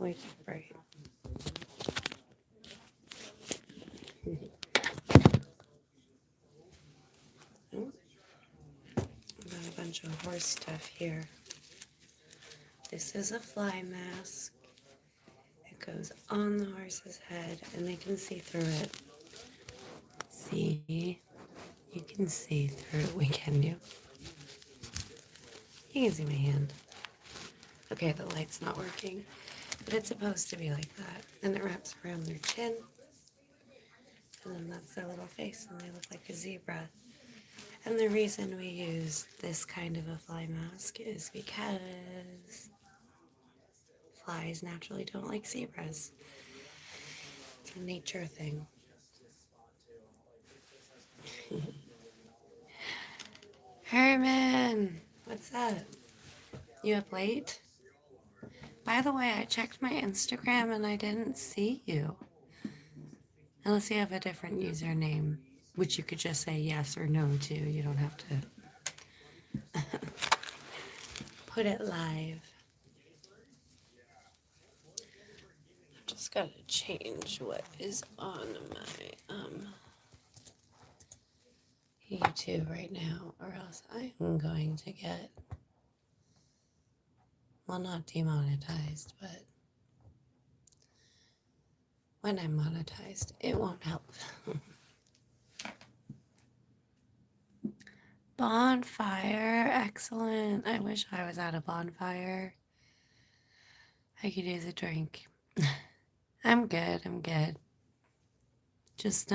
way too bright. Oh, I've got a bunch of horse stuff here. This is a fly mask. It goes on the horse's head and they can see through it. See? You can see through it. Wait, can you? You can see my hand. Okay, the light's not working. But it's supposed to be like that. And it wraps around their chin. And then that's their little face, and they look like a zebra. And the reason we use this kind of a fly mask is because flies naturally don't like zebras. It's a nature thing. Herman, what's up? You up late? By the way, I checked my Instagram and I didn't see you. Unless you have a different username, which you could just say yes or no to. You don't have to put it live. I've just got to change what is on my YouTube right now, or else I'm going to get, well, not demonetized, but when I'm monetized, it won't help. Bonfire, excellent. I wish I was at a bonfire. I could use a drink. I'm good. Just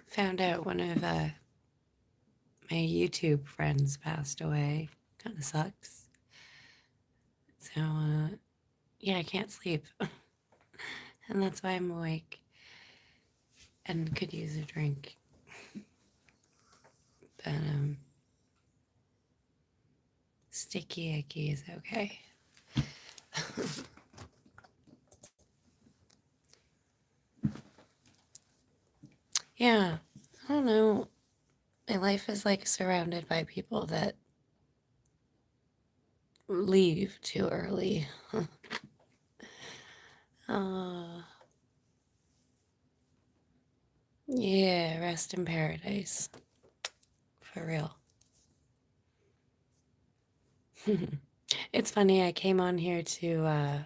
found out one of my YouTube friends passed away. Kind of sucks. So yeah, I can't sleep. And that's why I'm awake and could use a drink. But sticky icky is okay. Yeah, I don't know. My life is like surrounded by people that leave too early. Yeah, rest in paradise. For real. It's funny, I came on here to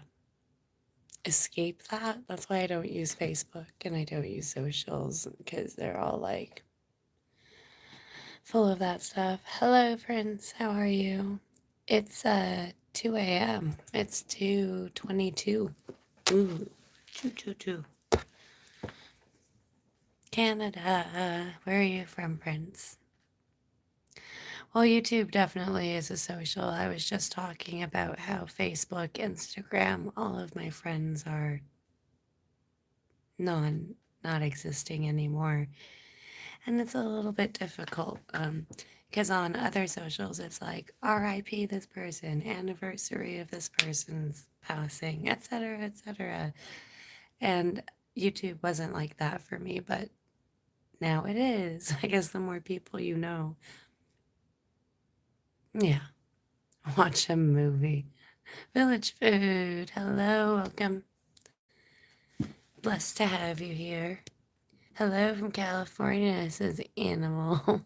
escape that. That's why I don't use Facebook and I don't use socials, because they're all like full of that stuff. Hello, friends. How are you? It's 2 a.m. It's 2:22. Ooh, 2:22. Canada. Where are you from, Prince? Well, YouTube definitely is a social. I was just talking about how Facebook, Instagram, all of my friends are not existing anymore. And it's a little bit difficult because on other socials it's like RIP this person, anniversary of this person's passing, etc., etc. And YouTube wasn't like that for me, but now it is. I guess the more people you know. Yeah. Watch a movie. Village Food. Hello, welcome. Blessed to have you here. Hello from California, says Animal.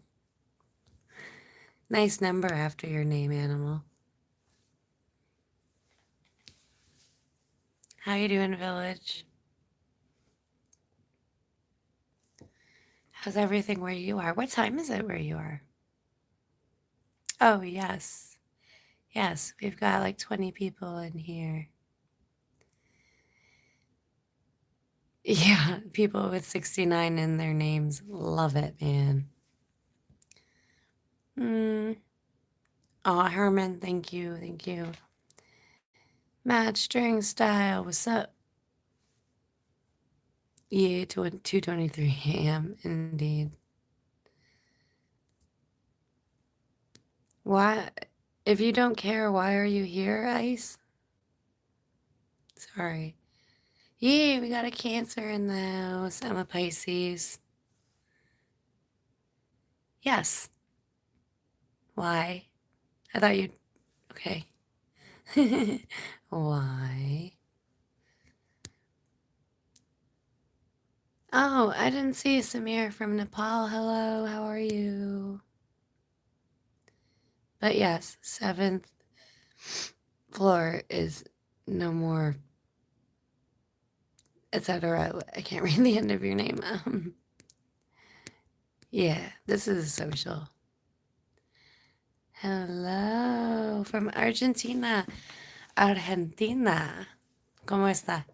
Nice number after your name, Animal. How you doing, Village? How's everything where you are? What time is it where you are? Oh, yes. Yes, we've got like 20 people in here. Yeah, people with 69 in their names. Love it, man. Oh, Herman, thank you, thank you. Mad String Style, what's up? Yeah, 2:23 a.m. indeed. Why? If you don't care, why are you here, Ice? Sorry. Yeah, we got a Cancer in the house. I'm a Pisces. Yes. Why? I thought you'd... Okay. Why? Oh, I didn't see Samir from Nepal. Hello, how are you? But yes, seventh floor is no more, etc. I can't read the end of your name. Yeah, this is a social. Hello from Argentina. Argentina. ¿Cómo está?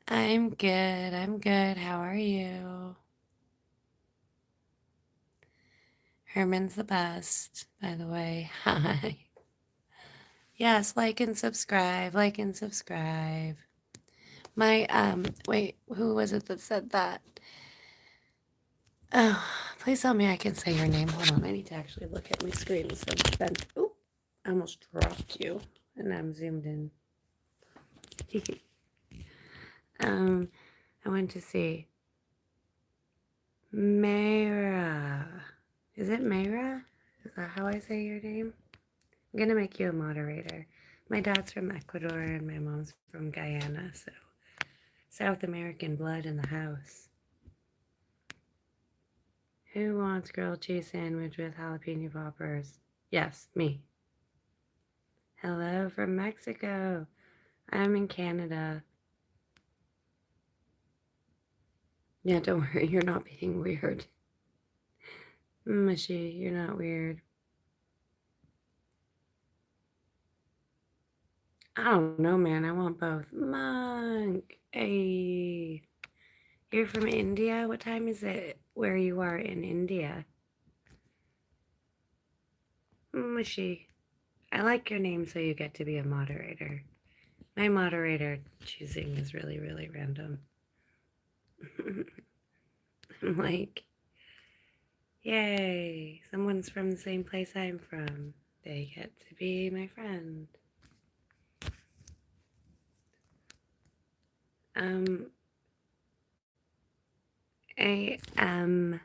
I'm good. I'm good. How are you? Herman's the best, by the way. Hi. Yes, like and subscribe. Like and subscribe. My wait, who was it that said that? Oh, please tell me I can say your name. Hold on, I need to actually look at my screen instead of then. Oop, I almost dropped you, and I'm zoomed in. I went to see Mayra. Is it Mayra? Is that how I say your name? I'm gonna make you a moderator. My dad's from Ecuador and my mom's from Guyana, so South American blood in the house. Who wants grilled cheese sandwich with jalapeno poppers? Yes, me. Hello from Mexico. I'm in Canada. Yeah, don't worry, you're not being weird. Mushy, you're not weird. I don't know, man. I want both. Monk. Hey. You're from India? What time is it where you are in India? Mushy. I like your name so you get to be a moderator. My moderator choosing is really, really random. I'm like, yay, someone's from the same place I'm from. They get to be my friend. AMJ,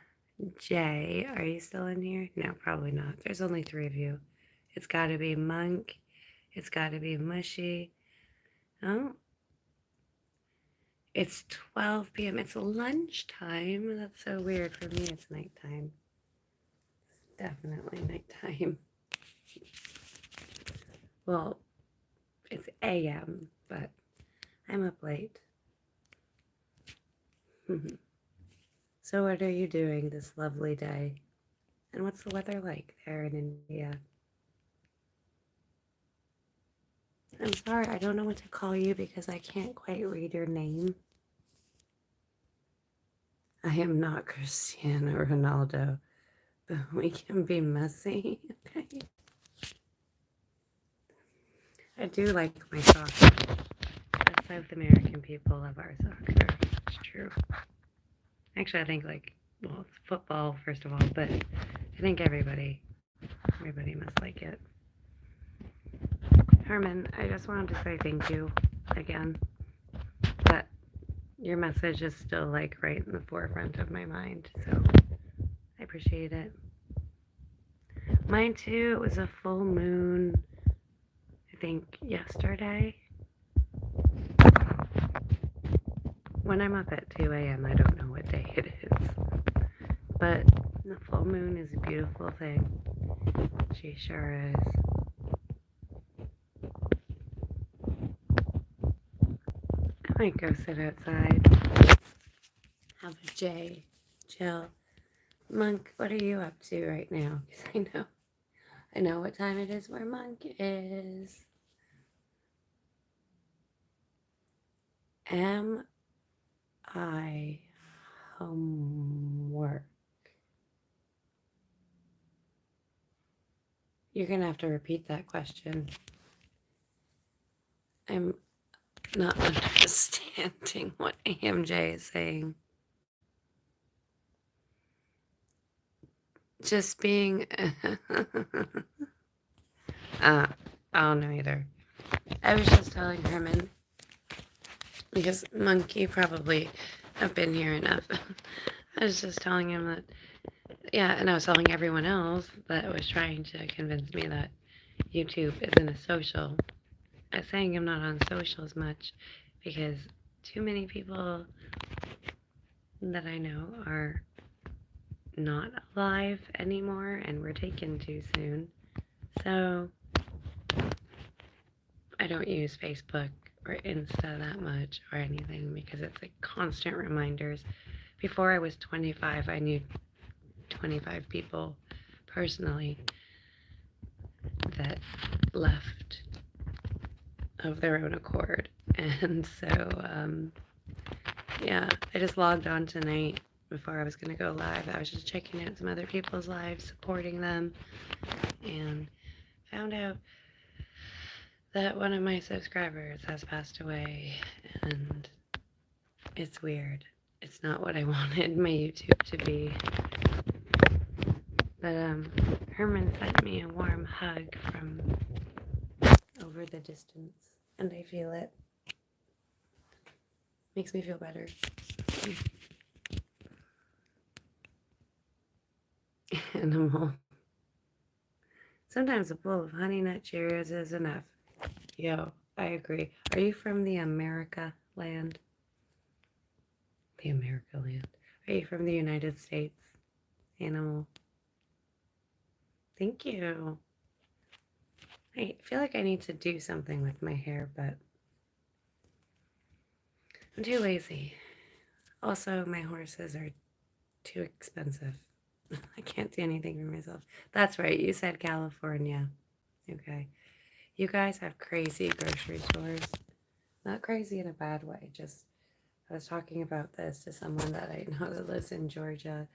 are you still in here? No, probably not. There's only 3 of you. It's got to be Monk. It's got to be Mushy. Oh, it's 12 p.m. It's lunchtime. That's so weird. For me, it's nighttime. It's definitely nighttime. Well, it's a.m., but I'm up late. So what are you doing this lovely day? And what's the weather like there in India? I'm sorry, I don't know what to call you because I can't quite read your name. I am not Cristiano Ronaldo, but we can be messy. Okay. I do like my soccer. The South American people love our soccer. It's true. Actually, I think well, it's football first of all, but I think everybody must like it. Herman, I just wanted to say thank you again. But your message is still right in the forefront of my mind, so I appreciate it. Mine too. It was a full moon, I think yesterday. When I'm up at 2 a.m., I don't know what day it is. But the full moon is a beautiful thing. She sure is. I might go sit outside. Have a chill. Monk, what are you up to right now? Because I know what time it is where Monk is. Am I homework? You're going to have to repeat that question. I'm not understanding what AMJ is saying. Just being... I don't know either. I was just telling Herman, because Monkey probably have been here enough. I was just telling him that, yeah, and I was telling everyone else that was trying to convince me that YouTube isn't a social. I'm saying I'm not on social as much because too many people that I know are not alive anymore and were taken too soon. So I don't use Facebook or Insta that much or anything because it's like constant reminders. Before I was 25, I knew 25 people personally that left of their own accord. And so, yeah, I just logged on tonight before I was going to go live. I was just checking out some other people's lives, supporting them, and found out that one of my subscribers has passed away, and it's weird. It's not what I wanted my YouTube to be. But Herman sent me a warm hug from over the distance, and I feel it. Makes me feel better. Animal. Sometimes a bowl of Honey Nut Cheerios is enough. Yo, I agree. Are you from the America land? The America land. Are you from the United States? Animal. Thank you. I feel like I need to do something with my hair, but I'm too lazy. Also, my horses are too expensive. I can't do anything for myself. That's right, you said California. Okay. You guys have crazy grocery stores. Not crazy in a bad way, just I was talking about this to someone that I know that lives in Georgia.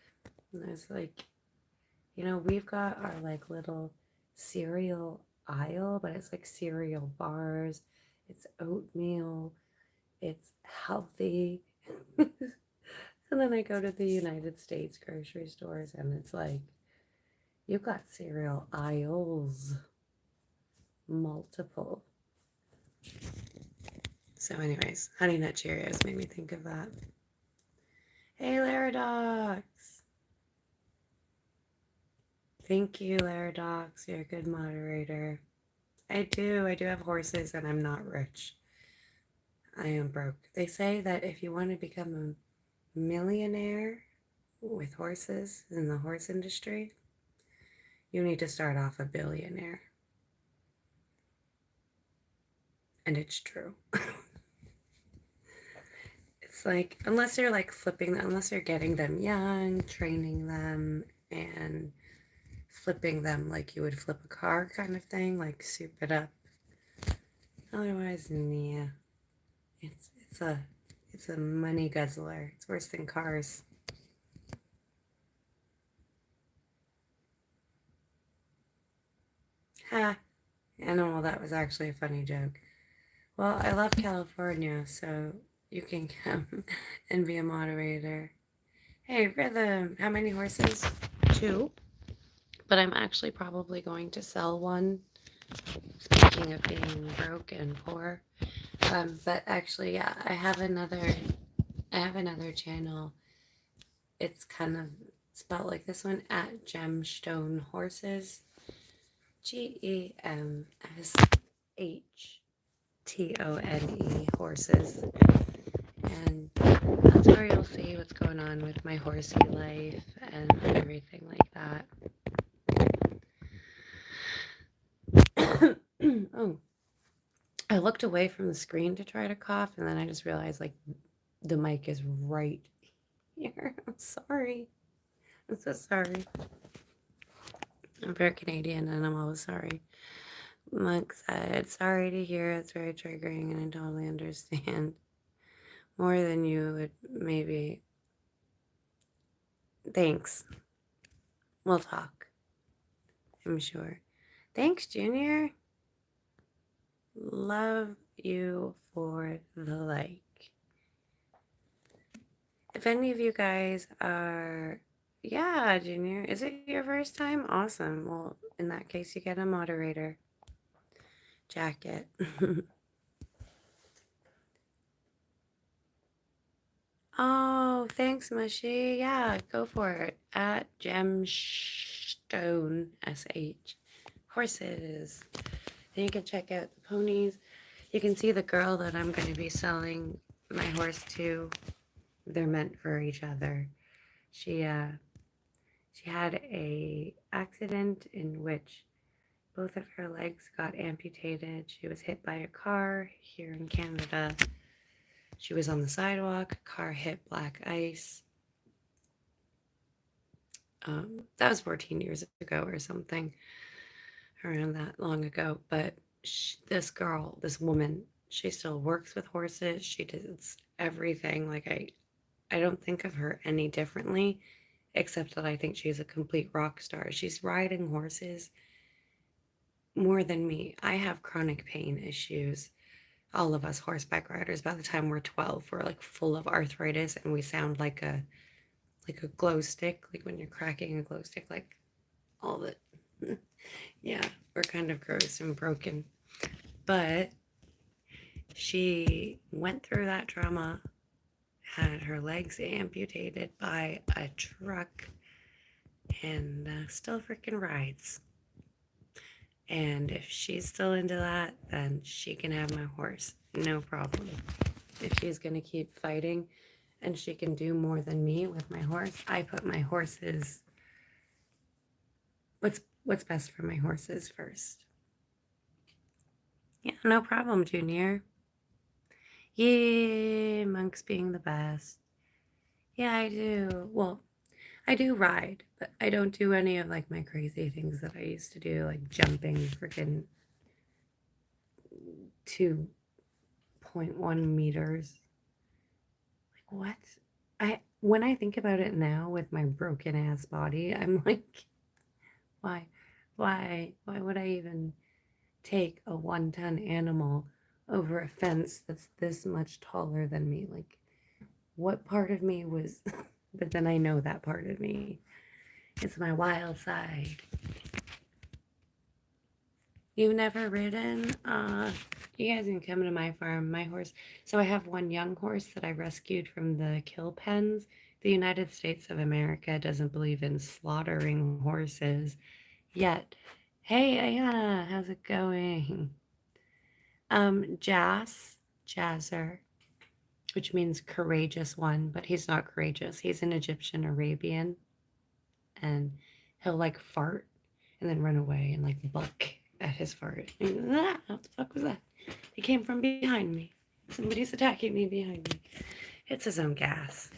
And I was like, we've got our like little cereal aisle, but it's like cereal bars, it's oatmeal, it's healthy. And then I go to the United States grocery stores and it's like, you've got cereal aisles, multiple. So anyways, Honey Nut Cheerios made me think of that. Hey, Laradox. Thank you, Laradox. You're a good moderator. I do have horses and I'm not rich. I am broke. They say that if you want to become a millionaire with horses in the horse industry, you need to start off a billionaire. And it's true. It's like, unless you're like unless you're getting them young, training them, and flipping them like you would flip a car kind of thing, like soup it up. Otherwise, yeah, it's a money guzzler. It's worse than cars. Ha! Animal, that was actually a funny joke. Well, I love California, so you can come and be a moderator. Hey, Rhythm, how many horses? 2. But I'm actually probably going to sell one. Speaking of being broke and poor. But actually, yeah, I have another channel. It's kind of spelled like this one, at Gemstone Horses. GEMSHTONE horses. And that's where you'll see what's going on with my horsey life and everything like that. Oh, I looked away from the screen to try to cough, and then I just realized like the mic is right here. I'm sorry. I'm so sorry. I'm very Canadian and I'm always sorry. Monk said, sorry to hear, it's very triggering and I totally understand. More than you would maybe. Thanks. We'll talk. I'm sure. Thanks, Junior. Love you for the like. If any of you guys are, yeah, Junior, is it your first time? Awesome. Well, in that case, you get a moderator jacket. Oh, thanks, Mushy. Yeah, go for it. At Gemstone, SH, horses. Then you can check out the ponies. You can see the girl that I'm going to be selling my horse to. They're meant for each other. She she had a accident in which both of her legs got amputated. She was hit by a car here in Canada. She was on the sidewalk. Car hit black ice. That was 14 years ago or something, around that long ago. But this girl, this woman, she still works with horses. She does everything. Like I don't think of her any differently, except that I think she's a complete rock star. She's riding horses more than me. I have chronic pain issues. All of us horseback riders, by the time we're 12, we're like full of arthritis and we sound like a glow stick, like when you're cracking a glow stick, like all the yeah, we're kind of gross and broken. But she went through that trauma, had her legs amputated by a truck, and still freaking rides. And if she's still into that, then she can have my horse. No problem. If she's going to keep fighting and she can do more than me with my horse, I put my horses, what's best for my horses first. Yeah, no problem, Junior. Yeah, Monk's being the best. Yeah, I do. Well, I do ride, but I don't do any of like my crazy things that I used to do, like jumping freaking 2.1 meters. Like what? When I think about it now with my broken ass body, I'm like, why? Why would I even take a 1-ton animal over a fence that's this much taller than me? Like, what part of me was, but then I know that part of me. It's my wild side. You've never ridden? You guys can come to my farm. My horse. So I have one young horse that I rescued from the kill pens. The United States of America doesn't believe in slaughtering horses yet. Hey, Ayana, how's it going? Jazzer, which means courageous one, but he's not courageous. He's an Egyptian Arabian, and he'll like fart and then run away and like buck at his fart. Ah, what the fuck was that? It came from behind me. Somebody's attacking me behind me. It's his own gas.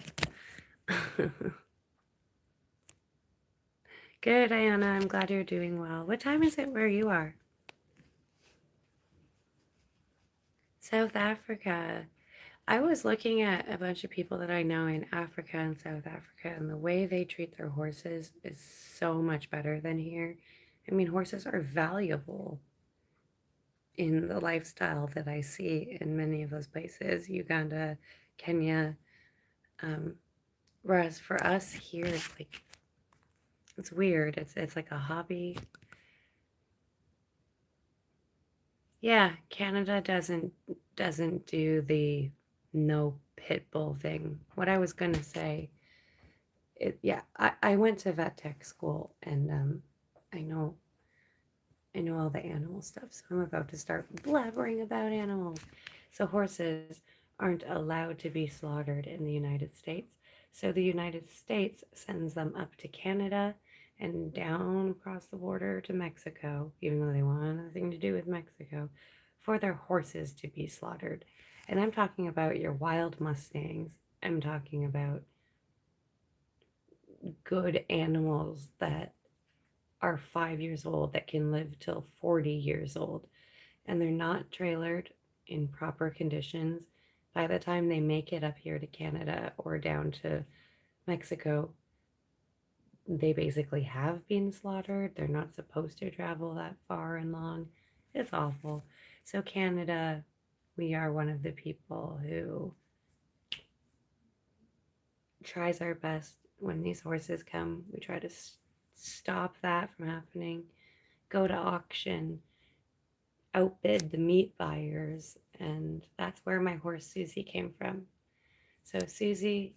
Good, Ayana. I'm glad you're doing well. What time is it where you are? South Africa. I was looking at a bunch of people that I know in Africa and South Africa, and the way they treat their horses is so much better than here. I mean, horses are valuable in the lifestyle that I see in many of those places, Uganda, Kenya. Um, whereas for us here, it's like it's weird. It's like a hobby. Yeah, Canada doesn't do the no pit bull thing. What I was gonna say, yeah, I went to vet tech school and I know I know all the animal stuff, so I'm about to start blabbering about animals. So horses aren't allowed to be slaughtered in the United States. So the United States sends them up to Canada and down across the border to Mexico, even though they want nothing to do with Mexico, for their horses to be slaughtered. And I'm talking about your wild Mustangs. I'm talking about good animals that are 5 years old that can live till 40 years old, and they're not trailered in proper conditions. By the time they make it up here to Canada or down to Mexico, they basically have been slaughtered. They're not supposed to travel that far and long. It's awful. So, Canada, we are one of the people who tries our best when these horses come. We try to stop that from happening, go to auction, outbid the meat buyers, and that's where my horse Susie came from. So Susie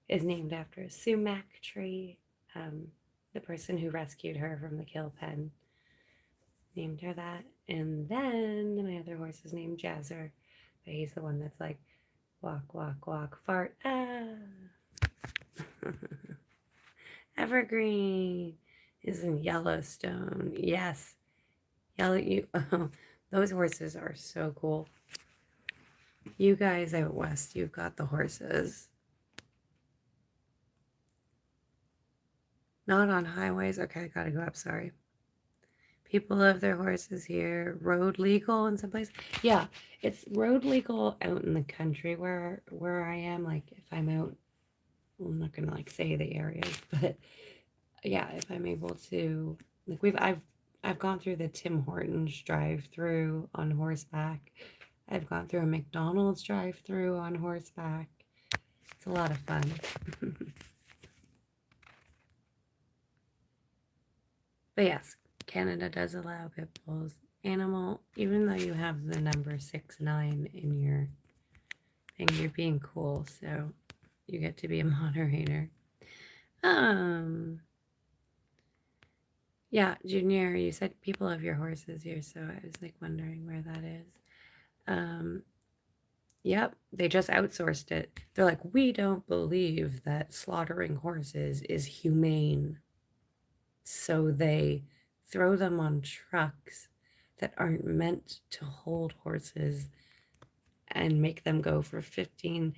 is named after a sumac tree, um, the person who rescued her from the kill pen. Named her that. And then my other horse is named Jazzer. But he's the one that's like, walk, walk, walk, fart. Ah. Evergreen is in Yellowstone. Yes. Oh, those horses are so cool. You guys out west, you've got the horses. Not on highways. Okay, I gotta go up. Sorry. People love their horses here. Road legal in some places. Yeah, it's road legal out in the country where I am. Like if I'm out, I'm not gonna like say the areas, but yeah, if I'm able to, like I've gone through the Tim Hortons drive-through on horseback. I've gone through a McDonald's drive-through on horseback. It's a lot of fun. But yes, Canada does allow pit bulls. Animal, even though you have the number 6'9" in your thing, you're being cool, so you get to be a moderator. Yeah, Junior, you said people have your horses here, so I was like wondering where that is. Yep, they just outsourced it. They're like, we don't believe that slaughtering horses is humane. So they throw them on trucks that aren't meant to hold horses and make them go for 15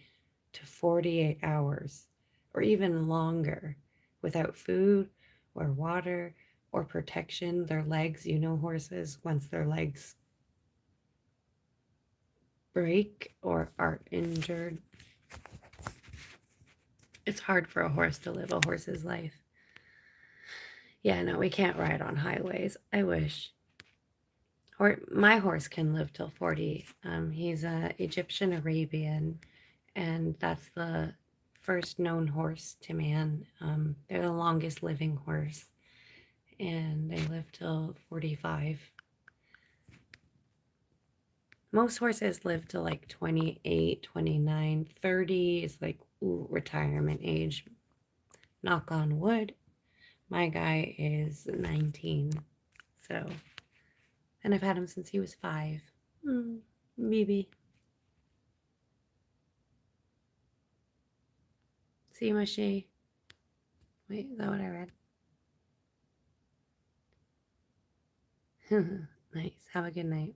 to 48 hours or even longer without food or water or protection. Their legs, horses, once their legs break or are injured, it's hard for a horse to live a horse's life. Yeah, no, we can't ride on highways. I wish. Or my horse can live till 40. He's a Egyptian Arabian, and that's the first known horse to man. They're the longest living horse, and they live till 45. Most horses live till like 28, 29, 30 is like retirement age. Knock on wood. My guy is 19, so, and I've had him since he was 5. Maybe. See, mushy. Wait, is that what I read? Nice. Have a good night.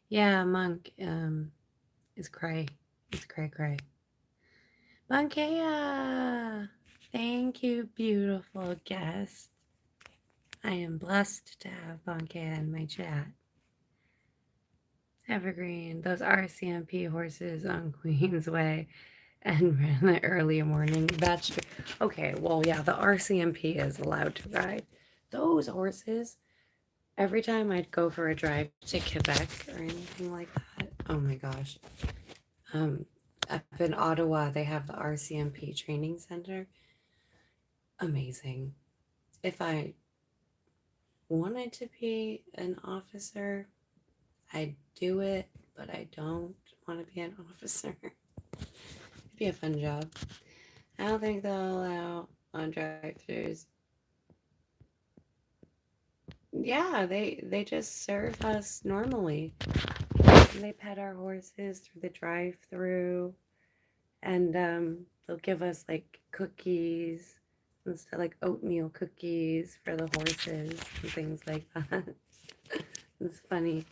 Yeah, Monk is cray. It's cray. Monkea! Thank you, beautiful guest. I am blessed to have Monkea in my chat. Evergreen, those RCMP horses on Queensway and ran the early morning. That's true. Okay, well, yeah, the RCMP is allowed to ride. Those horses, every time I'd go for a drive to Quebec or anything like that, oh my gosh. Up in Ottawa, they have the RCMP training center. Amazing. If I wanted to be an officer, I'd do it, but I don't want to be an officer. It'd be a fun job. I don't think they'll allow on drive-thrus. Yeah, they just serve us normally. They pet our horses through the drive-through, and they'll give us like cookies, instead, like oatmeal cookies for the horses and things like that. It's funny.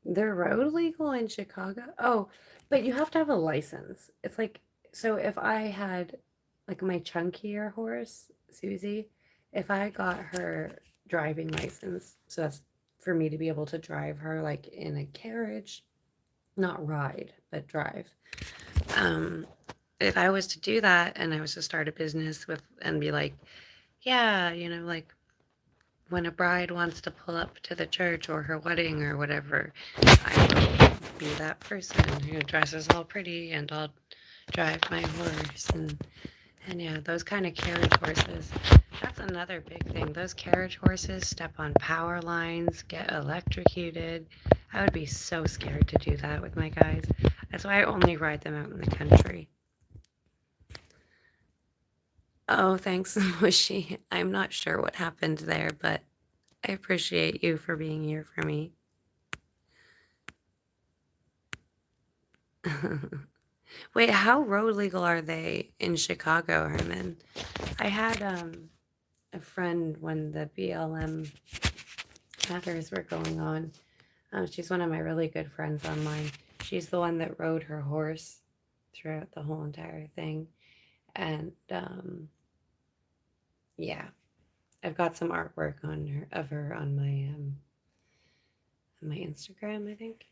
They're road legal in Chicago. Oh, but you have to have a license. It's like, so if I had like my chunkier horse, Susie, if I got her driving license, so that's for me to be able to drive her like in a carriage, not ride, but drive. If I was to do that and I was to start a business with and be like, yeah, like when a bride wants to pull up to the church or her wedding or whatever, I will be that person who dresses all pretty and I'll drive my horse and yeah, those kind of carriage horses. That's another big thing. Those carriage horses step on power lines, get electrocuted. I would be so scared to do that with my guys. That's why I only ride them out in the country. Oh, thanks, Mushy. I'm not sure what happened there, but I appreciate you for being here for me. Wait, how road legal are they in Chicago, Herman? I had a friend when the BLM matters were going on. She's one of my really good friends online. She's the one that rode her horse throughout the whole entire thing. And yeah, I've got some artwork on her of her on my Instagram, I think.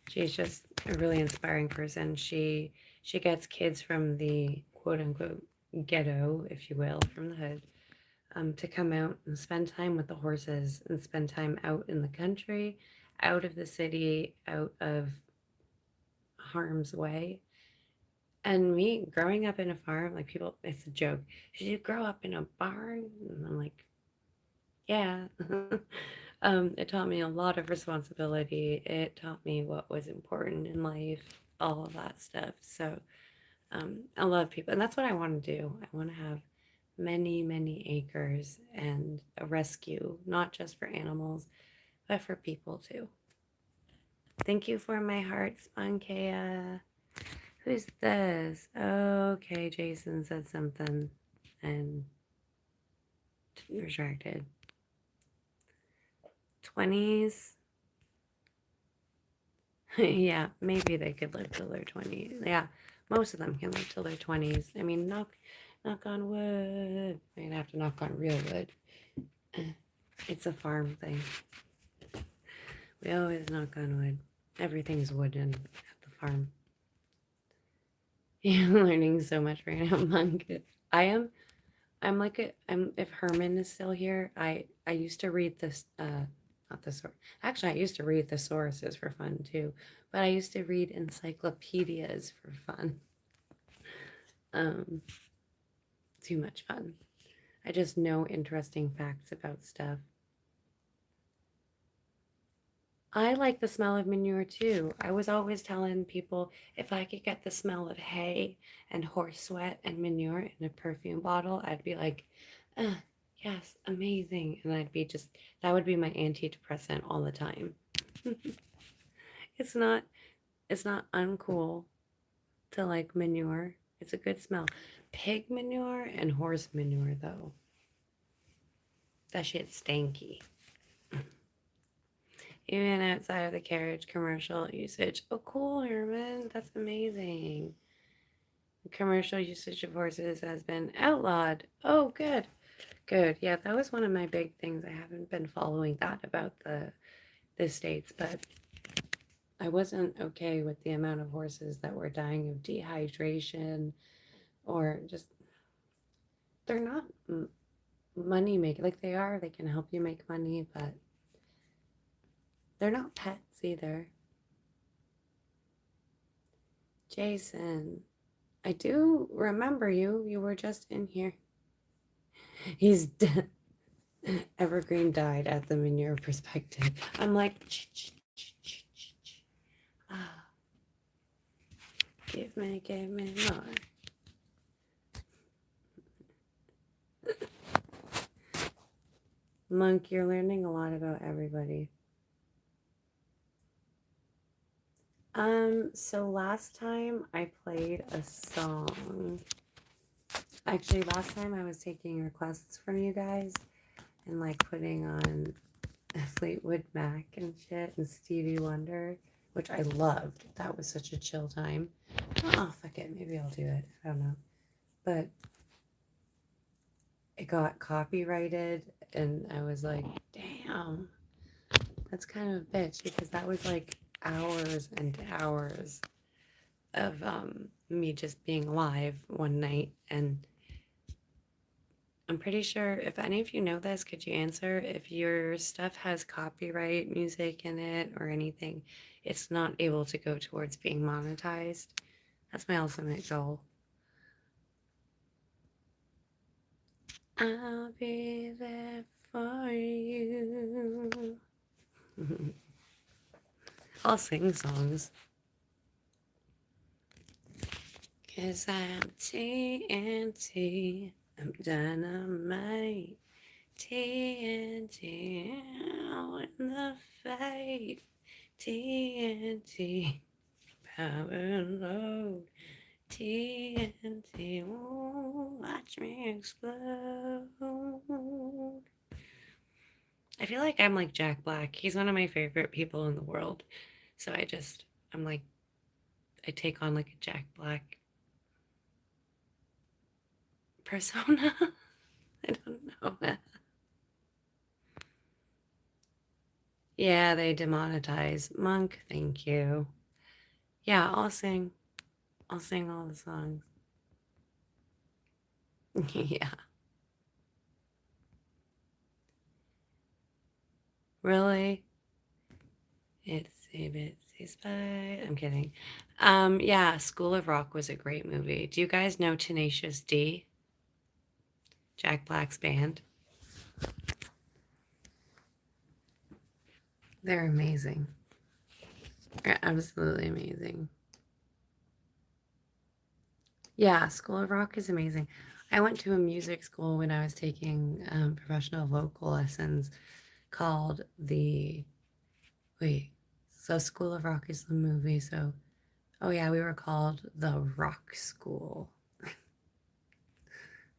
She's just a really inspiring person. She gets kids from the quote unquote ghetto, if you will, from the hood, to come out and spend time with the horses and spend time out in the country, out of the city, out of harm's way. And me growing up in a farm, like people, it's a joke. Did you grow up in a barn? And I'm like, yeah. It taught me a lot of responsibility. It taught me what was important in life, all of that stuff. So I love people. And that's what I want to do. I want to have many, many acres and a rescue, not just for animals, but for people too. Thank you for my heart, Spunkea. Who's this? Okay, Jason said something and retracted. 20s. Yeah, maybe they could live till their 20s. Yeah, most of them can live till their 20s. I mean, knock on wood. I'd have to knock on real wood. It's a farm thing. We always knock on wood. Everything's wooden at the farm. Yeah, I'm learning so much right now, Monk. I am. I'm like a. I'm. If Herman is still here, I used to read this. Not the source. Actually, I used to read thesauruses for fun too, but I used to read encyclopedias for fun. Um, Too much fun. I just know interesting facts about stuff. I like the smell of manure too. I was always telling people if I could get the smell of hay and horse sweat and manure in a perfume bottle, I'd be like, yes, amazing. And I'd be just, that would be my antidepressant all the time. it's not, it's not uncool to like manure. It's a good smell. Pig manure and horse manure though, that shit's stanky. Even outside of the carriage commercial usage. Oh, cool, Herman. That's amazing. Commercial usage of horses has been outlawed. Oh, good. Good. Yeah, that was one of my big things. I haven't been following that about the states, but I wasn't okay with the amount of horses that were dying of dehydration or just they're not money making like they are. They can help you make money, but they're not pets either. Jason, I do remember you. You were just in here. He's dead. Evergreen died at the manure perspective. I'm like, ah, give me more. Monk, you're learning a lot about everybody. So last time I played a song. Actually, last time I was taking requests from you guys and like putting on Fleetwood Mac and shit and Stevie Wonder, which I loved. That was such a chill time. Oh, fuck it. Maybe I'll do it. I don't know. But it got copyrighted and I was like, damn, that's kind of a bitch because that was like hours and hours of me just being live one night. And I'm pretty sure if any of you know this, could you answer if your stuff has copyright music in it or anything, it's not able to go towards being monetized. That's my ultimate goal. I'll be there for you. I'll sing songs. 'Cause I'm TNT. I'm dynamite. TNT. In the fight. TNT. Power and load. TNT. Ooh, watch me explode. I feel like I'm like Jack Black. He's one of my favorite people in the world. So I'm like, I take on like a Jack Black persona. I don't know. Yeah, they demonetize. Monk, thank you. Yeah, I'll sing. I'll sing all the songs. Yeah. Really? It's a bitsy spy. I'm kidding. Yeah, School of Rock was a great movie. Do you guys know Tenacious D? Jack Black's band? They're amazing. They're absolutely amazing. Yeah, School of Rock is amazing. I went to a music school when I was taking professional vocal lessons called the wait. So School of Rock is the movie. So oh yeah, we were called the Rock School.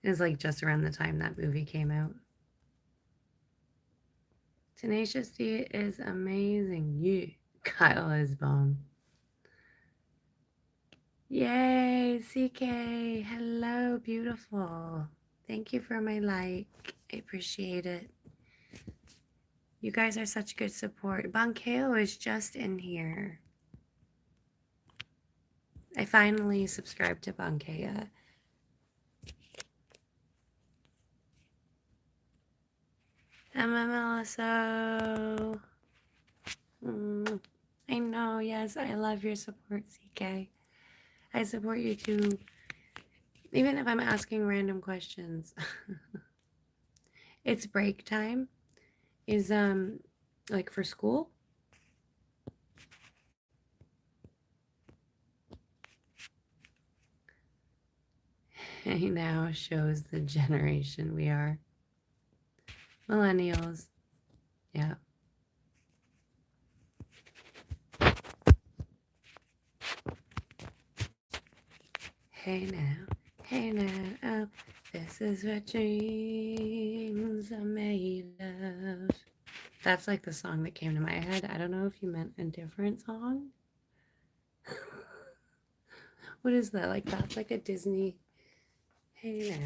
It was like just around the time that movie came out. Tenacious D is amazing. Yeah, Kyle is bomb. Yay, CK. Hello, beautiful. Thank you for my like. I appreciate it. You guys are such good support. Bankeo is just in here. I finally subscribed to Bankea. MMLSO. I know, yes, I love your support, CK. I support you too, even if I'm asking random questions. It's break time. Is like for school? He now shows the generation we are. Millennials. Yeah. Hey now. Hey now. Oh, this is what dreams are made of. That's like the song that came to my head. I don't know if you meant a different song. What is that? Like that's like a Disney. Hey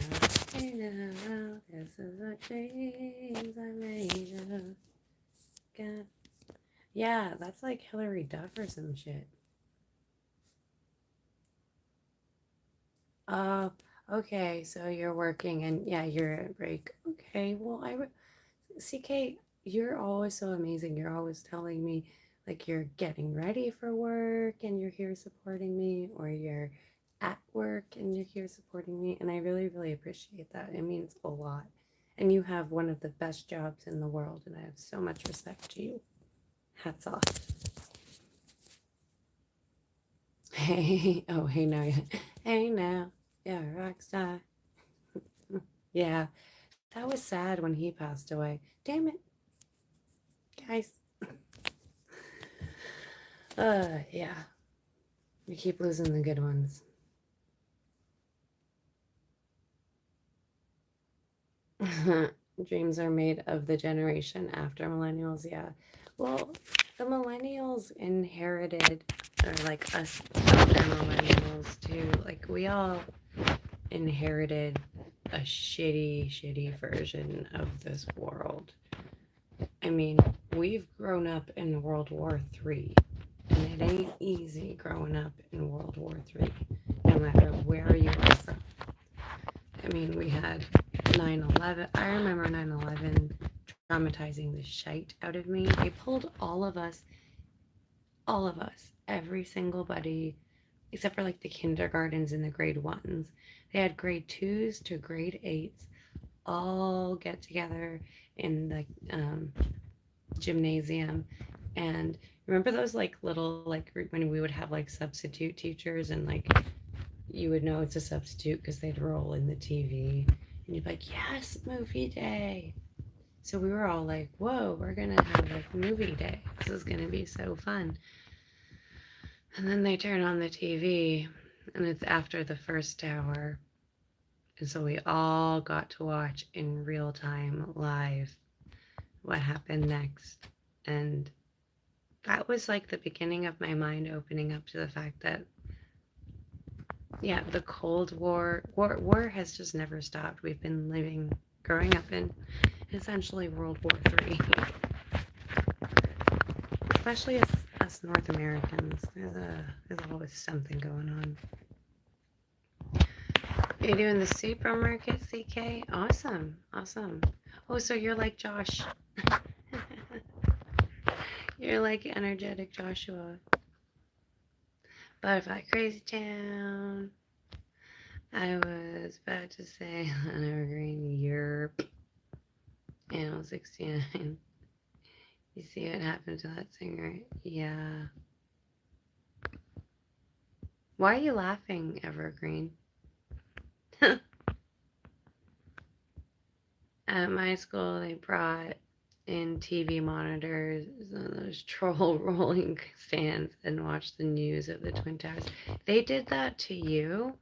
now, this is what dreams are made of. God. Yeah, that's like Hillary Duff or some shit. Oh, okay. So you're working and yeah, you're at break. Okay. Well, CK, you're always so amazing. You're always telling me like you're getting ready for work and you're here supporting me, or you're at work and you're here supporting me. And I really, really appreciate that. It means a lot. And you have one of the best jobs in the world, and I have so much respect to you. Hats off. Hey, oh, hey now, yeah. Hey now, yeah, rock star. Yeah, that was sad when he passed away. Damn it, guys. Yeah, we keep losing the good ones. Dreams are made of the generation after millennials. Yeah. Well, the millennials inherited, or like us after millennials too. Like we all inherited a shitty, shitty version of this world. I mean, we've grown up in World War III, and it ain't easy growing up in World War III, no matter where you are from. I mean, we had 9/11. I remember 9/11 traumatizing the shite out of me. They pulled all of us, every single buddy, except for like the kindergartens and the grade ones. They had grade twos to grade eights all get together in the gymnasium. And remember those like little, like when we would have like substitute teachers, and like you would know it's a substitute because they'd roll in the TV. And you'd be like, yes, movie day. So we were all like, whoa, we're going to have like movie day. This is going to be so fun. And then they turn on the TV and it's after the first hour. And so we all got to watch in real time, live, what happened next. And that was like the beginning of my mind opening up to the fact that, yeah, the Cold War has just never stopped. We've been growing up in essentially World War III. Especially us North Americans. There's always something going on. You're doing the supermarket, CK? Awesome. Awesome. Oh, so you're like Josh. You're like energetic Joshua. Butterfly Crazy Town. I was about to say Evergreen Europe. Animal 69. You see what happened to that singer? Yeah. Why are you laughing, Evergreen? At my school, they brought in TV monitors and those troll rolling stands and watched the news of the Twin Towers. They did that to you?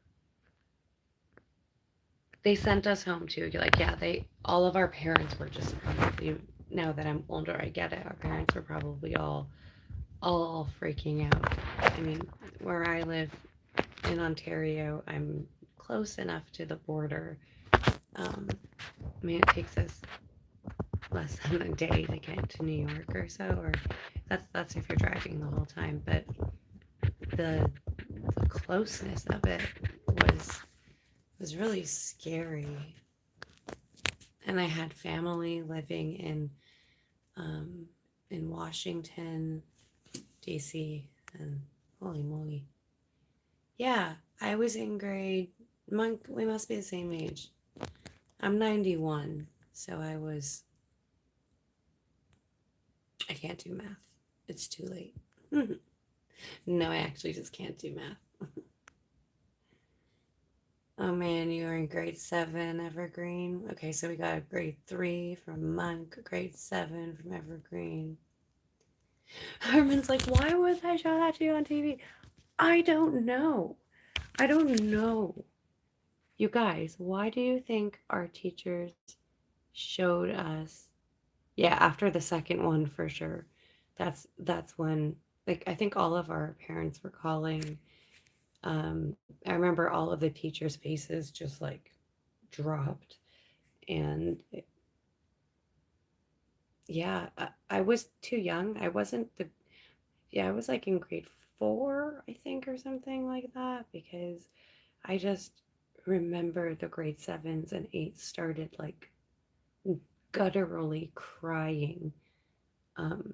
They sent us home too. You're like, yeah, all of our parents were just probably, now that I'm older, I get it. Our parents were probably all freaking out. I mean, where I live in Ontario, I'm close enough to the border. I mean, it takes us less than a day to get to New York or so, or that's if you're driving the whole time. But the closeness of it was really scary. And I had family living in Washington, D.C., and holy moly. Yeah, I was in grade, Monk, we must be the same age. I'm 91, so I can't do math. It's too late. No, I actually just can't do math. Oh man, you were in grade 7, Evergreen. Okay, so we got a grade 3 from Monk, grade 7 from Evergreen. Herman's like, why would I show that to you on TV? I don't know. I don't know. You guys, why do you think our teachers showed us? Yeah, after the second one for sure. That's when, like, I think all of our parents were calling. I remember all of the teachers' faces just like dropped, and yeah, I was too young. I wasn't the Yeah, I was like in grade 4, I think, or something like that, because I just remember the grade 7s and 8s started like gutturally crying. Um,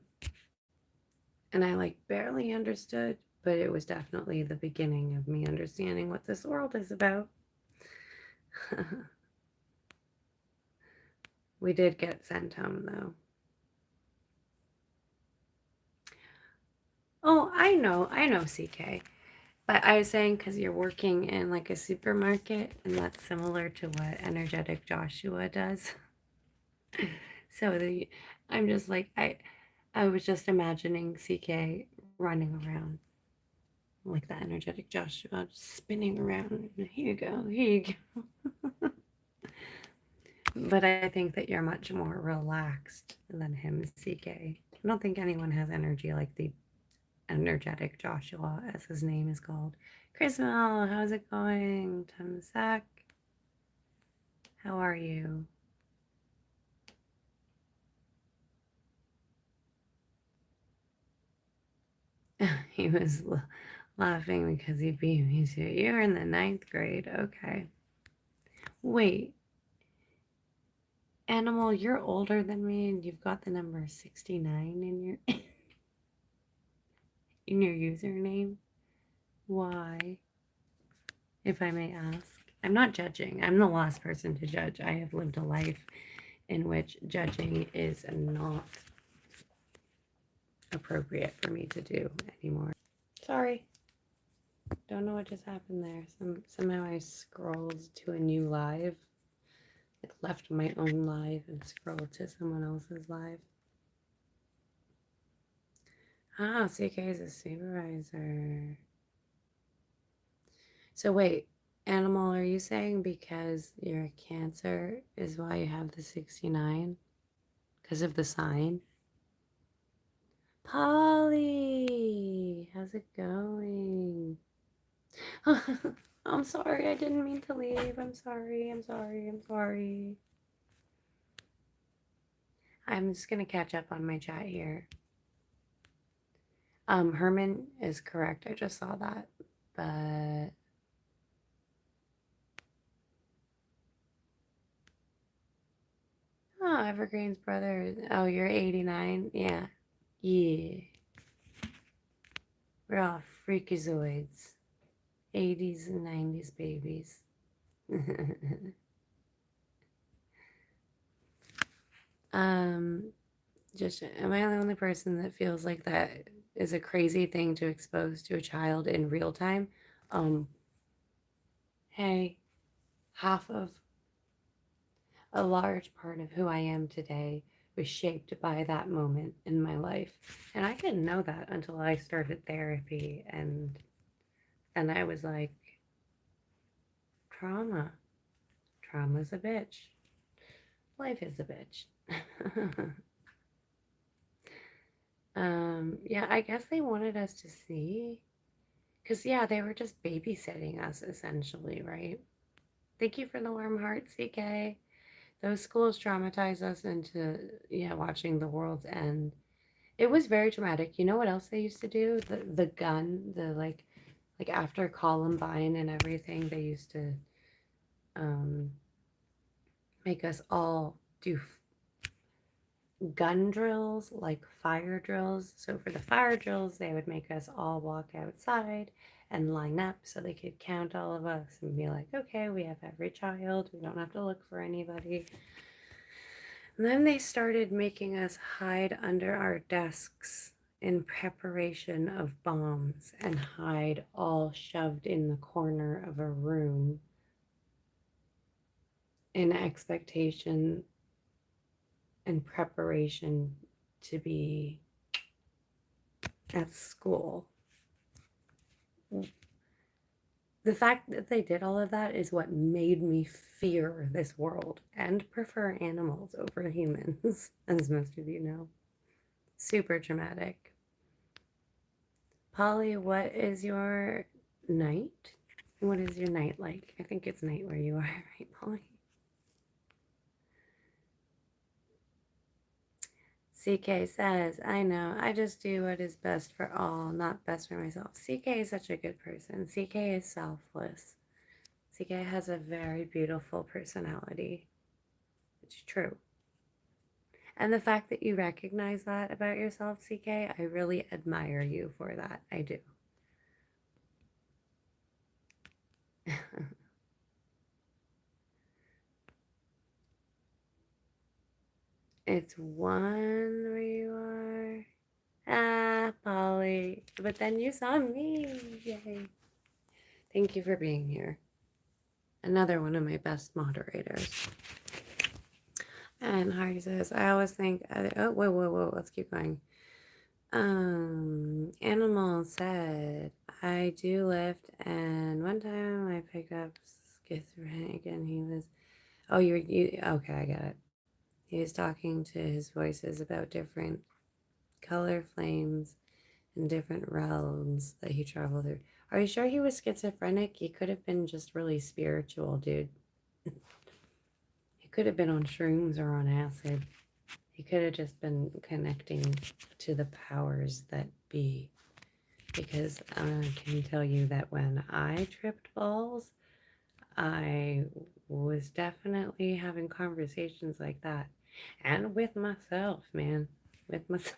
and I like barely understood, but it was definitely the beginning of me understanding what this world is about. We did get sent home though. Oh, I know, CK. But I was saying because you're working in like a supermarket, and that's similar to what energetic Joshua does. So I'm just like I was just imagining CK running around like that energetic Joshua, just spinning around. Here you go, here you go. But I think that you're much more relaxed than him, CK. I don't think anyone has energy like the energetic Joshua, as his name is called. Chrismel, how's it going? Tamsak, how are you? He was laughing because he beat me too. You're in the 9th grade. Okay. Wait, Animal, you're older than me and you've got the number 69 in your in your username. Why? If I may ask. I'm not judging. I'm the last person to judge. I have lived a life in which judging is not appropriate for me to do anymore. Sorry. Don't know what just happened there. Somehow I scrolled to a new live. Like left my own live and scrolled to someone else's live. Ah, CK is a supervisor. So wait, animal, are you saying because you're a Cancer is why you have the 69? Because of the sign? Polly, how's it going? I'm sorry, I didn't mean to leave. I'm sorry, I'm sorry, I'm sorry. I'm just gonna catch up on my chat here. Herman is correct. I just saw that. But oh, Evergreen's brother. Oh, you're 89? Yeah. Yeah. We're all freakazoids. 80s and 90s babies. um, just am I the only person that feels like that is a crazy thing to expose to a child in real time? Um, hey, half of a large part of who I am today was shaped by that moment in my life. And I didn't know that until I started therapy and I was like, trauma. Trauma's a bitch. Life is a bitch. Yeah, I guess they wanted us to see. Because, yeah, they were just babysitting us essentially, right? Thank you for the warm heart, CK. Those schools traumatized us into, yeah, watching the world's end. It was very traumatic. You know what else they used to do? The gun, the like after Columbine and everything, they used to um make us all do gun drills, like fire drills. So for the fire drills, they would make us all walk outside and line up so they could count all of us and be like, okay, we have every child. We don't have to look for anybody. And then they started making us hide under our desks in preparation of bombs and hide all shoved in the corner of a room in expectation and preparation to be at school. The fact that they did all of that is what made me fear this world and prefer animals over humans, as most of you know. Super traumatic. Polly, what is your night? What is your night like? I think it's night where you are, right, Polly? CK says, I know, I just do what is best for all, not best for myself. CK is such a good person. CK is selfless. CK has a very beautiful personality. It's true. And the fact that you recognize that about yourself, CK, I really admire you for that. I do. It's one where you are. Ah, Polly. But then you saw me. Yay. Thank you for being here. Another one of my best moderators. And Hardy says, I always think, oh, whoa, let's keep going. Animal said, I do lift, and one time I picked up schizophrenic, and he was, oh, okay, I got it. He was talking to his voices about different color flames and different realms that he traveled through. Are you sure he was schizophrenic? He could have been just really spiritual, dude. He could have been on shrooms or on acid. He could have just been connecting to the powers that be. Because I can tell you that when I tripped balls, I was definitely having conversations like that. And with myself, man. With myself.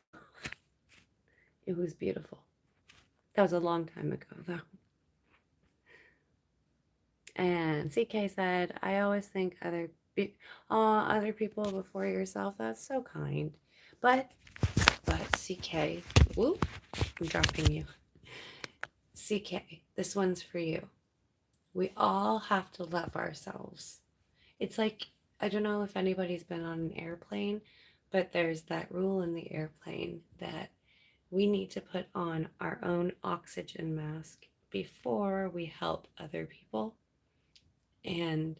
It was beautiful. That was a long time ago, though. And CK said, I always think other people before yourself. That's so kind. But CK, whoop, I'm dropping you. CK, this one's for you. We all have to love ourselves. It's like I don't know if anybody's been on an airplane, but there's that rule in the airplane that we need to put on our own oxygen mask before we help other people. And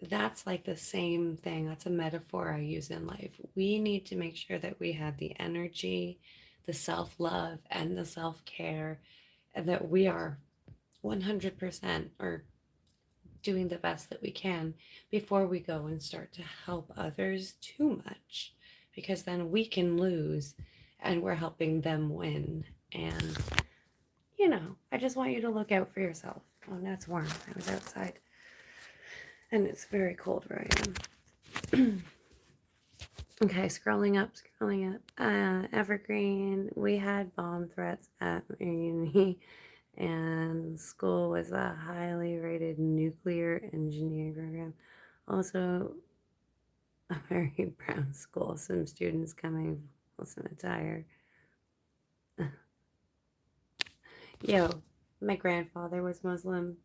that's like the same thing. That's a metaphor I use in life. We need to make sure that we have the energy, the self love, and the self care, and that we are 100% or doing the best that we can before we go and start to help others too much, because then we can lose and we're helping them win. And, I just want you to look out for yourself. Oh, now it's warm. I was outside and it's very cold where I am. Okay, scrolling up. Evergreen, we had bomb threats at uni, and school was a highly rated nuclear engineering program. Also, a very brown school. Some students coming Muslim attire. Yo, my grandfather was Muslim.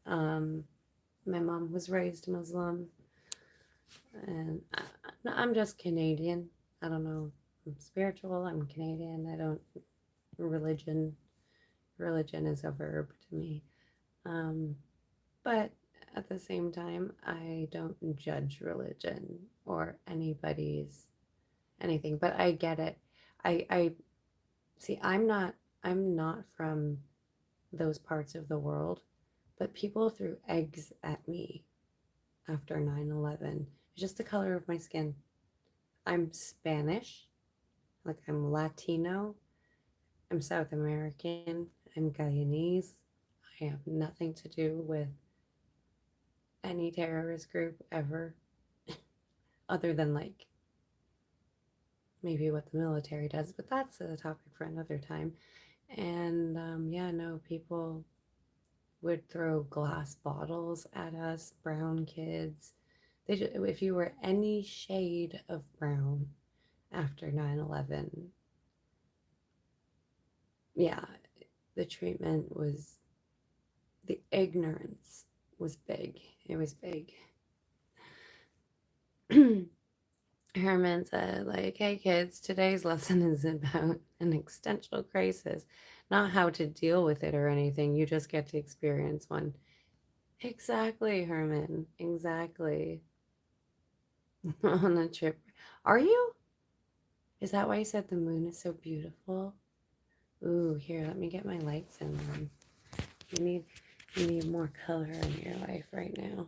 Um, my mom was raised Muslim, and I'm just Canadian. I don't know. I'm spiritual. I'm Canadian. I don't religion. Religion is a verb to me. Um, but at the same time, I don't judge religion or anybody's anything. But I get it. I see. I'm not from those parts of the world, but people threw eggs at me after 9/11. It's just the color of my skin. I'm Spanish, like I'm Latino, I'm South American, I'm Guyanese. I have nothing to do with any terrorist group ever, other than like maybe what the military does, but that's a topic for another time. And yeah, no, people would throw glass bottles at us, brown kids. If you were any shade of brown after 9/11, yeah, the treatment was, the ignorance was big. It was big. Herman said, like, hey kids, today's lesson is about an existential crisis, not how to deal with it or anything. You just get to experience one. Exactly, Herman. Exactly. On a trip. Are you? Is that why you said the moon is so beautiful? Ooh, here, let me get my lights in then. You need you need more color in your life right now.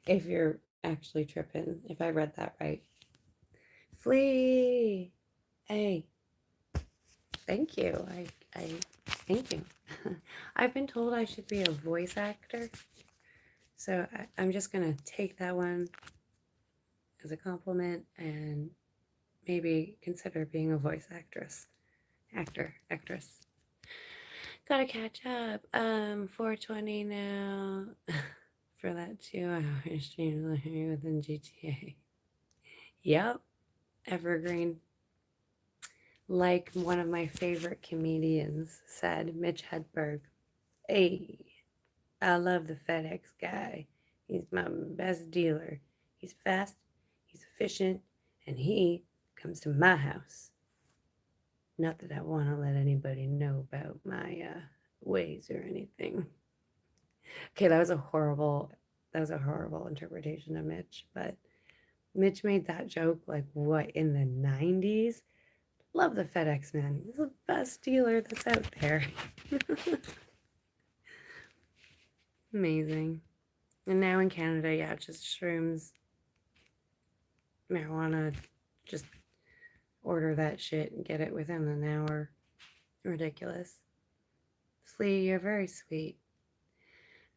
If you're actually tripping, if I read that right. Flee. Hey, thank you. I thank you. I've been told I should be a voice actor, so I'm just gonna take that one as a compliment and maybe consider being a voice actress. Gotta catch up. 4:20 now. For that 2 hour stream within GTA. Yep, evergreen. Like one of my favorite comedians said, Mitch Hedberg. Hey, I love the FedEx guy. He's my best dealer. He's fast, he's efficient, and he comes to my house. Not that I want to let anybody know about my ways or anything. Okay, that was a horrible interpretation of Mitch, but Mitch made that joke like what in the 90s? Love the FedEx man. He's the best dealer that's out there. Amazing. And now in Canada, yeah, just shrooms, marijuana, just order that shit and get it within an hour. Ridiculous. Flea, you're very sweet.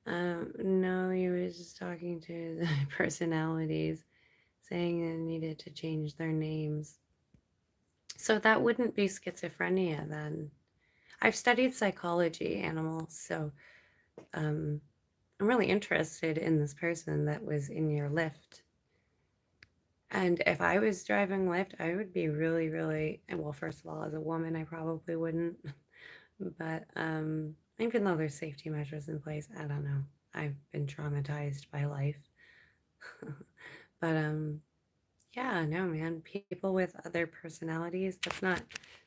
No, he was just talking to the personalities, saying they needed to change their names. So that wouldn't be schizophrenia then. I've studied psychology animals, so um, I'm really interested in this person that was in your Lyft. And if I was driving Lyft, I would be really, really, and well, first of all, as a woman, I probably wouldn't. But even though there's safety measures in place, I don't know. I've been traumatized by life. But yeah, no man, people with other personalities,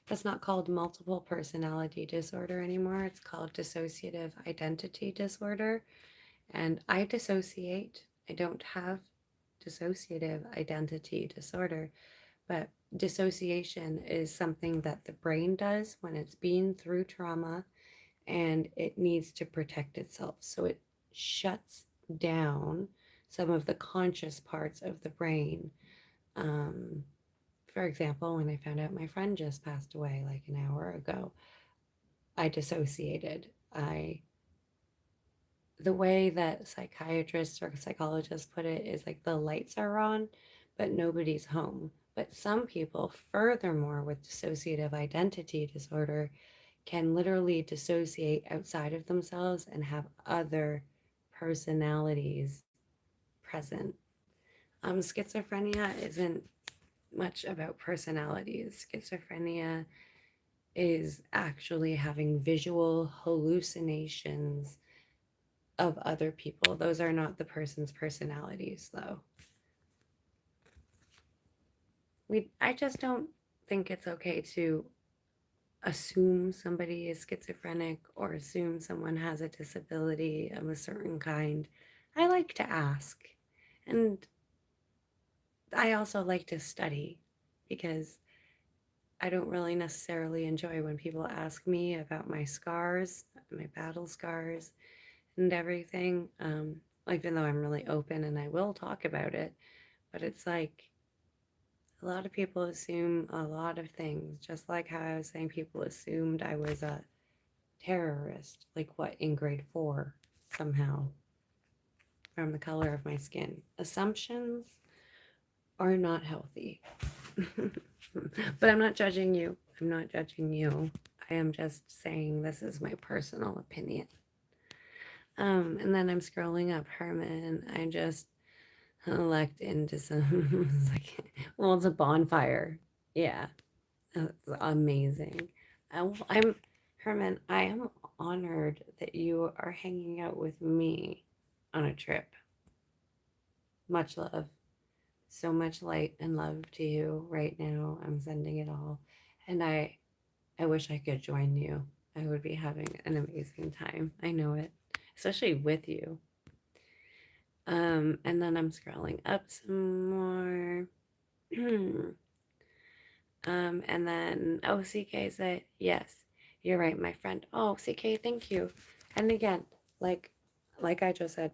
that's not called multiple personality disorder anymore. It's called dissociative identity disorder. And I dissociate. I don't have dissociative identity disorder, but dissociation is something that the brain does when it's been through trauma and it needs to protect itself. So it shuts down some of the conscious parts of the brain. Um, for example, when I found out my friend just passed away like an hour ago, I dissociated. The way that psychiatrists or psychologists put it is like the lights are on, but nobody's home. But some people, furthermore, with dissociative identity disorder, can literally dissociate outside of themselves and have other personalities present. Schizophrenia isn't much about personalities. Schizophrenia is actually having visual hallucinations of other people. Those are not the person's personalities, though. I just don't think it's okay to assume somebody is schizophrenic or assume someone has a disability of a certain kind. I like to ask. And I also like to study because I don't really necessarily enjoy when people ask me about my scars, my battle scars, and everything. Even though I'm really open and I will talk about it, but it's like a lot of people assume a lot of things, just like how I was saying people assumed I was a terrorist, like what, in grade 4, somehow, from the color of my skin. Assumptions are not healthy. But I'm not judging you. I'm not judging you. I am just saying this is my personal opinion. And then I'm scrolling up Herman. I just lucked into some, well, it's a bonfire. Yeah, that's amazing. I'm, Herman, I am honored that you are hanging out with me on a trip. Much love. So much light and love to you right now. I'm sending it all. And I wish I could join you. I would be having an amazing time. I know it, especially with you. And then I'm scrolling up some more. And then CK said, yes, you're right, my friend. Oh, CK, thank you. And again, like I just said,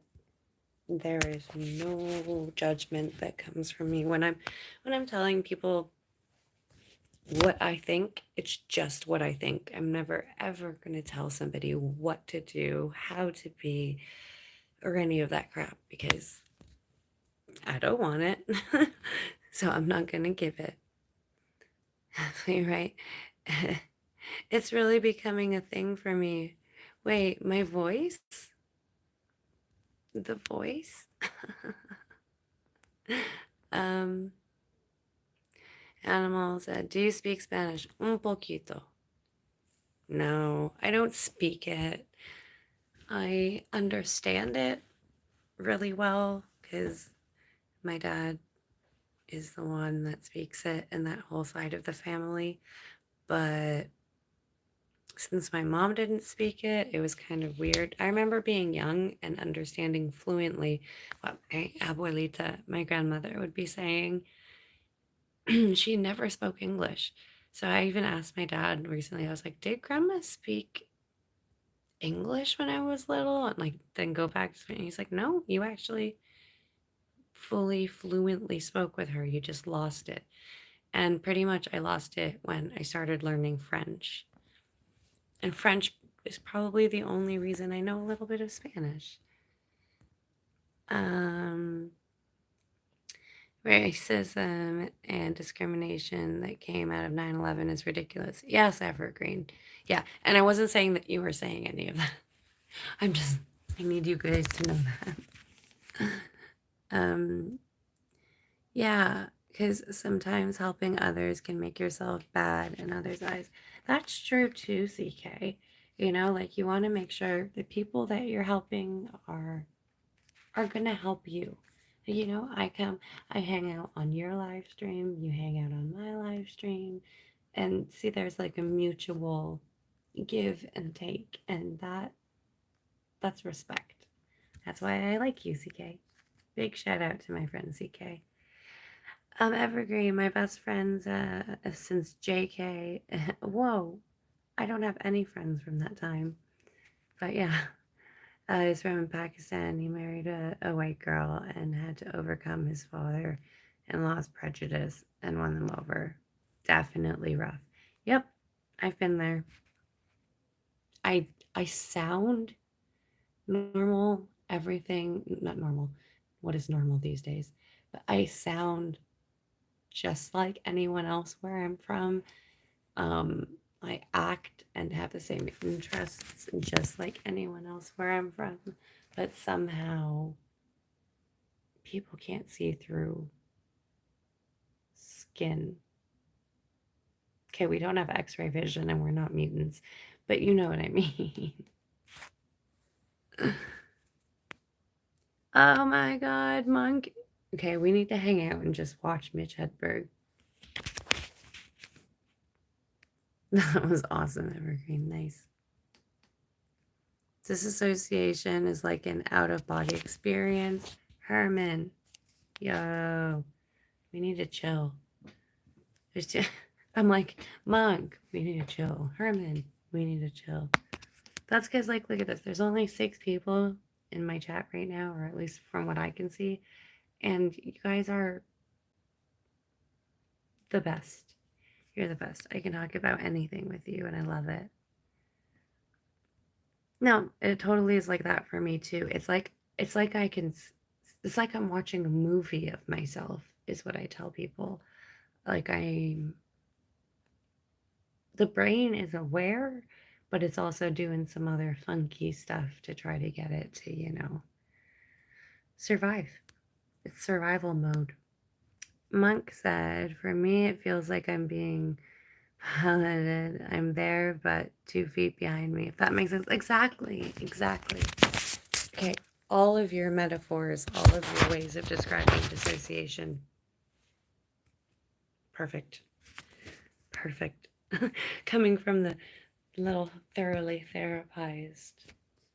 there is no judgment that comes from me when I'm telling people what I think. It's just what I think. I'm never ever going to tell somebody what to do, how to be, or any of that crap because I don't want it. So I'm not going to give it. Right? It's really becoming a thing for me. Wait, my voice? The voice? um, Animals. Do you speak Spanish? Un poquito. No, I don't speak it. I understand it really well because my dad is the one that speaks it in that whole side of the family. But since my mom didn't speak it, it was kind of weird. I remember being young and understanding fluently what my abuelita, my grandmother, would be saying. She never spoke English. So I even asked my dad recently, I was like, did grandma speak English when I was little? And like, then go back to Spanish. He's like, no, you actually fully, fluently spoke with her. You just lost it. And pretty much I lost it when I started learning French. And French is probably the only reason I know a little bit of Spanish. Um, Racism and discrimination that came out of 9/11 is ridiculous. Yes, evergreen. Yeah, and I wasn't saying that you were saying any of that. I need you guys to know that. Um, yeah, because sometimes helping others can make yourself bad in others' eyes. That's true too, CK. You know, like you want to make sure the people that you're helping are going to help you. You know, I hang out on your live stream, you hang out on my live stream, and see there's like a mutual give and take, and that's respect. That's why I like you, CK. Big shout out to my friend CK. Evergreen, my best friends since JK. Whoa, I don't have any friends from that time. But yeah, he's from Pakistan. He married a white girl and had to overcome his father in law's prejudice and won them over. Definitely rough. Yep, I've been there. I sound normal, everything, not normal. What is normal these days? But I sound just like anyone else where I'm from. Um, I act and have the same interests just like anyone else where I'm from, but somehow people can't see through skin. Okay, we don't have x ray vision and we're not mutants, but you know what I mean. Oh my god, Monk. Okay, we need to hang out and just watch Mitch Hedberg. That was awesome, Evergreen. Nice. Disassociation is like an out of body experience. Herman, yo, we need to chill. I'm like, Monk, we need to chill. Herman, we need to chill. That's because, like, look at this. There's only 6 people in my chat right now, or at least from what I can see. And you guys are the best. You're the best. I can talk about anything with you, and I love it. No, it totally is like that for me too. It's like it's like I'm watching a movie of myself, is what I tell people. Like the brain is aware, but it's also doing some other funky stuff to try to get it to, survive. It's survival mode. Monk said, for me, it feels like I'm being piloted. I'm there, but 2 feet behind me, if that makes sense. Exactly. Okay, all of your metaphors, all of your ways of describing dissociation. Perfect. Coming from the little thoroughly therapized,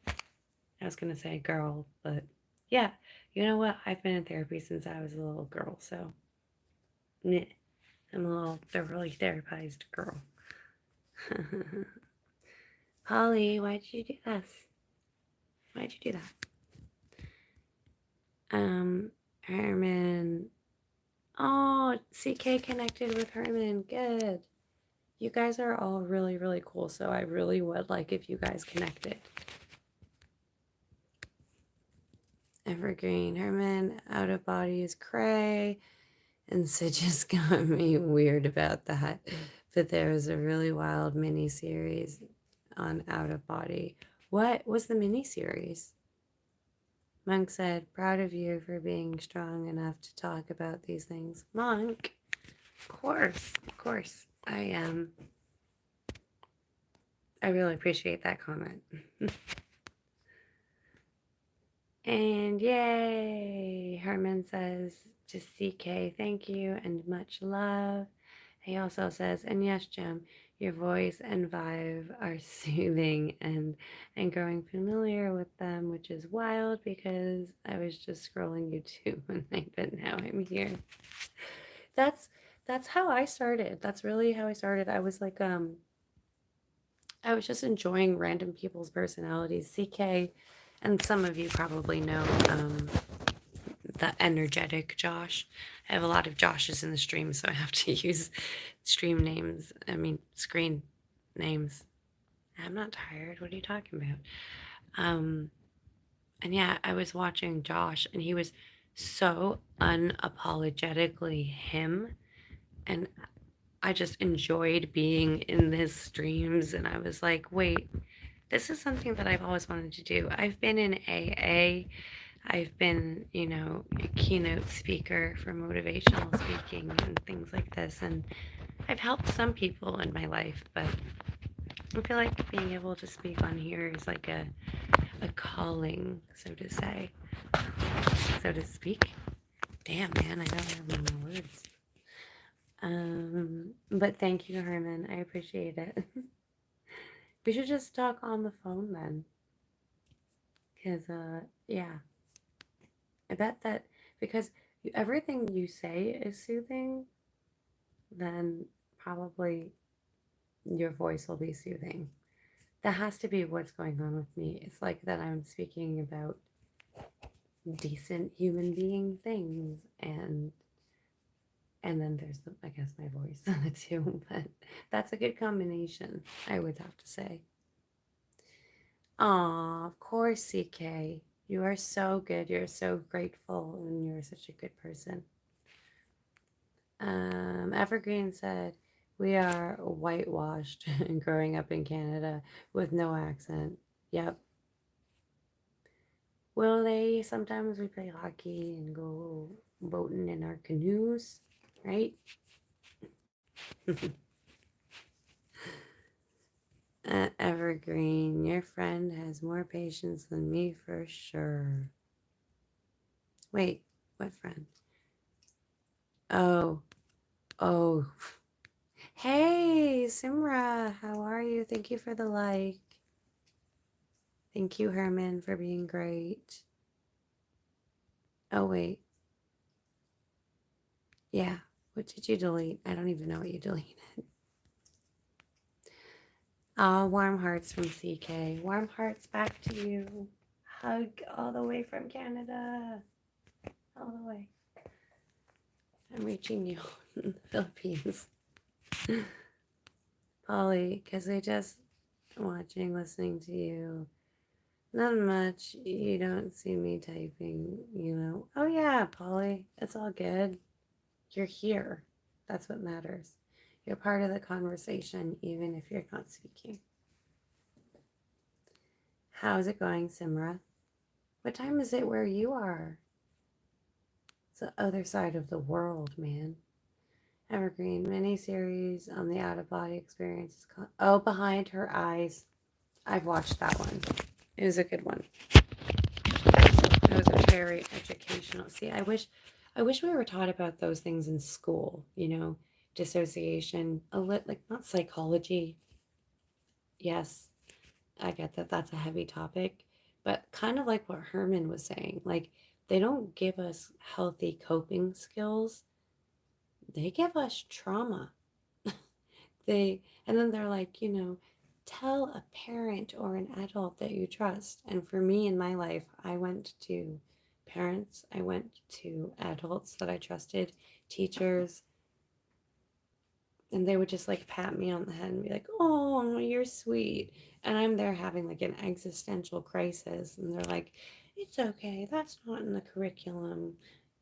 I was going to say girl, but yeah, you know what? I've been in therapy since I was a little girl, so I'm a little thoroughly therapized girl. Holly, why'd you do this? Why'd you do that? Herman. Oh, CK connected with Herman. Good. You guys are all really, really cool, so I really would like if you guys connected. Evergreen, Herman, out of body is cray. And so just got me weird about that. But there was a really wild mini series on out of body. What was the mini series? Monk said, proud of you for being strong enough to talk about these things. Monk, of course. I am. I really appreciate that comment. And yay! Herman says to CK, thank you and much love. He also says, and yes, Jim, your voice and vibe are soothing and growing familiar with them, which is wild because I was just scrolling YouTube one night, but now I'm here. That's how I started. That's really how I started. I was like, I was just enjoying random people's personalities. CK, and some of you probably know the energetic Josh. I have a lot of Joshes in the stream, so I have to use screen names. I'm not tired. What are you talking about? And yeah, I was watching Josh, and he was so unapologetically him, and I just enjoyed being in his streams, and I was like, wait, this is something that I've always wanted to do. I've been in AA. I've been, a keynote speaker for motivational speaking and things like this, and I've helped some people in my life, but I feel like being able to speak on here is like a calling, so to say, so to speak. Damn, man, I don't have any more words. But thank you, Herman. I appreciate it. We should just talk on the phone then. Because, yeah, I bet that because everything you say is soothing, then probably your voice will be soothing. That has to be what's going on with me. It's like that I'm speaking about decent human being things, and then there's the, I guess, my voice too, but that's a good combination, I would have to say. Aw, of course, CK. You are so good. You're so grateful, and you're such a good person. Evergreen said, we are whitewashed and growing up in Canada with no accent. Yep. Willie, sometimes we play hockey and go boating in our canoes, right? Evergreen, your friend has more patience than me for sure. Wait, what friend? Oh, oh. Hey, Simra, how are you? Thank you for the like. Thank you, Herman, for being great. Oh, wait. Yeah. What did you delete? I don't even know what you deleted. Warm hearts from CK. Warm hearts back to you. Hug all the way from Canada. All the way. I'm reaching you in the Philippines. Polly, because I just watching, listening to you. Not much. You don't see me typing, you know. Oh, yeah, Polly. It's all good. You're here. That's what matters. You're part of the conversation, even if you're not speaking. How's it going, Simra? What time is it where you are? It's the other side of the world, man. Evergreen miniseries on the out of body experience is called Oh, Behind Her Eyes. I've watched that one. It was a good one. It was a very educational. See, I wish we were taught about those things in school, you know, dissociation, like not psychology. Yes, I get that that's a heavy topic, but kind of like what Herman was saying, like they don't give us healthy coping skills. They give us trauma. And then they're like, you know, tell a parent or an adult that you trust. And for me in my life, I went to parents, I went to adults that I trusted, teachers, and they would just like pat me on the head and be like, "Oh, you're sweet." And I'm there having like an existential crisis, and they're like, "It's okay. That's not in the curriculum.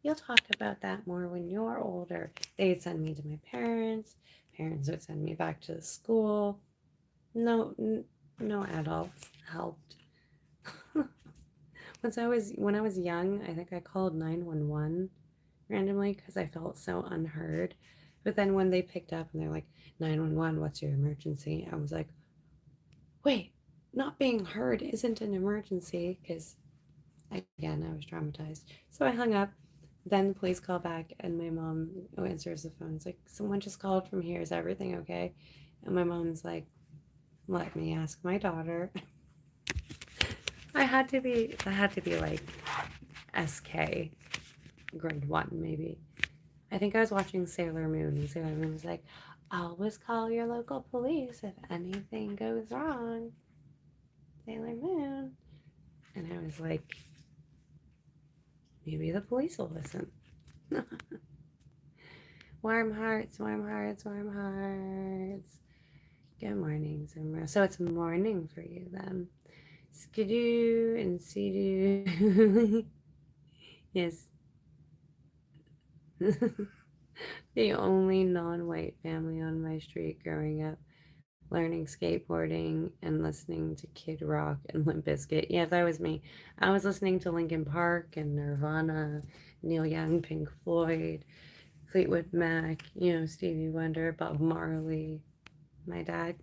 You'll talk about that more when you're older." They'd send me to my parents. Parents would send me back to the school. No, no adults helped. When I was young, I think I called 911 randomly because I felt so unheard. But then when they picked up and they're like, 911, what's your emergency? I was like, wait, not being heard isn't an emergency because, again, I was traumatized. So I hung up. Then the police call back and my mom answers the phone. It's like, someone just called from here. Is everything okay? And my mom's like, let me ask my daughter. I had to be like SK grade one maybe. I think I was watching Sailor Moon, and Sailor Moon was like, always call your local police if anything goes wrong. Sailor Moon. And I was like, maybe the police will listen. Warm hearts, warm hearts, warm hearts. Good morning, Zimra. So it's morning for you then. Skidoo and Sidoo. Yes. The only non white family on my street growing up, learning skateboarding and listening to Kid Rock and Limp Bizkit. Yeah, that was me. I was listening to Linkin Park and Nirvana, Neil Young, Pink Floyd, Fleetwood Mac, you know, Stevie Wonder, Bob Marley. My dad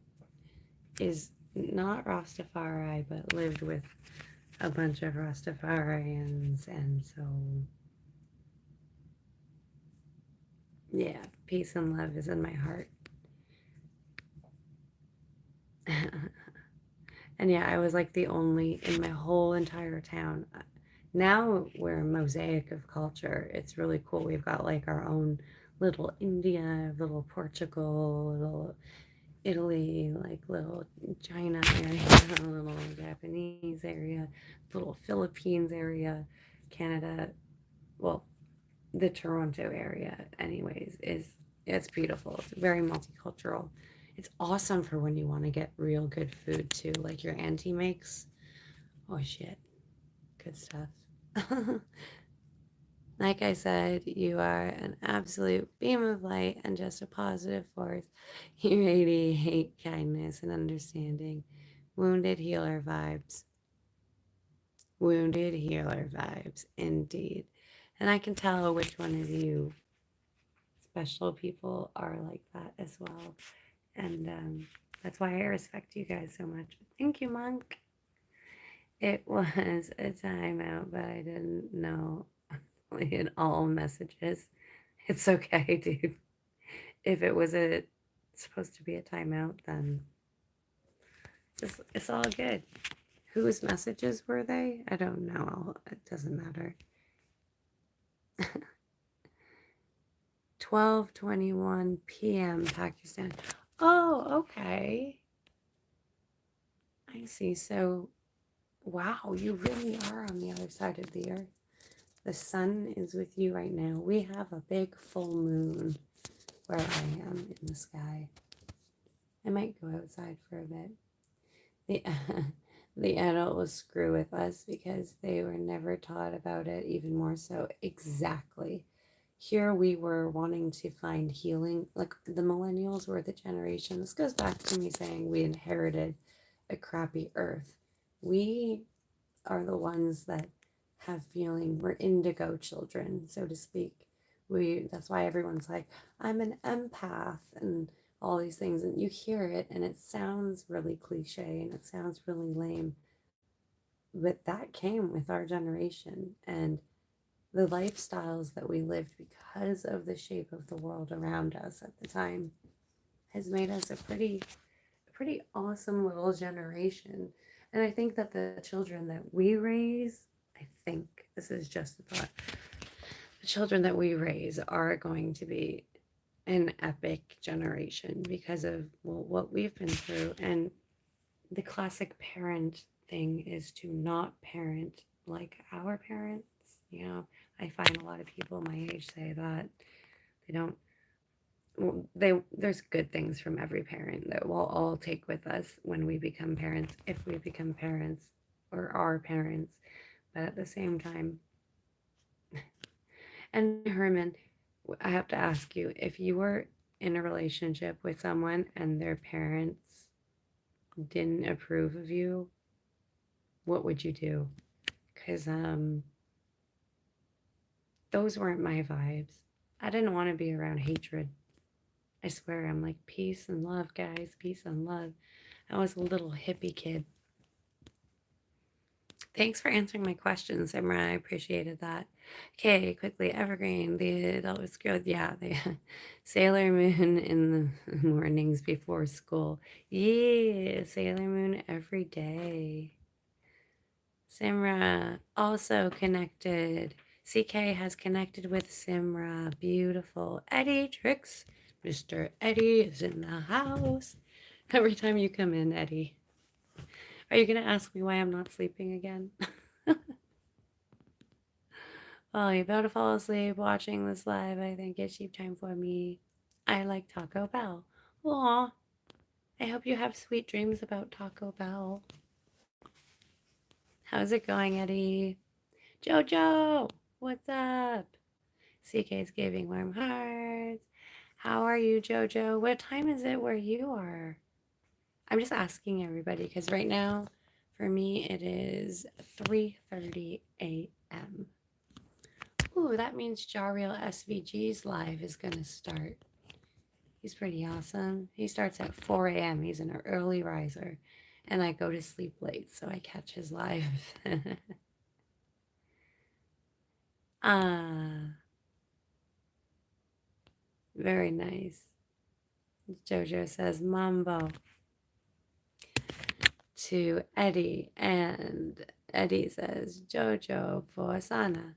is not Rastafari, but lived with a bunch of Rastafarians, and so yeah, peace and love is in my heart. And yeah, I was like the only in my whole entire town. Now we're a mosaic of culture. It's really cool. We've got like our own little India, little Portugal, little Italy, like little China area, little Japanese area, little Philippines area, Canada. Well, the Toronto area, anyways, is it's beautiful. It's very multicultural. It's awesome for when you want to get real good food too, like your auntie makes. Oh shit, good stuff. Like I said, you are an absolute beam of light and just a positive force. You radiate kindness and understanding. Wounded healer vibes. Wounded healer vibes, indeed. And I can tell which one of you special people are like that as well. And that's why I respect you guys so much. Thank you, Monk. It was a timeout, but I didn't know in all messages. It's okay, dude. If it was supposed to be a timeout, then it's all good. Whose messages were they? I don't know. It doesn't matter. 12:21 p.m. Pakistan. Oh, okay. I see. So, wow, you really are on the other side of the earth. The sun is with you right now. We have a big full moon where I am in the sky. I might go outside for a bit. The the adult will screw with us because they were never taught about it, even more so. Exactly. Here we were wanting to find healing. Like the millennials were the generation. This goes back to me saying we inherited a crappy earth. We are the ones that have feeling. We're indigo children, so to speak. That's why everyone's like, I'm an empath and all these things, and you hear it and it sounds really cliche and it sounds really lame, but that came with our generation and the lifestyles that we lived because of the shape of the world around us at the time has made us a pretty awesome little generation. And I think that the children that we raise, I think this is just a thought, the children that we raise are going to be an epic generation because of well, what we've been through. And the classic parent thing is to not parent like our parents. You know, I find a lot of people my age say that they don't. Well, there's good things from every parent that we'll all take with us when we become parents, if we become parents or are parents. But at the same time, and Herman, I have to ask you if you were in a relationship with someone and their parents didn't approve of you, what would you do? Because those weren't my vibes. I didn't want to be around hatred. I swear, I'm like, peace and love, guys, peace and love. I was a little hippie kid. Thanks for answering my questions, Imra. I appreciated that. Okay, quickly, Evergreen, the adult was growth. Yeah, the Sailor Moon in the mornings before school. Yeah, Sailor Moon every day. Simra also connected. CK has connected with Simra. Beautiful. Eddie Tricks. Mr. Eddie is in the house. Every time you come in, Eddie. Are you going to ask me why I'm not sleeping again? Well, you're about to fall asleep watching this live. I think it's sheep time for me. I like Taco Bell. Aw. I hope you have sweet dreams about Taco Bell. How's it going, Eddie? Jojo! What's up? CK's giving warm hearts. How are you, Jojo? What time is it where you are? I'm just asking everybody because right now, for me, it is 3:30 a.m. Ooh, that means Jariel SVG's live is going to start. He's pretty awesome. He starts at 4 a.m. He's an early riser. And I go to sleep late, so I catch his live. Ah, very nice. Jojo says Mambo to Eddie, and Eddie says Jojo for Asana.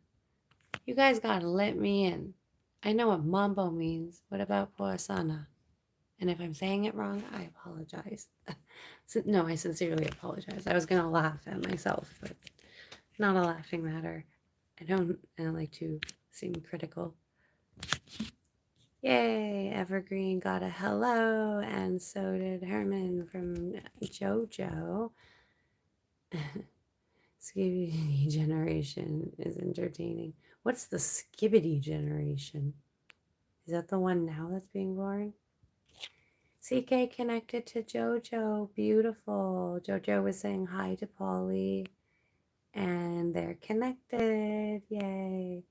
You guys gotta let me in. I know what Mambo means. What about Asana? And if I'm saying it wrong, I apologize. No, I sincerely apologize. I was gonna laugh at myself, but not a laughing matter. I don't like to seem critical. Yay, Evergreen got a hello, and so did Herman from JoJo. Skibidi generation is entertaining. What's the Skibidi generation? Is that the one now that's being born? CK connected to JoJo. Beautiful. JoJo was saying hi to Polly. And they're connected. Yay.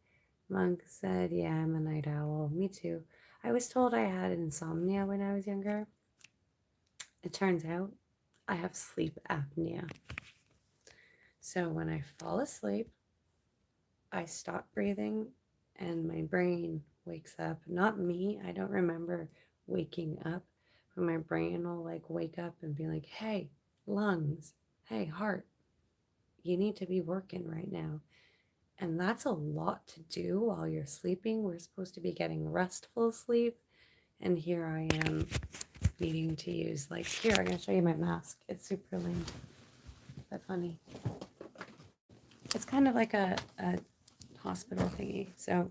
Monk said, yeah, I'm a night owl. Me too. I was told I had insomnia when I was younger. It turns out I have sleep apnea. So when I fall asleep, I stop breathing and my brain wakes up. Not me. I don't remember waking up, but my brain will like wake up and be like, hey, lungs, hey, heart, you need to be working right now. And that's a lot to do while you're sleeping. We're supposed to be getting restful sleep. And here I am needing to use, like, here, I'm going to show you my mask. It's super lame, but funny. It's kind of like a hospital thingy. So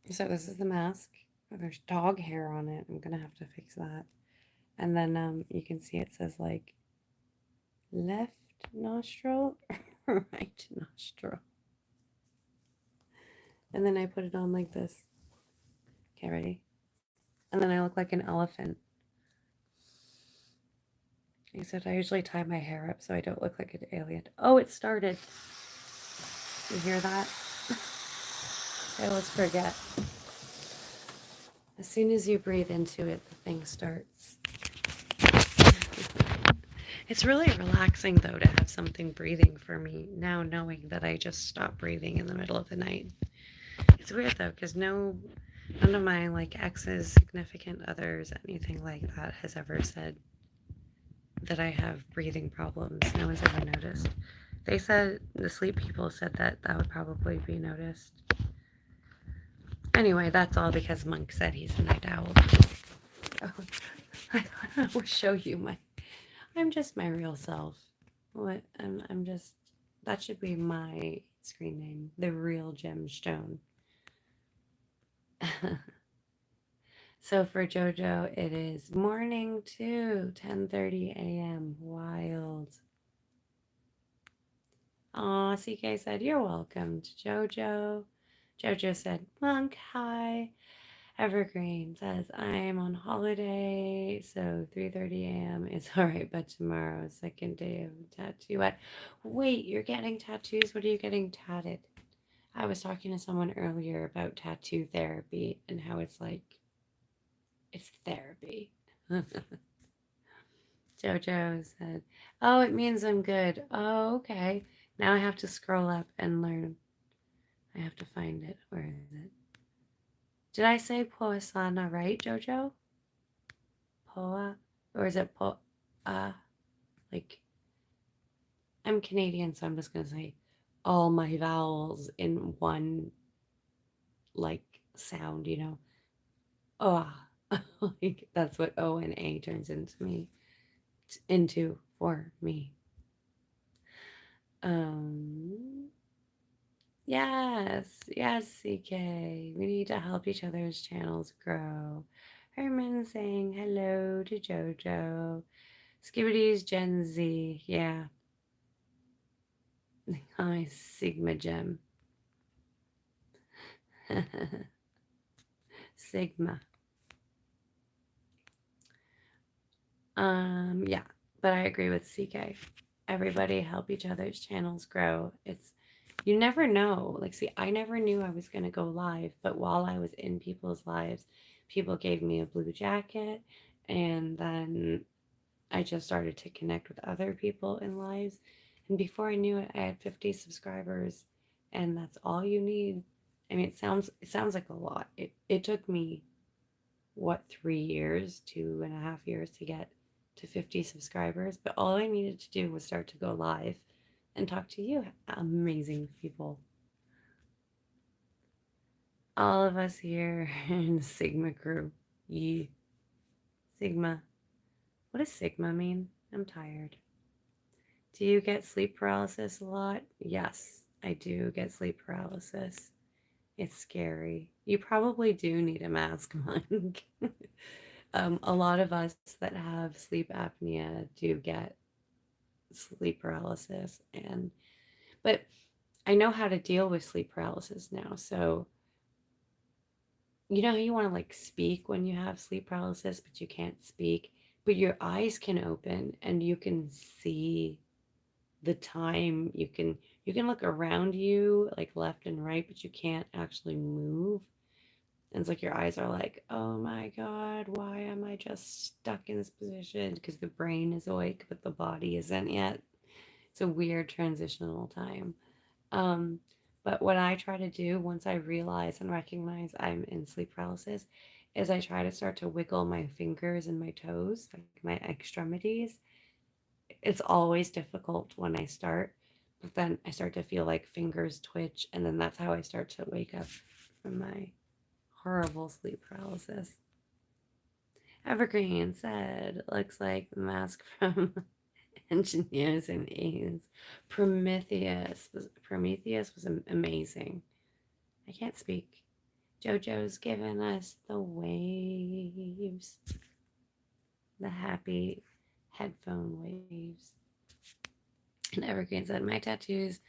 this is the mask. There's dog hair on it. I'm going to have to fix that. And then you can see it says, like, left nostril, right nostril. And then I put it on like this. Okay, ready? And then I look like an elephant. Except I usually tie my hair up so I don't look like an alien. Oh, it started. You hear that? I always forget. As soon as you breathe into it, the thing starts. It's really relaxing, though, to have something breathing for me now, knowing that I just stopped breathing in the middle of the night. It's weird, though, because none of my, like, exes, significant others, anything like that has ever said that I have breathing problems. No one's ever noticed. They said, the sleep people said that would probably be noticed. Anyway, that's all because Monk said he's a night owl. Oh, I will show you I'm just my real self. What I'm just, that should be my screen name, The Real Gemstone. So for JoJo, it is morning too, 10:30 a.m. Wild. Aw, CK said, you're welcome to JoJo. JoJo said, Monk, hi. Evergreen says, I'm on holiday, so 3:30 a.m. is all right, but tomorrow, second day of tattoo. Wait, you're getting tattoos? What are you getting tatted? I was talking to someone earlier about tattoo therapy and how it's like, it's therapy. JoJo said, oh, it means I'm good. Oh, okay. Now I have to scroll up and learn. I have to find it. Where is it? Did I say Poisana right, JoJo? Poa? Or is it like, I'm Canadian, so I'm just going to say all my vowels in one, like, sound, you know? Oh, like, that's what O and A turns into for me. Yes, CK. We need to help each other's channels grow. Herman saying hello to JoJo. Skibidi's Gen Z. Yeah. Hi, Sigma Gem. Sigma. Yeah, but I agree with CK. Everybody help each other's channels grow. You never know. Like, see, I never knew I was going to go live, but while I was in people's lives, people gave me a blue jacket, and then I just started to connect with other people in lives. And before I knew it, I had 50 subscribers, and that's all you need. I mean, it sounds like a lot. It took me what 3 years, 2.5 years to get to 50 subscribers, but all I needed to do was start to go live and talk to you, amazing people. All of us here in the Sigma crew. Yeah, Sigma. What does Sigma mean? I'm tired. Do you get sleep paralysis a lot? Yes, I do get sleep paralysis. It's scary. You probably do need a mask, Mike. A lot of us that have sleep apnea do get sleep paralysis, and but I know how to deal with sleep paralysis now. So you know how you want to like speak when you have sleep paralysis, but you can't speak, but your eyes can open and you can see the time. You can look around you like left and right, but you can't actually move. And it's like your eyes are like, oh my God, why am I just stuck in this position? Because the brain is awake, but the body isn't yet. It's a weird transitional time. Um, but what I try to do once I realize and recognize I'm in sleep paralysis is I try to start to wiggle my fingers and my toes, like my extremities. It's always difficult when I start, but then I start to feel like fingers twitch, and then that's how I start to wake up from my horrible sleep paralysis. Evergreen said, looks like the mask from Engineers and A's. Prometheus was amazing. I can't speak. JoJo's given us the waves, the happy headphone waves. And Evergreen said, my tattoos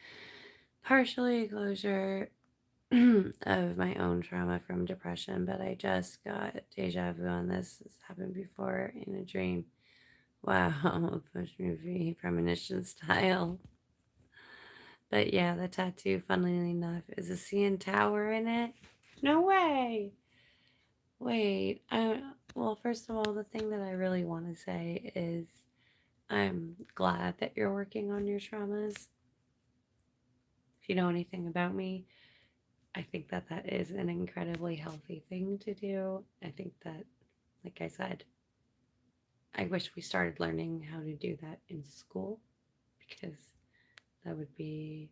partially closure of my own trauma from depression, but I just got deja vu on this. This happened before in a dream. Wow, push movie premonition style. But yeah, the tattoo, funnily enough, is a CN Tower in it. No way. Wait, well, first of all, the thing that I really want to say is I'm glad that you're working on your traumas. If you know anything about me, I think that that is an incredibly healthy thing to do. I think that, like I said, I wish we started learning how to do that in school because that would be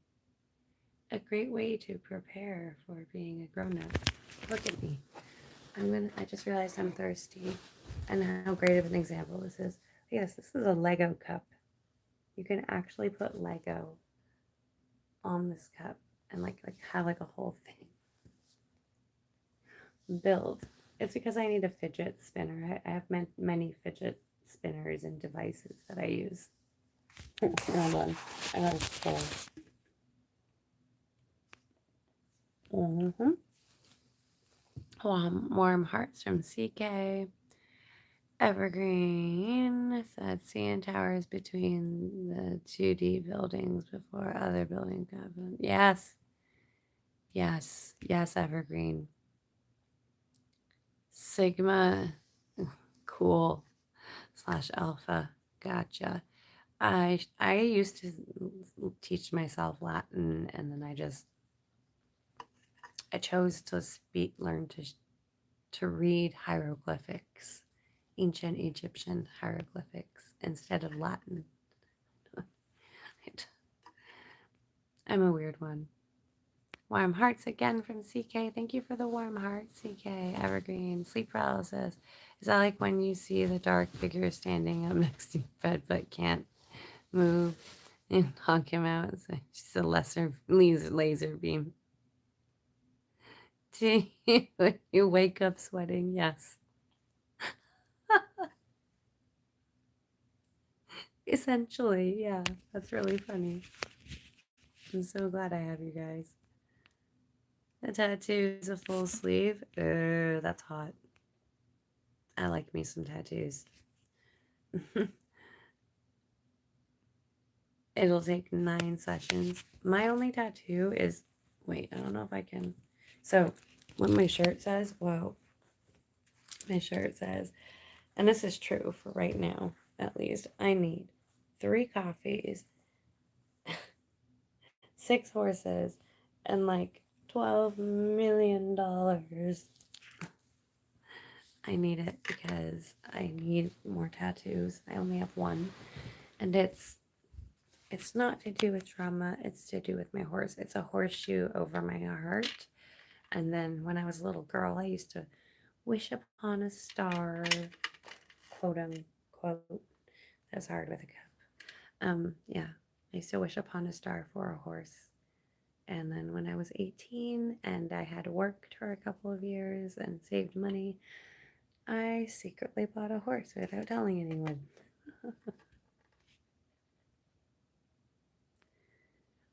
a great way to prepare for being a grown up. Look at me. I just realized I'm thirsty and how great of an example this is. Yes, this is a Lego cup. You can actually put Lego on this cup and like have like a whole thing build. It's because I need a fidget spinner. I have many fidget spinners and devices that I use. Hold on, I gotta scroll. Mm-hmm. Warm hearts from CK. Evergreen said CN Towers between the 2D buildings before other buildings happen. Yes, yes, Evergreen. Sigma, cool, / alpha. Gotcha. I used to teach myself Latin, and then I chose to learn to read hieroglyphics, ancient Egyptian hieroglyphics instead of Latin. I'm a weird one. Warm hearts again from CK. Thank you for the warm hearts, CK. Evergreen. Sleep paralysis. Is that like when you see the dark figure standing up next to your bed but can't move and honk him out? It's like just a lesser laser beam. Do you wake up sweating? Yes. Essentially, yeah. That's really funny. I'm so glad I have you guys. The tattoo is a full sleeve. Oh, that's hot. I like me some tattoos. It'll take 9 sessions. My only tattoo is, wait, I don't know if I can. So, what my shirt says, whoa. My shirt says, and this is true for right now, at least, I need 3 coffees, 6 horses, and like $12 million. I need it because I need more tattoos. I only have one, and it's not to do with trauma. It's to do with my horse. It's a horseshoe over my heart. And then when I was a little girl, I used to wish upon a star, quote unquote. That's hard with a cup. Yeah, I used to wish upon a star for a horse. And then when I was 18 and I had worked for a couple of years and saved money, I secretly bought a horse without telling anyone.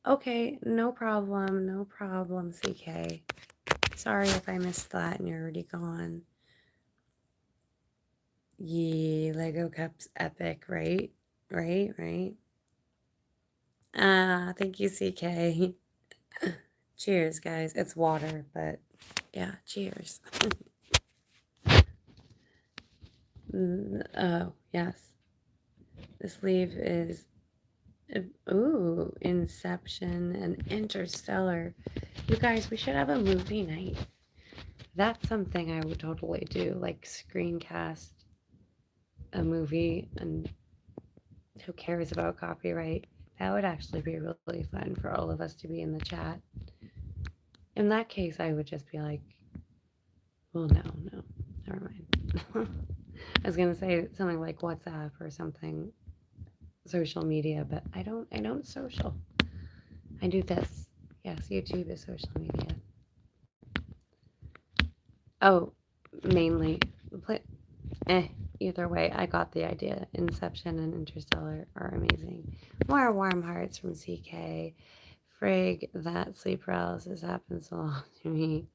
Okay, no problem, no problem, CK. Sorry if I missed that and you're already gone. Yee, Lego Cups epic, right? Right. Thank you, CK. Cheers, guys. It's water, but yeah, cheers. Oh, yes. The sleeve is, ooh, Inception and Interstellar. You guys, we should have a movie night. That's something I would totally do, like screencast a movie, and who cares about copyright? That would actually be really fun for all of us to be in the chat. In that case, I would just be like, well, no, never mind. I was gonna say something like WhatsApp or something, social media, but I don't social. I do this. Yes, YouTube is social media. Oh, mainly. Eh, either way, I got the idea. Inception and Interstellar are amazing. More warm hearts from CK. Frig, that sleep paralysis happens a lot to me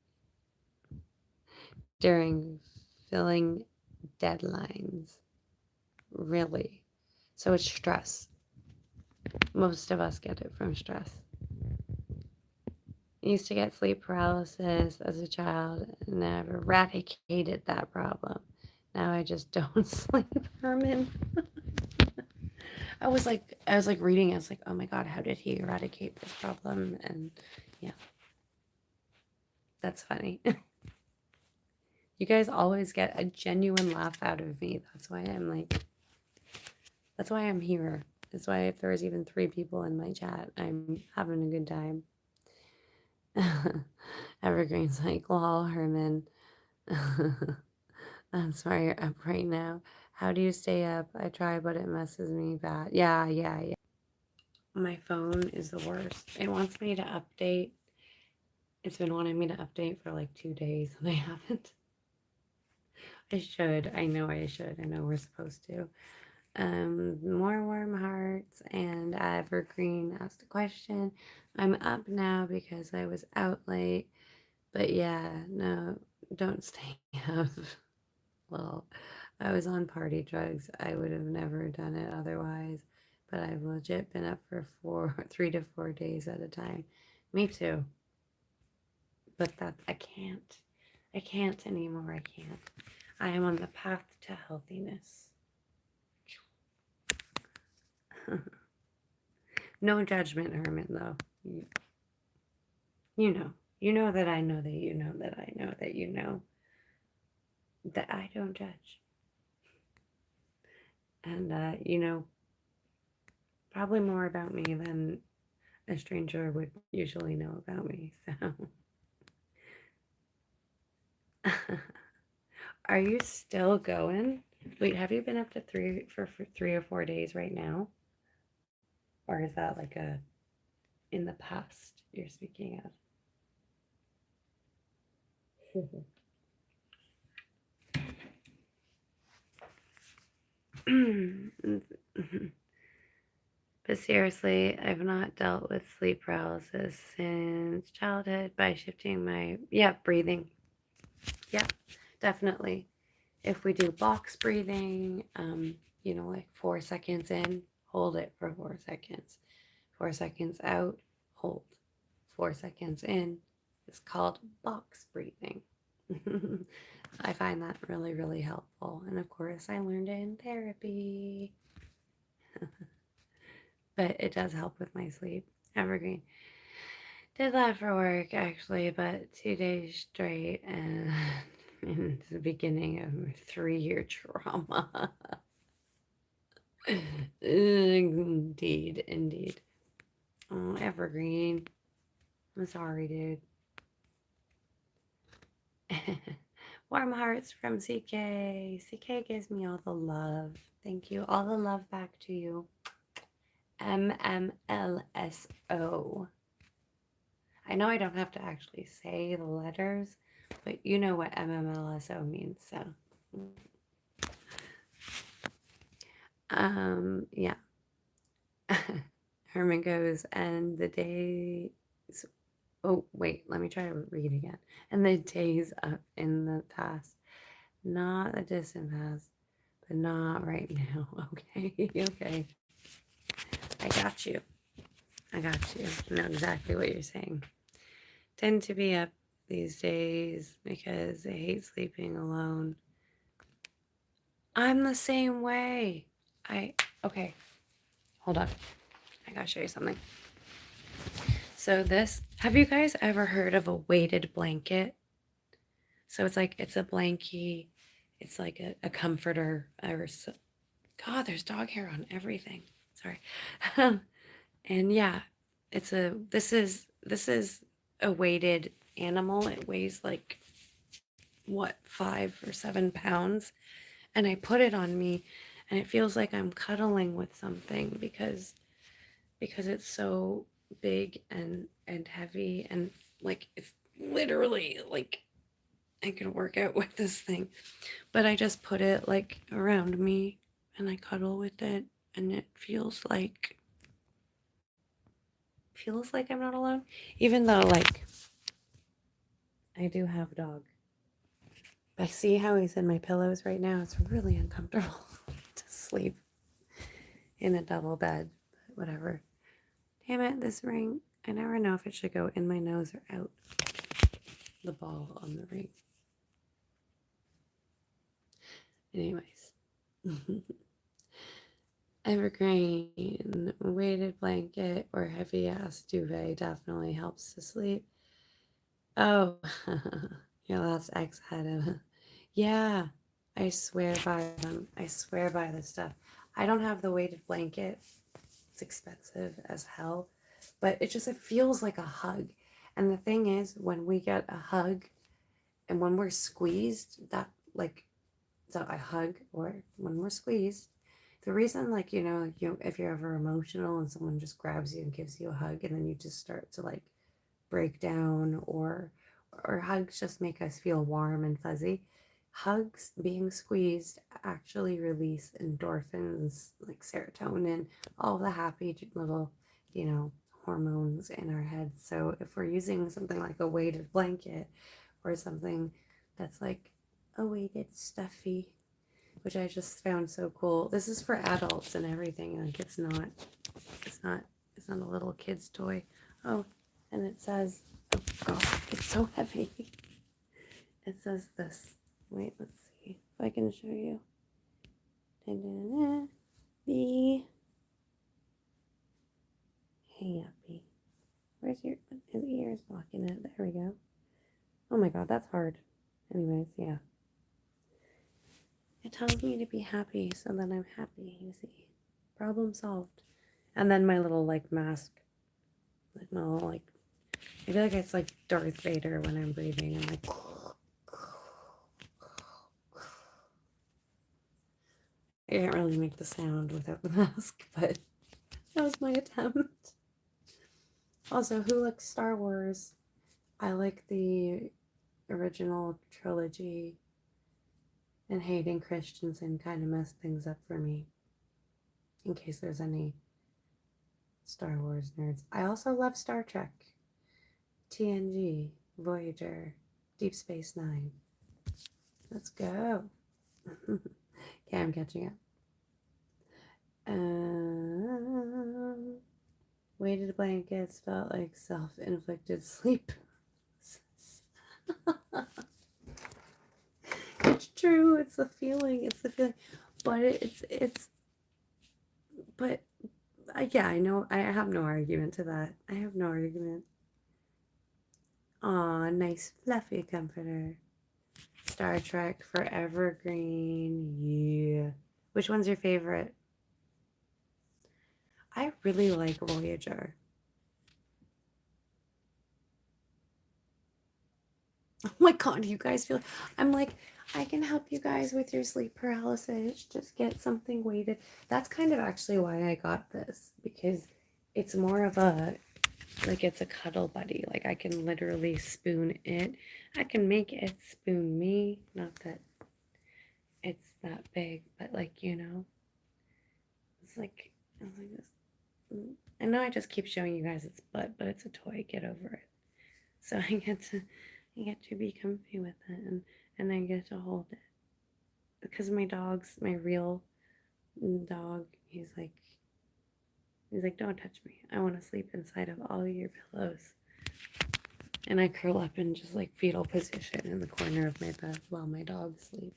during filling deadlines. Really. So it's stress. Most of us get it from stress. I used to get sleep paralysis as a child and I've eradicated that problem. Now I just don't sleep, Herman. I was like reading, I was like, oh my god, how did he eradicate this problem? And yeah, that's funny. You guys always get a genuine laugh out of me. That's why I'm here. That's why if there's even 3 people in my chat, I'm having a good time. Evergreen's like, lol, Herman. That's why you're up right now. How do you stay up? I try, but it messes me bad. Yeah. My phone is the worst. It wants me to update. It's been wanting me to update for like 2 days, and I haven't. I should. I know I should. I know we're supposed to. More warm hearts and Evergreen asked a question. I'm up now because I was out late. But yeah, no, don't stay up. Well, I was on party drugs. I would have never done it otherwise. But I've legit been up for 3 to 4 days at a time. Me too. But that I can't. I can't anymore. I can't. I am on the path to healthiness. No judgment, Herman, though. You know. You know that I know that you know that I know that you know that I don't judge. And, probably more about me than a stranger would usually know about me. So, are you still going? Wait, have you been up to for 3 or 4 days right now? Or is that like a in the past you're speaking of? But seriously, I've not dealt with sleep paralysis since childhood by shifting my, yeah, breathing. Yeah, definitely. If we do box breathing, like 4 seconds in, hold it for 4 seconds. 4 seconds out, hold. 4 seconds in. It's called box breathing. I find that really, really helpful. And of course, I learned it in therapy, but it does help with my sleep. Evergreen. Did that for work actually, but 2 days straight and in the beginning of a 3 year trauma. Indeed, indeed. Oh, Evergreen. I'm sorry, dude. Warm hearts from CK. CK gives me all the love. Thank you. All the love back to you. MMLSO. I know I don't have to actually say the letters, but you know what MMLSO means, so. Yeah. Herman goes, and the days. Oh, wait, let me try to read again. And the days up in the past, not the distant past, but not right now. Okay, okay. I got you. I got you. I know exactly what you're saying. Tend to be up these days because I hate sleeping alone. I'm the same way. Okay, hold on. I gotta show you something. So have you guys ever heard of a weighted blanket? So it's a blankie. It's like a comforter. God, there's dog hair on everything. Sorry. And yeah, this is a weighted animal. It weighs like what, 5 or 7 pounds, and I put it on me, and it feels like I'm cuddling with something because it's so big and heavy, and like it's literally like I can work out with this thing. But I just put it like around me and I cuddle with it, and it feels like I'm not alone, even though like I do have a dog. But see how he's in my pillows right now? It's really uncomfortable to sleep in a double bed. But whatever. Damn it, this ring. I never know if it should go in my nose or out. The ball on the ring. Anyways. Evergreen, weighted blanket, or heavy ass duvet definitely helps to sleep. Oh, your last ex had a. Yeah, I swear by them. I swear by this stuff. I don't have the weighted blanket. It's expensive as hell, but it feels like a hug. And the thing is, when we get a hug and when we're squeezed, that like, so I hug or when we're squeezed, the reason, like, if you're ever emotional and someone just grabs you and gives you a hug and then you just start to like break down, or hugs just make us feel warm and fuzzy. Hugs, being squeezed, actually release endorphins like serotonin, all the happy little, hormones in our heads. So if we're using something like a weighted blanket or something that's like a weighted stuffy, which I just found so cool. This is for adults and everything. Like it's not, it's not a little kid's toy. Oh, and it says, oh God, it's so heavy. It says this. Wait, let's see if I can show you. Be happy. Where's his ears blocking it? There we go. Oh my God, that's hard. Anyways, yeah. It tells me to be happy, so then I'm happy, you see. Problem solved. And then my little like mask, like my little like, I feel like it's like Darth Vader when I'm breathing. I'm like, I can't really make the sound without the mask, but that was my attempt. Also, who likes Star Wars? I like the original trilogy, and Hayden Christensen kind of messed things up for me, in case there's any Star Wars nerds. I also love Star Trek, TNG, Voyager, Deep Space Nine. Let's go. Okay, I'm catching up. Weighted blankets felt like self-inflicted sleep. true. It's the feeling. It's the feeling. But but yeah, I know. I have no argument to that. I have no argument. Aw, nice fluffy comforter. Star Trek Forever Green. Yeah. Which one's your favorite? I really like Voyager. Oh my God, you guys feel. I'm like, I can help you guys with your sleep paralysis. Just get something weighted. That's kind of actually why I got this, because it's more of a, like, it's a cuddle buddy. Like, I can literally spoon it. I can make it spoon me. Not that it's that big, but like, it's like this. I know I just keep showing you guys its butt, but it's a toy. Get over it. So I get to be comfy with it, and I get to hold it. Because my real dog, he's like, don't touch me. I want to sleep inside of all your pillows. And I curl up in just like fetal position in the corner of my bed while my dogs sleep.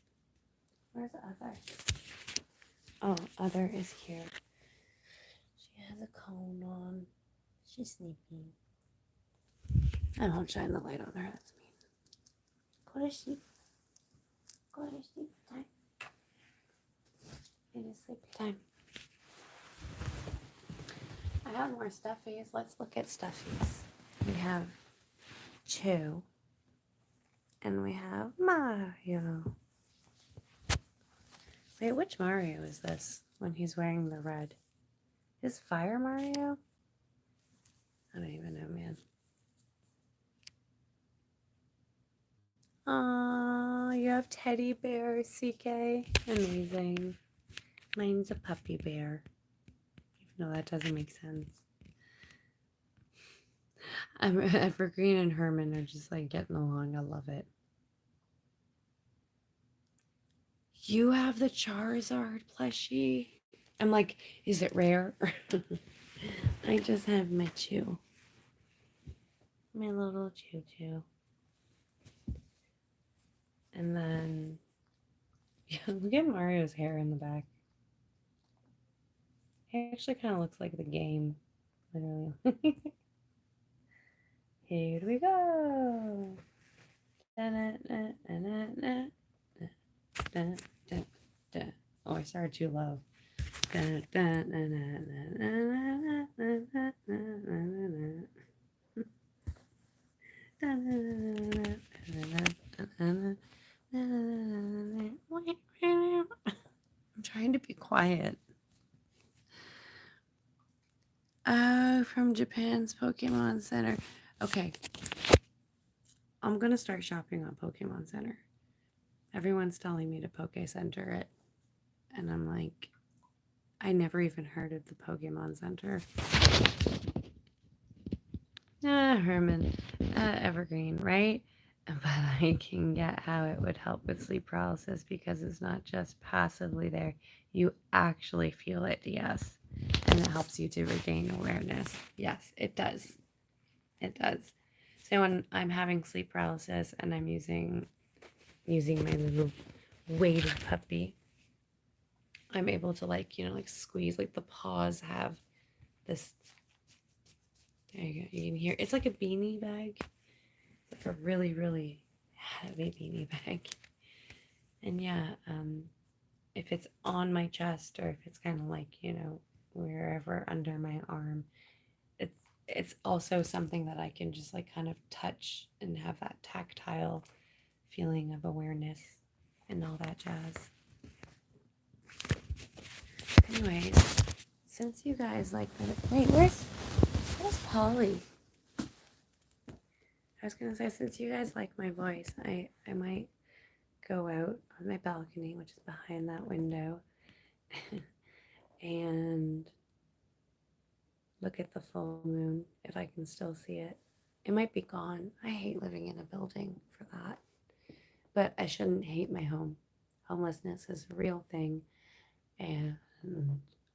Where's Other? Oh, Other is here. She has a cone on. She's sleeping. I don't shine the light on her. That's mean. Go to sleep. Go to sleep time. It is sleep time. I have more stuffies. Let's look at stuffies. We have Chew. And we have Mario. Wait, which Mario is this when he's wearing the red? Is Fire Mario? I don't even know, man. Aw, you have teddy bear, CK. Amazing. Mine's a puppy bear. Even though that doesn't make sense. Evergreen and Herman are just like getting along. I love it. You have the Charizard plushie. I'm like, is it rare? I just have my Chew. My little Choo Choo. And then, yeah, look at Mario's hair in the back. He actually kind of looks like the game, literally. Here we go. Oh, I started too low. I'm trying to be quiet. From Japan's Pokemon Center. Okay. I'm going to start shopping on Pokemon Center. Everyone's telling me to Poke Center it. And I'm like, I never even heard of the Pokemon Center. Herman. Evergreen, right? But I can get how it would help with sleep paralysis because it's not just passively there. You actually feel it, yes. And it helps you to regain awareness. Yes, it does. It does. So when I'm having sleep paralysis and I'm using my little weighted puppy, I'm able to like squeeze, like the paws have this. There you go. You can hear it's like a beanie bag. It's like a really, really heavy beanie bag. And yeah, if it's on my chest or if it's kind of like, wherever under my arm, it's also something that I can just like kind of touch and have that tactile feeling of awareness and all that jazz. Anyways, since you guys like that, wait, where's Polly? I was gonna say, since you guys like my voice, I might go out on my balcony, which is behind that window, and look at the full moon if I can still see it. It might be gone. I hate living in a building for that. But I shouldn't hate my home. Homelessness is a real thing. And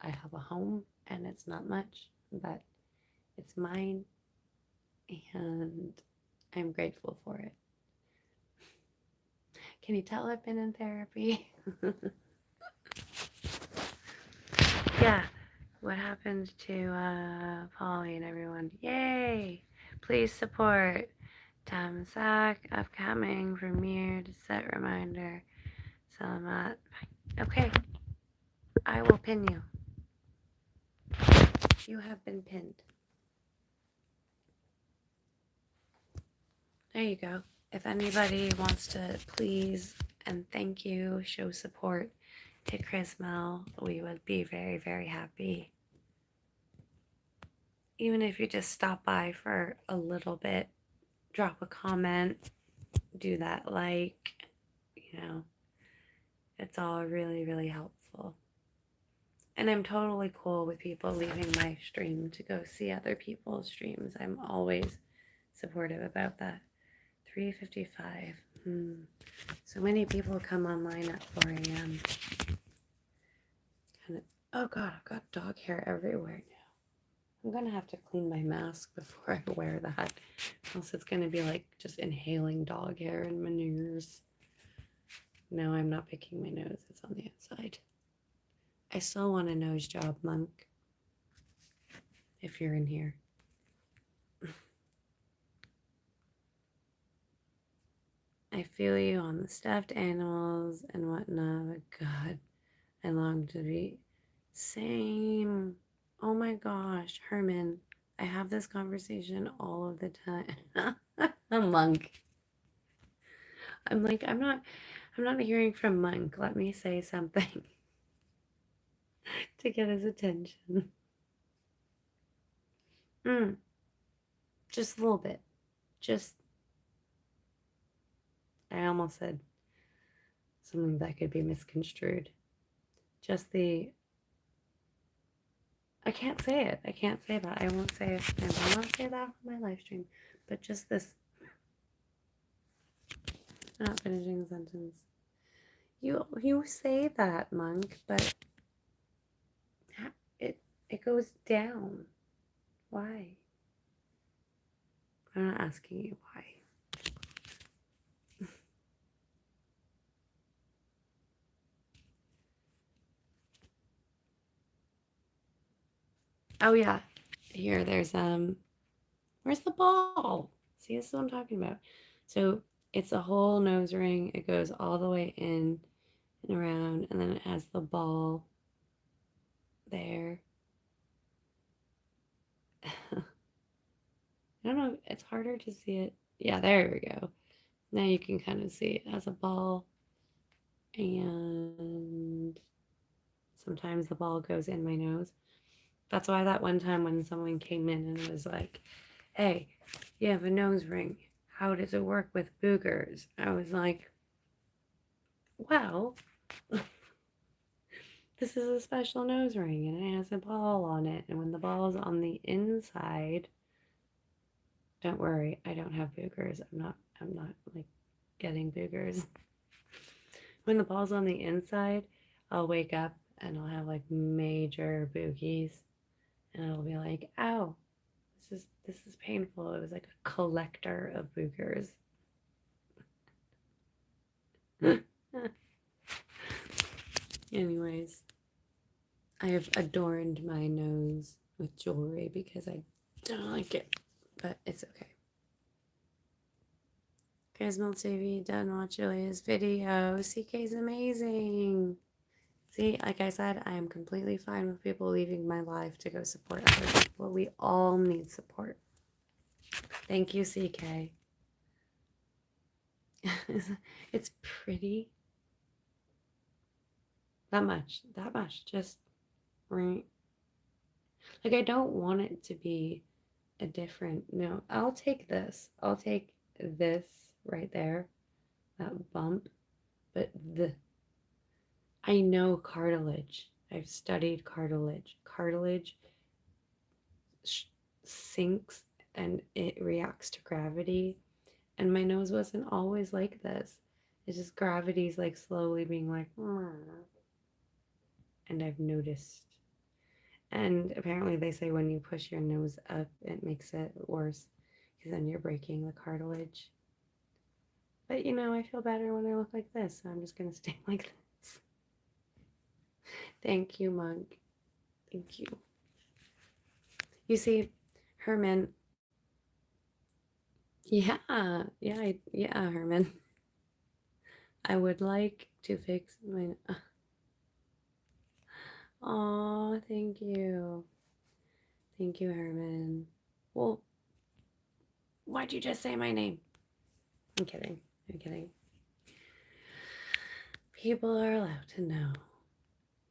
I have a home, and it's not much, but it's mine. And I'm grateful for it. Can you tell I've been in therapy? Yeah. What happened to Polly and everyone? Yay! Please support Tom Sack upcoming premiere to set reminder. So I'm not. Okay. I will pin you. You have been pinned. There you go. If anybody wants to please and thank you, show support to Chris Mel, we would be very, very happy. Even if you just stop by for a little bit, drop a comment, do that like, it's all really, really helpful. And I'm totally cool with people leaving my stream to go see other people's streams. I'm always supportive about that. 3:55. So many people come online at 4 a.m. Oh God, I've got dog hair everywhere now. I'm gonna have to clean my mask before I wear that. Else it's gonna be like just inhaling dog hair in my ears. No, I'm not picking my nose. It's on the outside. I still want a nose job, Monk. If you're in here. I feel you on the stuffed animals and whatnot. But God, I long to be. Same. Oh my gosh, Herman. I have this conversation all of the time. A Monk. I'm like, I'm not hearing from Monk. Let me say something to get his attention. Just a little bit. I almost said something that could be misconstrued. I can't say it. I can't say that. I won't say it. I will not say that for my live stream. But just this. I'm not finishing the sentence. You say that, Monk, but it goes down. Why? I'm not asking you why. Oh yeah. Here, there's where's the ball? See, this is what I'm talking about. So it's a whole nose ring. It goes all the way in and around, and then it has the ball there. I don't know. It's harder to see it. Yeah, there we go. Now you can kind of see it has a ball, and sometimes the ball goes in my nose. That's why that one time when someone came in and was like, hey, you have a nose ring. How does it work with boogers? I was like, well, this is a special nose ring and it has a ball on it. And when the ball is on the inside, don't worry, I don't have boogers. I'm not like getting boogers. When the ball's on the inside, I'll wake up and I'll have like major boogies and it'll be like, ow, this is painful. It was like a collector of boogers. Anyways, I have adorned my nose with jewelry because I don't like it, but it's okay. Charisma TV, done watch Julia's video. CK's amazing. See, like I said, I am completely fine with people leaving my life to go support other people. We all need support. Thank you, CK. It's pretty. That much. Just right. Like, I don't want it to be a different. No, I'll take this. I'll take this right there, that bump. But I know cartilage. I've studied cartilage. Cartilage sinks and it reacts to gravity. And my nose wasn't always like this. It's just gravity's like slowly being like, and I've noticed. And apparently they say when you push your nose up, it makes it worse because then you're breaking the cartilage. But you know, I feel better when I look like this, so I'm just gonna stay like this. Thank you, Monk. Thank you. You see, Herman. Yeah, Herman. I would like to fix my. Oh, thank you, Herman. Well, why'd you just say my name? I'm kidding. I'm kidding. People are allowed to know.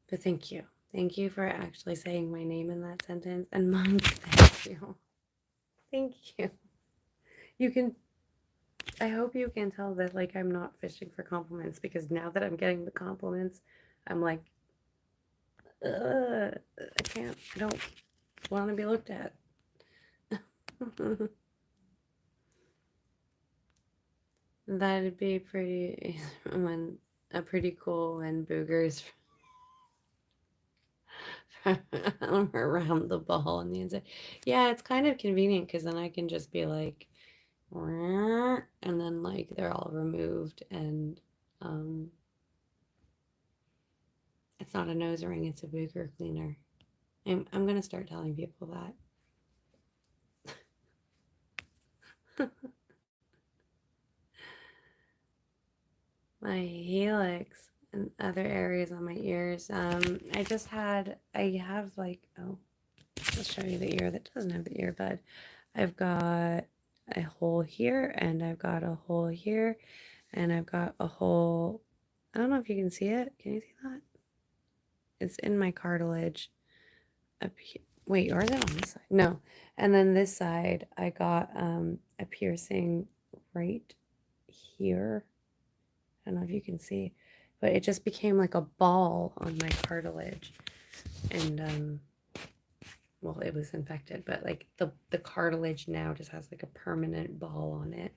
But thank you. Thank you for actually saying my name in that sentence. And Monk, thank you. Thank you. You can, I hope you can tell that, like, I'm not fishing for compliments, because now that I'm getting the compliments, I'm like, I don't want to be looked at. That'd be pretty, pretty cool when boogers around the ball on the inside. Yeah, it's kind of convenient because then I can just be like, and then like they're all removed, and um, it's not a nose ring, it's a booger cleaner. I'm gonna start telling people that. My helix and other areas on my ears. I have like, oh, I'll show you the ear that doesn't have the earbud. I've got a hole here, and I've got a hole here, and I've got a hole. I don't know if you can see it. Can you see that? It's in my cartilage up here. Wait, or is it on this side? No. And then this side, I got a piercing right here. I don't know if you can see, but it just became like a ball on my cartilage. And well, it was infected, but like the cartilage now just has like a permanent ball on it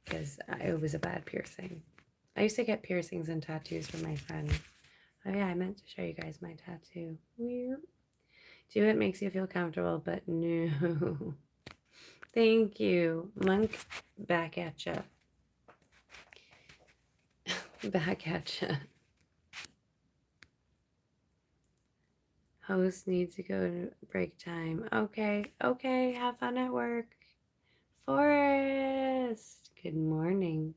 because it was a bad piercing. I used to get piercings and tattoos from my friend. Oh yeah, I meant to show you guys my tattoo. Weird. Do it makes you feel comfortable, but no. Thank you. Monk, back at ya. Back at ya. Host needs to go to break time. Okay, okay, have fun at work. Forrest, good morning.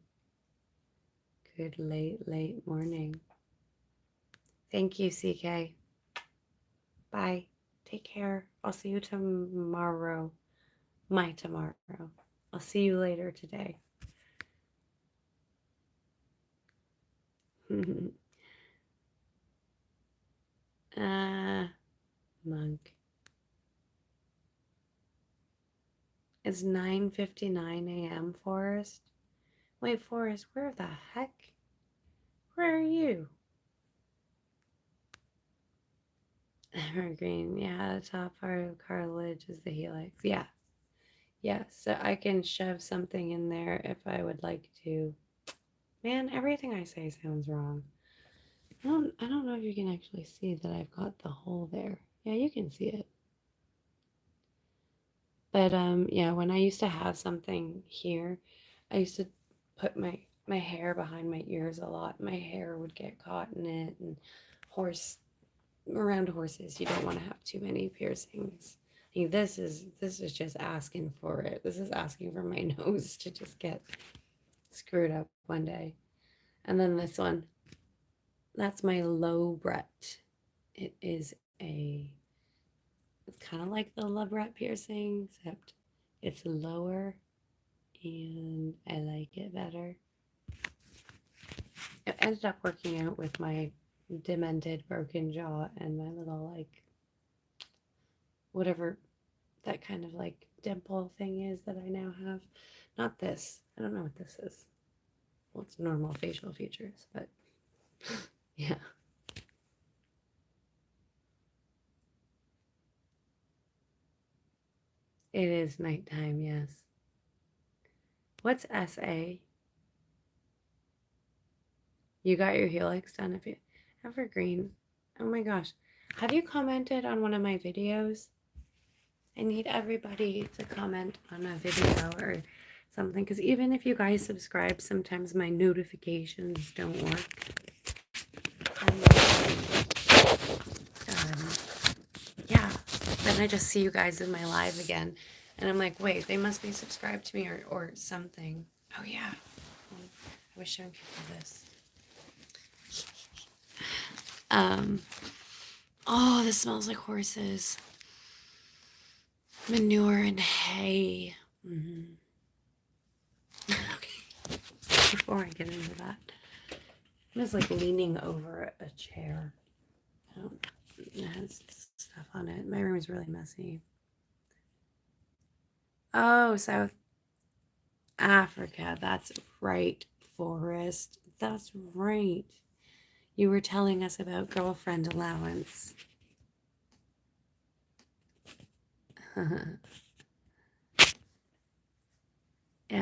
Good late morning. Thank you, CK. Bye. Take care. I'll see you tomorrow. My tomorrow. I'll see you later today. Monk. It's 9:59 a.m., Forrest. Wait, Forrest, where the heck? Where are you? Evergreen. Yeah, the top part of cartilage is the helix. Yeah. Yeah, so I can shove something in there if I would like to. Man, everything I say sounds wrong. I don't know if you can actually see that I've got the hole there. Yeah, you can see it. But yeah, when I used to have something here, I used to put my hair behind my ears a lot. My hair would get caught in it, and around horses, you don't want to have too many piercings. I mean, this is just asking for it. This is asking for my nose to just get screwed up one day. And then this one, that's my lobret. It is it's kind of like the lobret piercing, except it's lower, and I like it better. It ended up working out with my demented broken jaw and my little, like, whatever that kind of like dimple thing is that I now have. Not this. I don't know what this is. Well, it's normal facial features, but yeah. It is nighttime, yes. What's SA? You got your helix done if you evergreen. Oh my gosh. Have you commented on one of my videos? I need everybody to comment on a video or something, because even if you guys subscribe, sometimes my notifications don't work. Yeah, then I just see you guys in my live again, and I'm like, wait, they must be subscribed to me or something. Oh yeah, I was showing people this. Oh, this smells like horses. Manure and hay. Mm-hmm. Okay, before I get into that, I'm just like leaning over a chair. It has stuff on it. My room is really messy. Oh, South Africa. That's right, Forrest. That's right. You were telling us about girlfriend allowance. Yeah,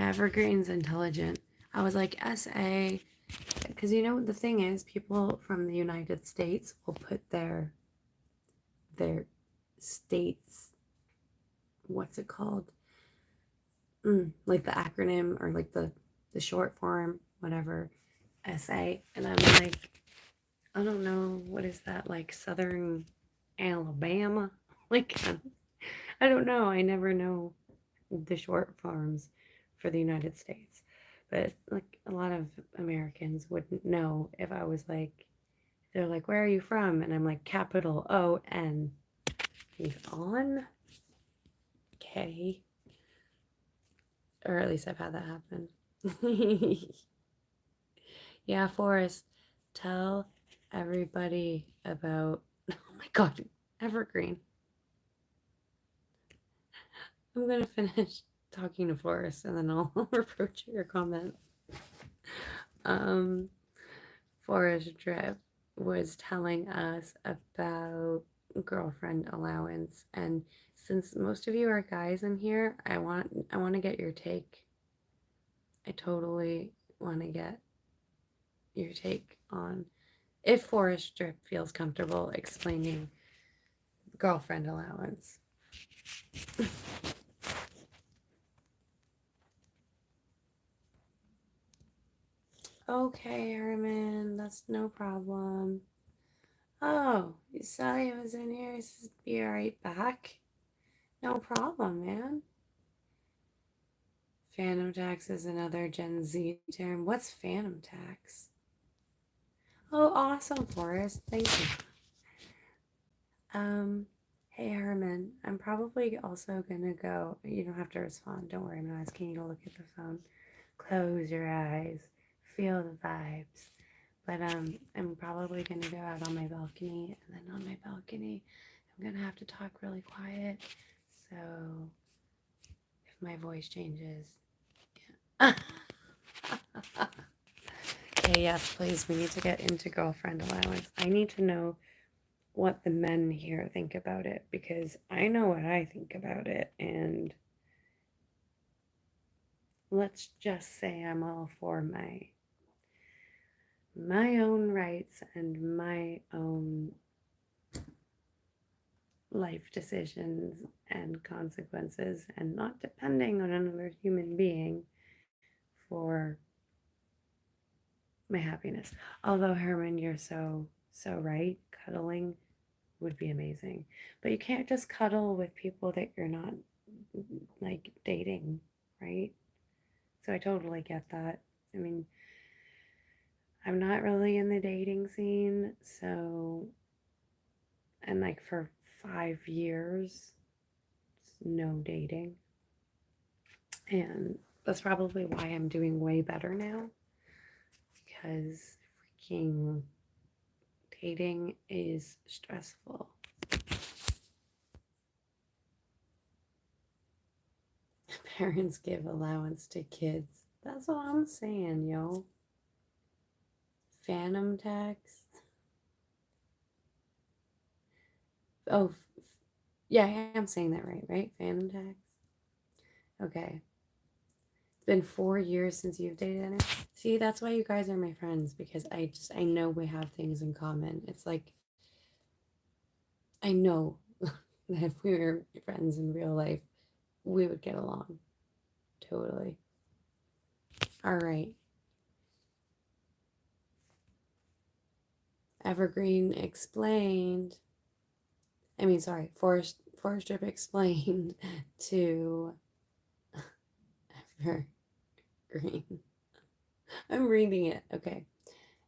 Evergreen's intelligent. I was like, SA. Because you know, the thing is, people from the United States will put their states, what's it called? Like the acronym or like the short form, whatever, SA. And I'm like, I don't know, what is that, like Southern Alabama? Like, I don't know. I never know the short forms for the United States. But like a lot of Americans wouldn't know if I was like, they're like, where are you from? And I'm like, capital O-N. He's on? Okay. Or at least I've had that happen. Yeah, Forrest, tell everybody about, oh my God, Evergreen. I'm going to finish talking to Forrest and then I'll approach your comment. Um, Forrest Drip was telling us about girlfriend allowance, and since most of you are guys in here, I want to get your take. I totally want to get your take on if Forrest Drip feels comfortable explaining girlfriend allowance. Okay, Herman, that's no problem. Oh, you saw he was in here. He says, be right back. No problem, man. Phantom tax is another Gen Z term. What's phantom tax? Oh, awesome, Forrest. Thank you. Hey, Herman. I'm probably also gonna go. You don't have to respond. Don't worry. I'm not asking you to look at the phone. Close your eyes. Feel the vibes. But I'm probably gonna go out on my balcony, and then on my balcony, I'm gonna have to talk really quiet. So if my voice changes, yeah. Okay, yes, please. We need to get into girlfriend allowance. I need to know what the men here think about it because I know what I think about it. And let's just say I'm all for my own rights and my own life decisions and consequences and not depending on another human being for my happiness. Although, Herman, you're so right. Cuddling would be amazing. But you can't just cuddle with people that you're not like dating, right? So I totally get that. I mean, I'm not really in the dating scene, so, and like for 5 years, no dating. And that's probably why I'm doing way better now because freaking dating is stressful. Parents give allowance to kids. That's what I'm saying, yo. Phantom tax. Oh, yeah, I am saying that right? Phantom tax. Okay. It's been 4 years since you've dated anyone. See, that's why you guys are my friends because I know we have things in common. It's like I know that if we were friends in real life, we would get along. Totally. All right. Evergreen explained, Forest Strip explained to Evergreen. I'm reading it. Okay.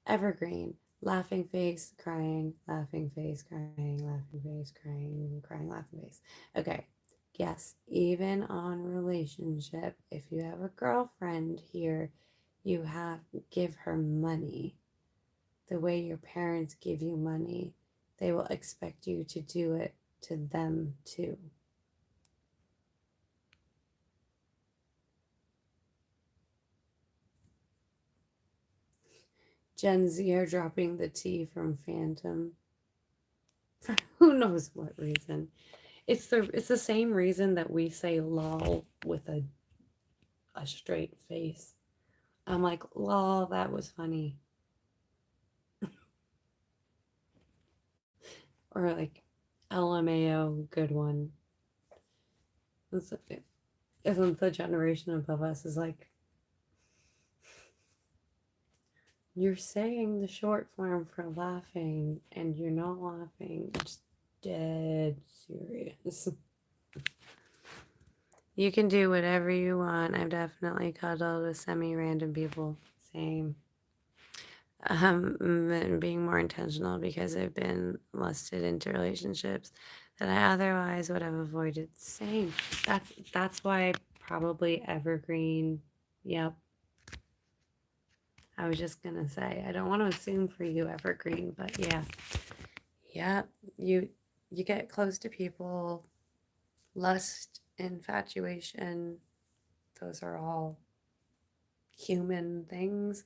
Evergreen. Laughing face, crying, laughing face, crying, laughing face, crying, crying, laughing face. Okay. Yes, even on relationship, if you have a girlfriend here, you have give her money. The way your parents give you money, they will expect you to do it to them too. Gen Z are dropping the T from Phantom. For who knows what reason. It's the same reason that we say lol with a straight face. I'm like, lol, that was funny. Or like LMAO, good one. Isn't the generation above us is like, you're saying the short form for laughing and you're not laughing. It's dead serious. You can do whatever you want. I've definitely cuddled with semi-random people. Same. Being more intentional because I've been lusted into relationships that I otherwise would have avoided. Same. That's why probably evergreen. Yep. I was just gonna say I don't want to assume for you evergreen, but yeah. Yep. You get close to people, lust, infatuation, those are all human things.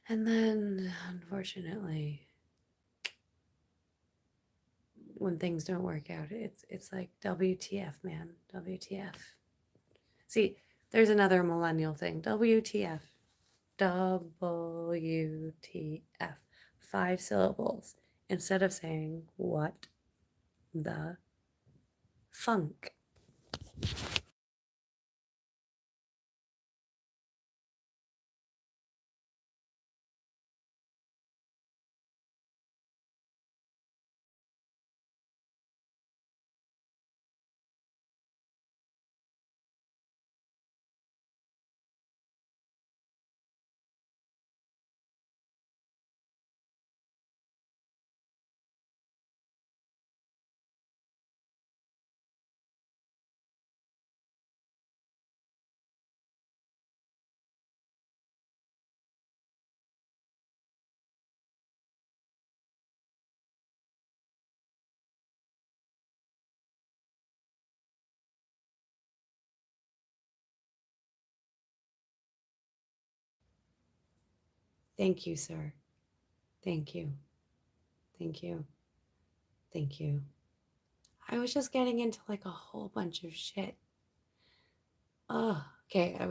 And then unfortunately when things don't work out, it's like WTF, man. WTF. See, there's another millennial thing. WTF. WTF. 5 syllables. Instead of saying what the funk. Thank you, sir. Thank you. Thank you. Thank you. I was just getting into like a whole bunch of shit. Oh, okay. I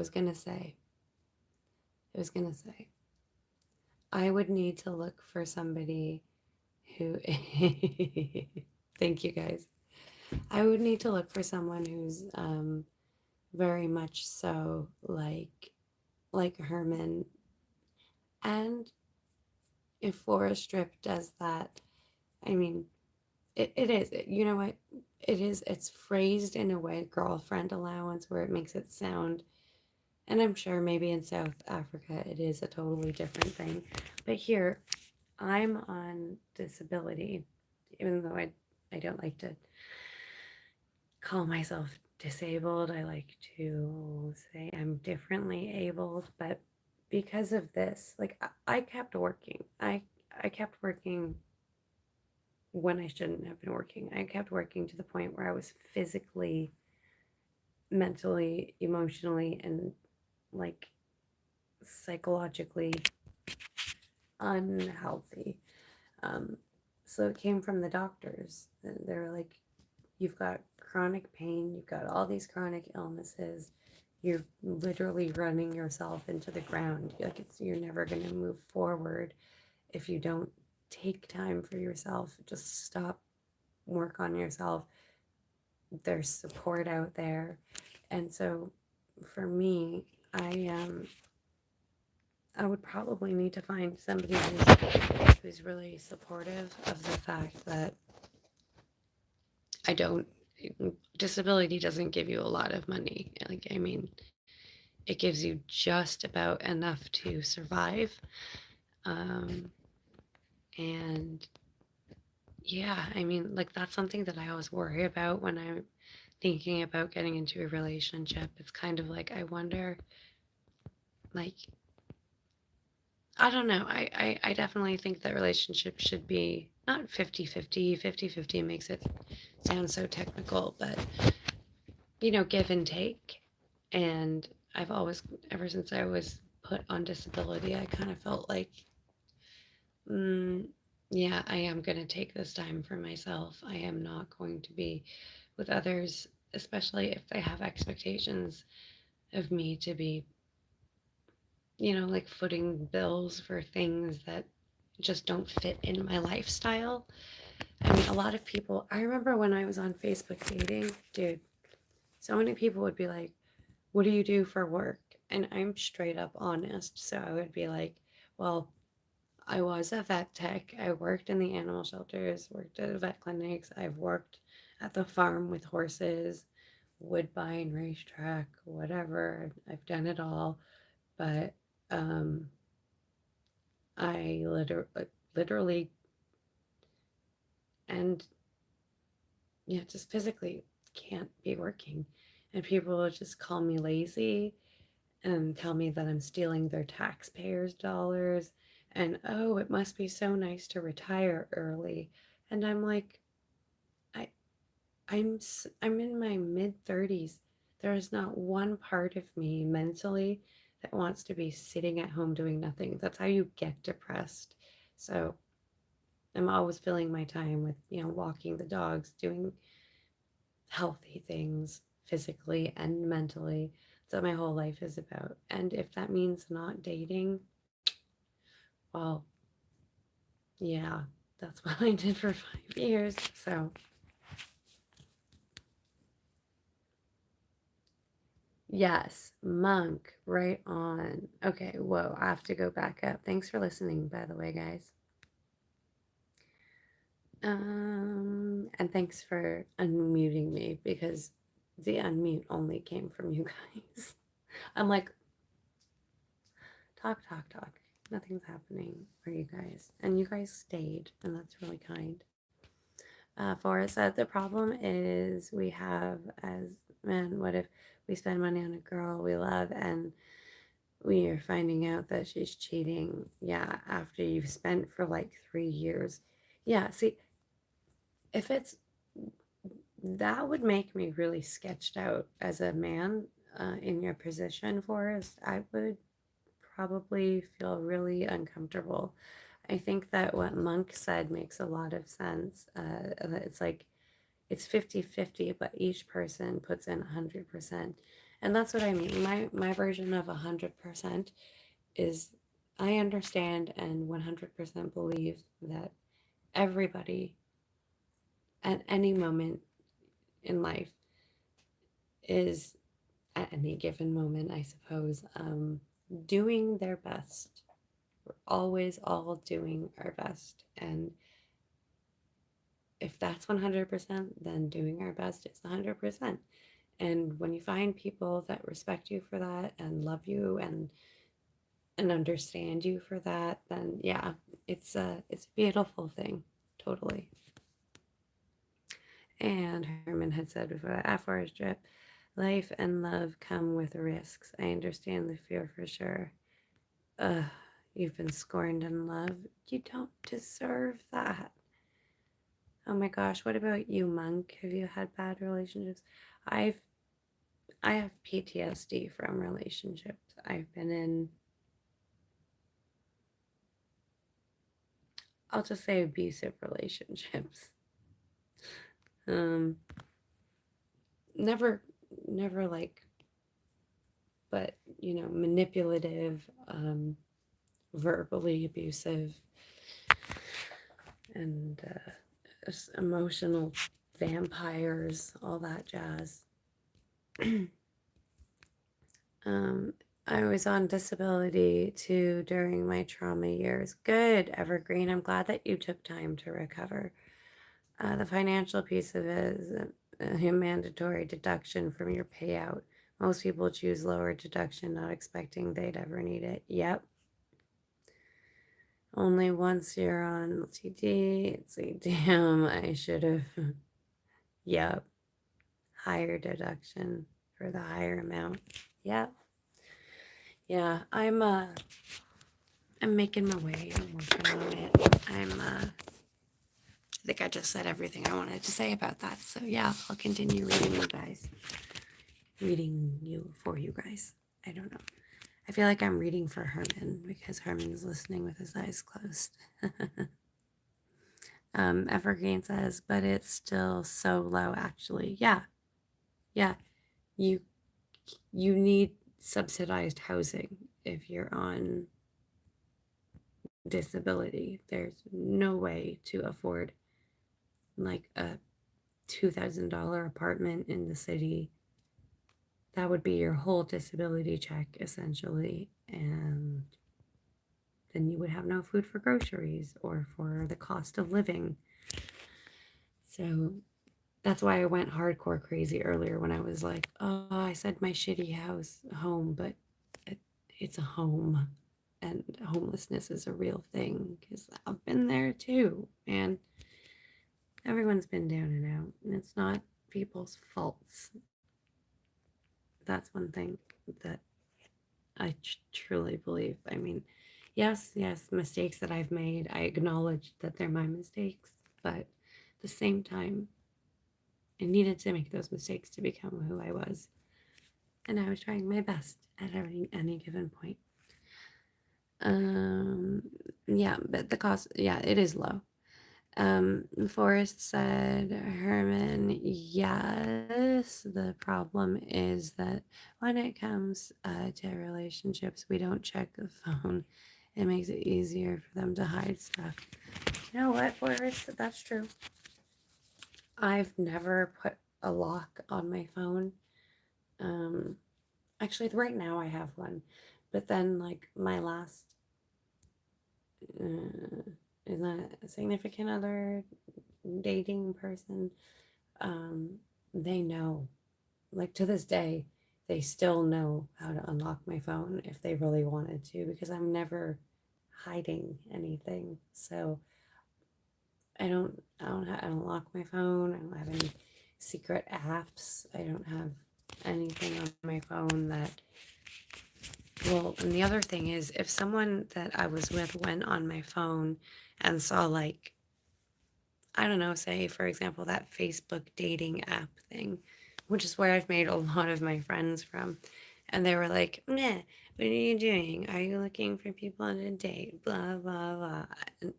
would need to look for somebody who. Thank you, guys. I would need to look for someone who's very much so like Herman. And if Forest Strip does that, I mean, it is. You know what? It is. It's phrased in a way, girlfriend allowance, where it makes it sound. And I'm sure maybe in South Africa it is a totally different thing. But here, I'm on disability, even though I don't like to call myself disabled. I like to say I'm differently abled, but because of this, like I kept working. I kept working when I shouldn't have been working. I kept working to the point where I was physically, mentally, emotionally, and like psychologically unhealthy. Um, so it came from the doctors. They were like, you've got chronic pain, you've got all these chronic illnesses, you're literally running yourself into the ground. Like you're never going to move forward if you don't take time for yourself. Just stop, work on yourself. There's support out there. And so for me, I would probably need to find somebody who's really supportive of the fact that I don't disability doesn't give you a lot of money. Like, I mean, it gives you just about enough to survive. Um, and yeah, I mean, like, that's something that I always worry about when I'm thinking about getting into a relationship. It's kind of like, I wonder, like, I don't know. I definitely think that relationships should be not 50-50. 50-50 makes it sound so technical, but, give and take. And I've always, ever since I was put on disability, I kind of felt like, mm, yeah, I am going to take this time for myself. I am not going to be with others, especially if they have expectations of me to be, like footing bills for things that just don't fit in my lifestyle. I mean, a lot of people, I remember when I was on Facebook dating, dude, so many people would be like, what do you do for work? And I'm straight up honest. So I would be like, well, I was a vet tech. I worked in the animal shelters, worked at vet clinics. I've worked at the farm with horses, woodbine, racetrack, whatever. I've done it all. But um, I literally, and yeah, just physically can't be working. And people will just call me lazy and tell me that I'm stealing their taxpayers' dollars. And oh, it must be so nice to retire early. And I'm like, I, I'm in my mid 30s. There is not one part of me mentally that wants to be sitting at home doing nothing. That's how you get depressed. So I'm always filling my time with, walking the dogs, doing healthy things physically and mentally. That's what my whole life is about. And if that means not dating, well, yeah, that's what I did for 5 years. So, yes, monk, right on. Okay, whoa, I have to go back up. Thanks for listening, by the way, guys. And thanks for unmuting me because the unmute only came from you guys. I'm like, talk, talk, talk. Nothing's happening for you guys. And you guys stayed, and that's really kind. Forrest said the problem is we have as men, what if we spend money on a girl we love and we are finding out that she's cheating? Yeah, after you've spent for like 3 years. Yeah, see, if it's that would make me really sketched out as a man in your position, Forrest. I would probably feel really uncomfortable. I think that what Monk said makes a lot of sense. It's like it's 50-50, but each person puts in 100%. And that's what I mean. My version of 100% is I understand and 100% believe that everybody at any moment in life is at any given moment, I suppose, doing their best. We're always all doing our best. And if that's 100%, then doing our best is 100%. And when you find people that respect you for that and love you and understand you for that, then yeah, it's a beautiful thing. Totally. And Herman had said before, after his trip, life and love come with risks. I understand the fear for sure. Ugh, you've been scorned in love. You don't deserve that. Oh my gosh, what about you, Monk? Have you had bad relationships? I've I have PTSD from relationships. I've been in, I'll just say abusive relationships. Um, never, never like, but manipulative, verbally abusive, and emotional vampires, all that jazz. um, I was on disability too during my trauma years. Good, Evergreen. I'm glad that you took time to recover. The financial piece of it is a mandatory deduction from your payout. Most people choose lower deduction, not expecting they'd ever need it. Yep. Only once you're on LTD. It's like, damn, I should have. Yep. Higher deduction for the higher amount. Yep. Yeah, I'm making my way. I'm working on it. I think I just said everything I wanted to say about that. So yeah, I'll continue reading you guys. Reading you for you guys. I don't know. I feel like I'm reading for Herman because Herman's listening with his eyes closed. Evergreen says, but it's still so low actually. Yeah. Yeah. You you need subsidized housing if you're on disability. There's no way to afford like a $2,000 apartment in the city. That would be your whole disability check essentially, and then you would have no food for groceries or for the cost of living. So that's why I went hardcore crazy earlier when I was like, oh, I said my shitty house home, but it's a home, and homelessness is a real thing because I've been there too, and everyone's been down and out, and it's not people's faults. That's one thing that I truly believe. I mean, yes, mistakes that I've made, I acknowledge that they're my mistakes, but at the same time, I needed to make those mistakes to become who I was. And I was trying my best at any given point. Um, yeah, but the cost, yeah, it is low. Forrest said, Herman, yes, the problem is that when it comes to relationships, we don't check the phone. It makes it easier for them to hide stuff. You know what, Forrest? That's true. I've never put a lock on my phone. Um, Actually, right now I have one, but then like my last is not a significant other dating person. Um, they know, like to this day, they still know how to unlock my phone if they really wanted to, because I'm never hiding anything. So I don't lock my phone. I don't have any secret apps. I don't have anything on my phone that, well, and the other thing is, if someone that I was with went on my phone and saw, like, I don't know, say, for example, that Facebook dating app thing, which is where I've made a lot of my friends from, and they were like, nah, what are you doing? Are you looking for people on a date? Blah, blah, blah. And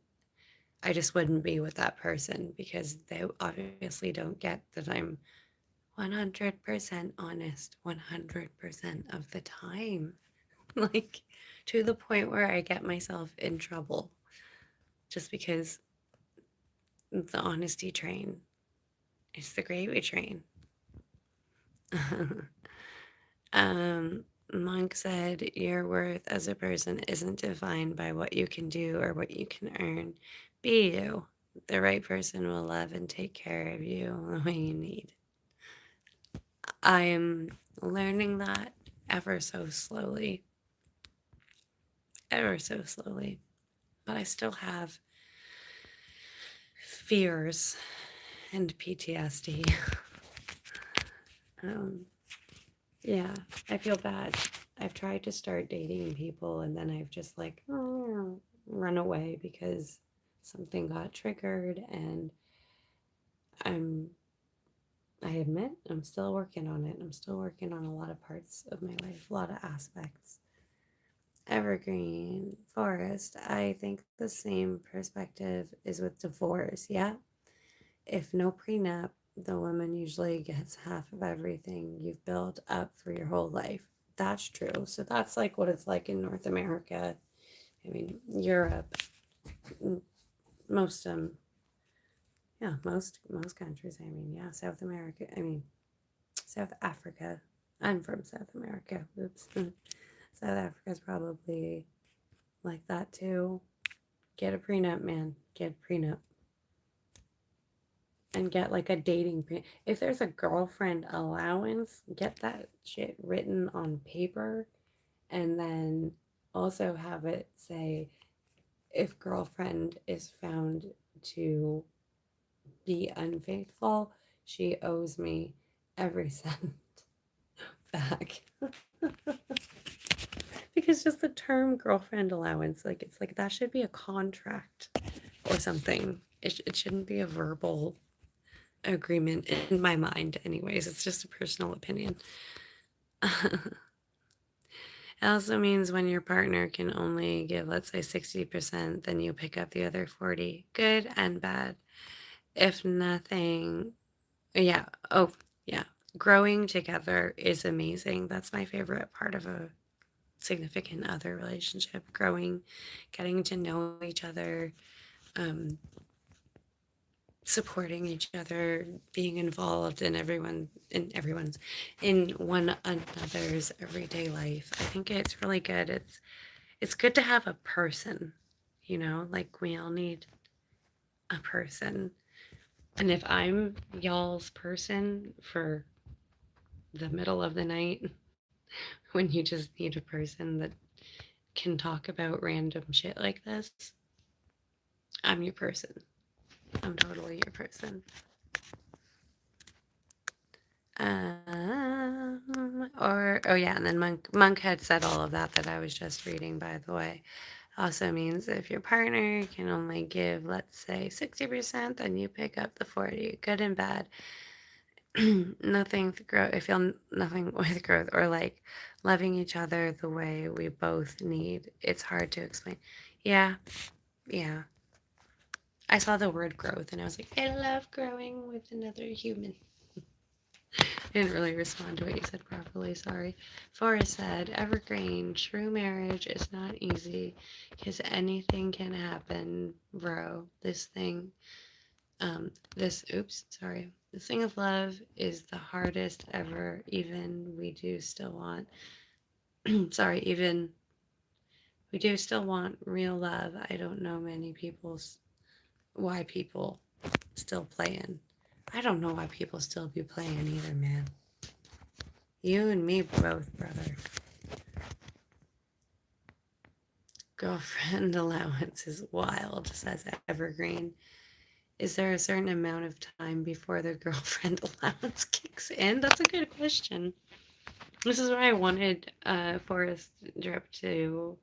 I just wouldn't be with that person because they obviously don't get that I'm 100% honest 100% of the time. Like, to the point where I get myself in trouble just because the honesty train is the gravy train. um, Monk said, your worth as a person isn't defined by what you can do or what you can earn. Be you. The right person will love and take care of you the way you need. I am learning that ever so slowly. Ever so slowly. But I still have fears and PTSD. um, yeah, I feel bad. I've tried to start dating people and then I've just like run away because something got triggered, and I'm I admit I'm still working on it. I'm still working on a lot of parts of my life, a lot of aspects. Evergreen Forest, I think the same perspective is with divorce. Yeah. If no prenup, the woman usually gets half of everything you've built up for your whole life. That's true. So that's like what it's like in North America. I mean, Europe, most yeah, most countries. I mean, yeah, South America. I mean, South Africa. I'm from South America. Oops. South Africa's probably like that too. Get a prenup, man. Get a prenup. And get like a dating prenup. If there's a girlfriend allowance, get that shit written on paper and then also have it say if girlfriend is found to be unfaithful, she owes me every cent back. Because just the term girlfriend allowance, like it's like that should be a contract or something. It shouldn't be a verbal agreement in my mind, anyways. It's just a personal opinion. It also means when your partner can only give, let's say, 60%, then you pick up the other 40. Good and bad. If nothing, yeah. Oh, yeah. Growing together is amazing. That's my favorite part of a significant other relationship. Growing, getting to know each other, um, supporting each other, being involved in one another's everyday life. I think it's really good. It's good to have a person, like we all need a person. And if I'm y'all's person for the middle of the night, when you just need a person that can talk about random shit like this, I'm your person. I'm totally your person. Oh yeah, and then Monk had said all of that I was just reading, by the way. Also means if your partner can only give, let's say, 60%, then you pick up the 40, good and bad. Nothing with growth. I feel nothing with growth or like loving each other the way we both need. It's hard to explain. Yeah, yeah. I saw the word growth and I was like, I love growing with another human. I didn't really respond to what you said properly, sorry. Forrest said, Evergreen, true marriage is not easy because anything can happen, bro. This thing of love is the hardest ever. Even we do still want, even we do still want real love. I don't know why people still playing. I don't know why people still be playing either, man. You and me both, brother. Girlfriend allowance is wild, says Evergreen. Is there a certain amount of time before the girlfriend allowance kicks in? That's a good question. This is why I wanted Forrest Drip to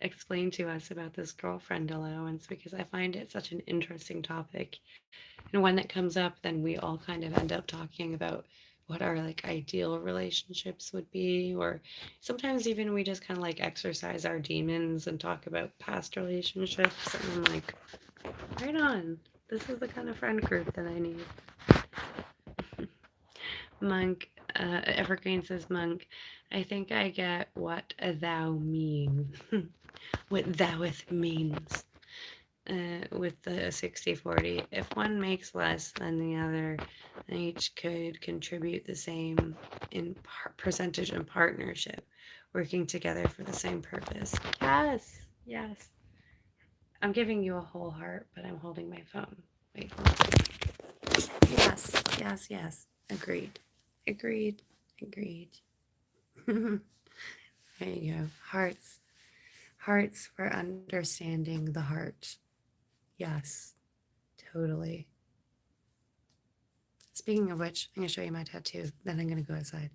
explain to us about this girlfriend allowance because I find it such an interesting topic. And when it comes up, then we all kind of end up talking about what our like ideal relationships would be, or sometimes even we just kind of like exercise our demons and talk about past relationships. And I'm like, right on. This is the kind of friend group that I need. Monk, Evergreen says, Monk, I think I get what thou mean. What thoueth means. With the 60-40. If one makes less than the other, then each could contribute the same in percentage and partnership, working together for the same purpose. Yes, yes. I'm giving you a whole heart, but I'm holding my phone. Wait, hold on. Yes, yes, yes. Agreed. Agreed. Agreed. There you go. Hearts. Hearts for understanding the heart. Yes, totally. Speaking of which, I'm going to show you my tattoo. Then I'm going to go outside,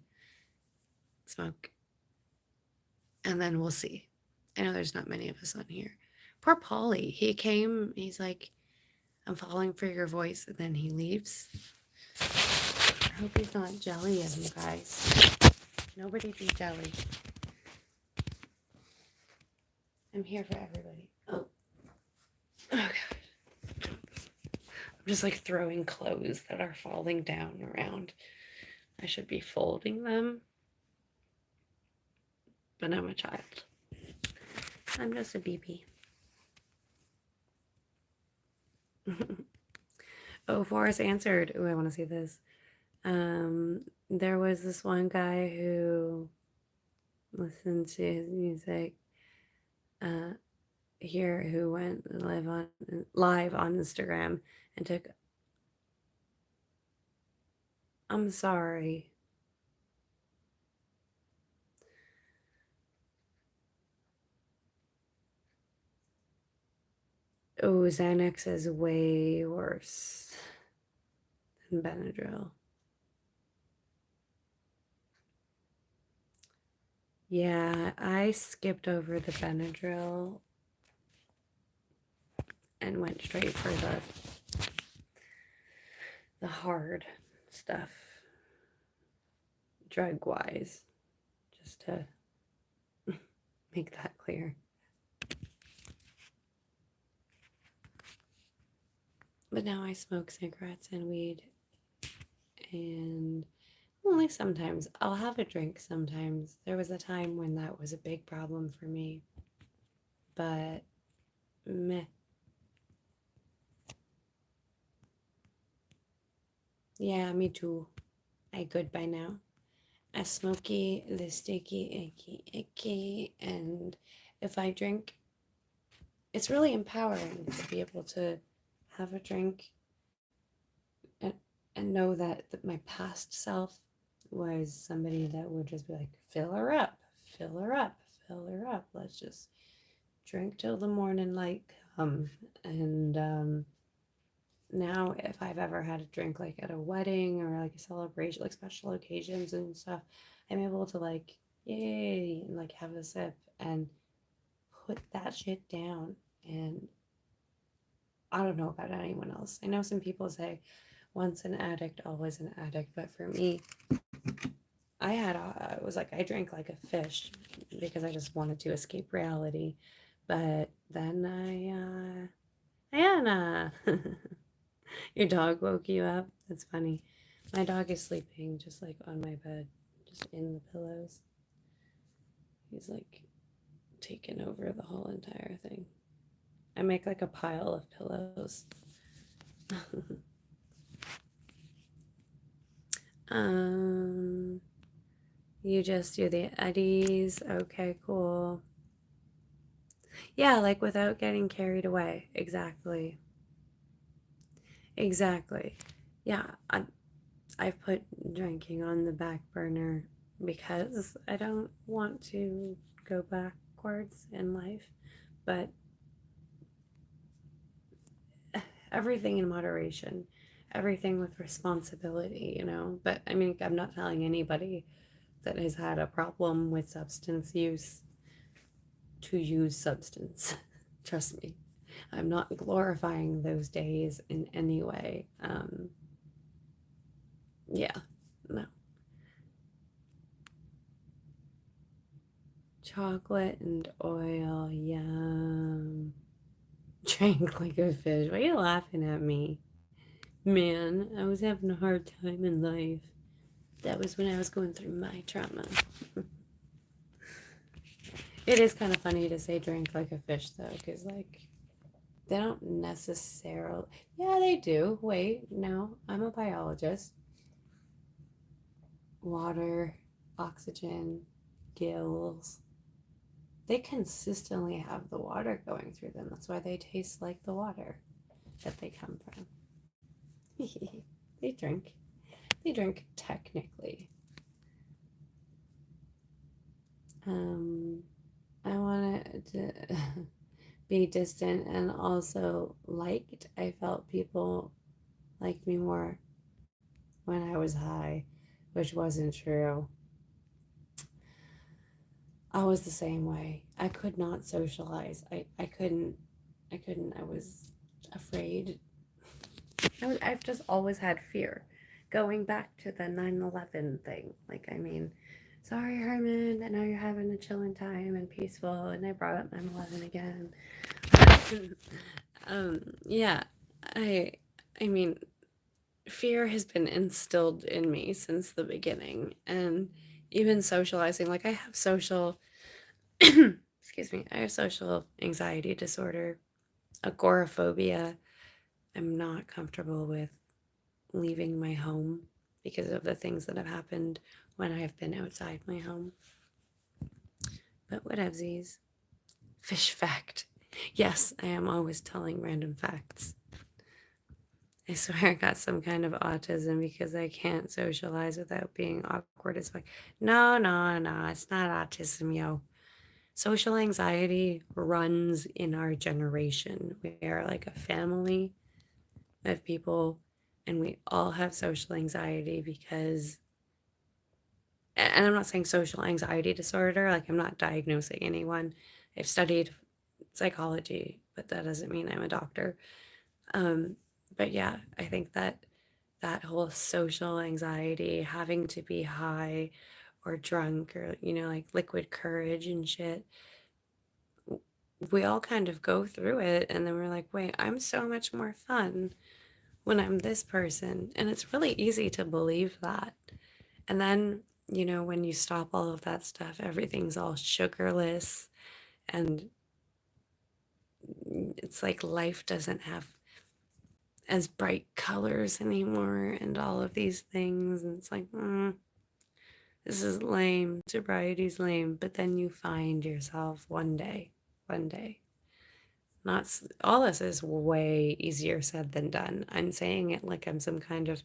smoke, and then we'll see. I know there's not many of us on here. Poor Polly. He came, he's like, I'm falling for your voice, and then he leaves. I hope he's not jelly of you guys. Nobody be jelly. I'm here for everybody. Oh. Okay. I'm just like throwing clothes that are falling down around. I should be folding them, but I'm a child. I'm just a BB. Oh, Forrest answered. Oh, I want to see this. There was this one guy who listen to his music. Here who went live on Instagram and took. I'm sorry. Oh, Xanax is way worse than Benadryl. Yeah, I skipped over the Benadryl and went straight for the hard stuff, drug wise, just to make that clear. But now I smoke cigarettes and weed, and only sometimes. I'll have a drink sometimes. There was a time when that was a big problem for me, but meh. Yeah, me too. I good by now. A smoky, the sticky, icky, and if I drink, it's really empowering to be able to have a drink and, and know that my past self was somebody that would just be like, fill her up, fill her up, fill her up. Let's just drink till the morning light come. And now, if I've ever had a drink like at a wedding or like a celebration, like special occasions and stuff, I'm able to like, yay, and like have a sip and put that shit down. And I don't know about anyone else. I know some people say once an addict, always an addict, but for me, it was like I drank like a fish because I just wanted to escape reality. But then Anna, your dog woke you up. That's funny. My dog is sleeping just like on my bed, just in the pillows. He's like taken over the whole entire thing. I make like a pile of pillows. um, you just do the eddies. Okay, cool. Yeah, like without getting carried away. Exactly. Exactly. Yeah, I've put drinking on the back burner because I don't want to go backwards in life, but everything in moderation, everything with responsibility, you know. But I mean, I'm not telling anybody that has had a problem with substance use to use substance. Trust me. I'm not glorifying those days in any way. Yeah, no. Chocolate and oil, yum. Drank like a fish. Why are you laughing at me? Man, I was having a hard time in life. That was when I was going through my trauma. It is kind of funny to say drink like a fish, though, because, like, they don't necessarily. Yeah, they do. Wait, no, I'm a biologist. Water, oxygen, gills. They consistently have the water going through them. That's why they taste like the water that they come from. They drink. They drink technically. Um, I wanted to be distant and also liked. I felt people liked me more when I was high, which wasn't true. I was the same way. I could not socialize. I couldn't. I couldn't. I was afraid. I've just always had fear. Going back to the 9/11 thing. Like, I mean, sorry, Herman, I know you're having a chilling time and peaceful, and I brought up 9/11 again. Yeah, I, I mean, fear has been instilled in me since the beginning, and even socializing. Like, I have social, excuse me, I have social anxiety disorder, agoraphobia. I'm not comfortable with leaving my home because of the things that have happened when I've been outside my home. But whatevsies. Fish fact. Yes, I am always telling random facts. I swear I got some kind of autism because I can't socialize without being awkward as fuck. No, no, no, it's not autism, yo. Social anxiety runs in our generation. We are like a family of people, and we all have social anxiety because, and I'm not saying social anxiety disorder, like I'm not diagnosing anyone. I've studied psychology, but that doesn't mean I'm a doctor. But yeah, I think that whole social anxiety, having to be high or drunk or, like liquid courage and shit, we all kind of go through it. And then we're like, wait, I'm so much more fun when I'm this person. And it's really easy to believe that. And then, when you stop all of that stuff, everything's all sugarless. And it's like life doesn't have as bright colors anymore and all of these things. And it's like, this is lame. Sobriety's lame. But then you find yourself one day. Not all this is way easier said than done. I'm saying it like I'm some kind of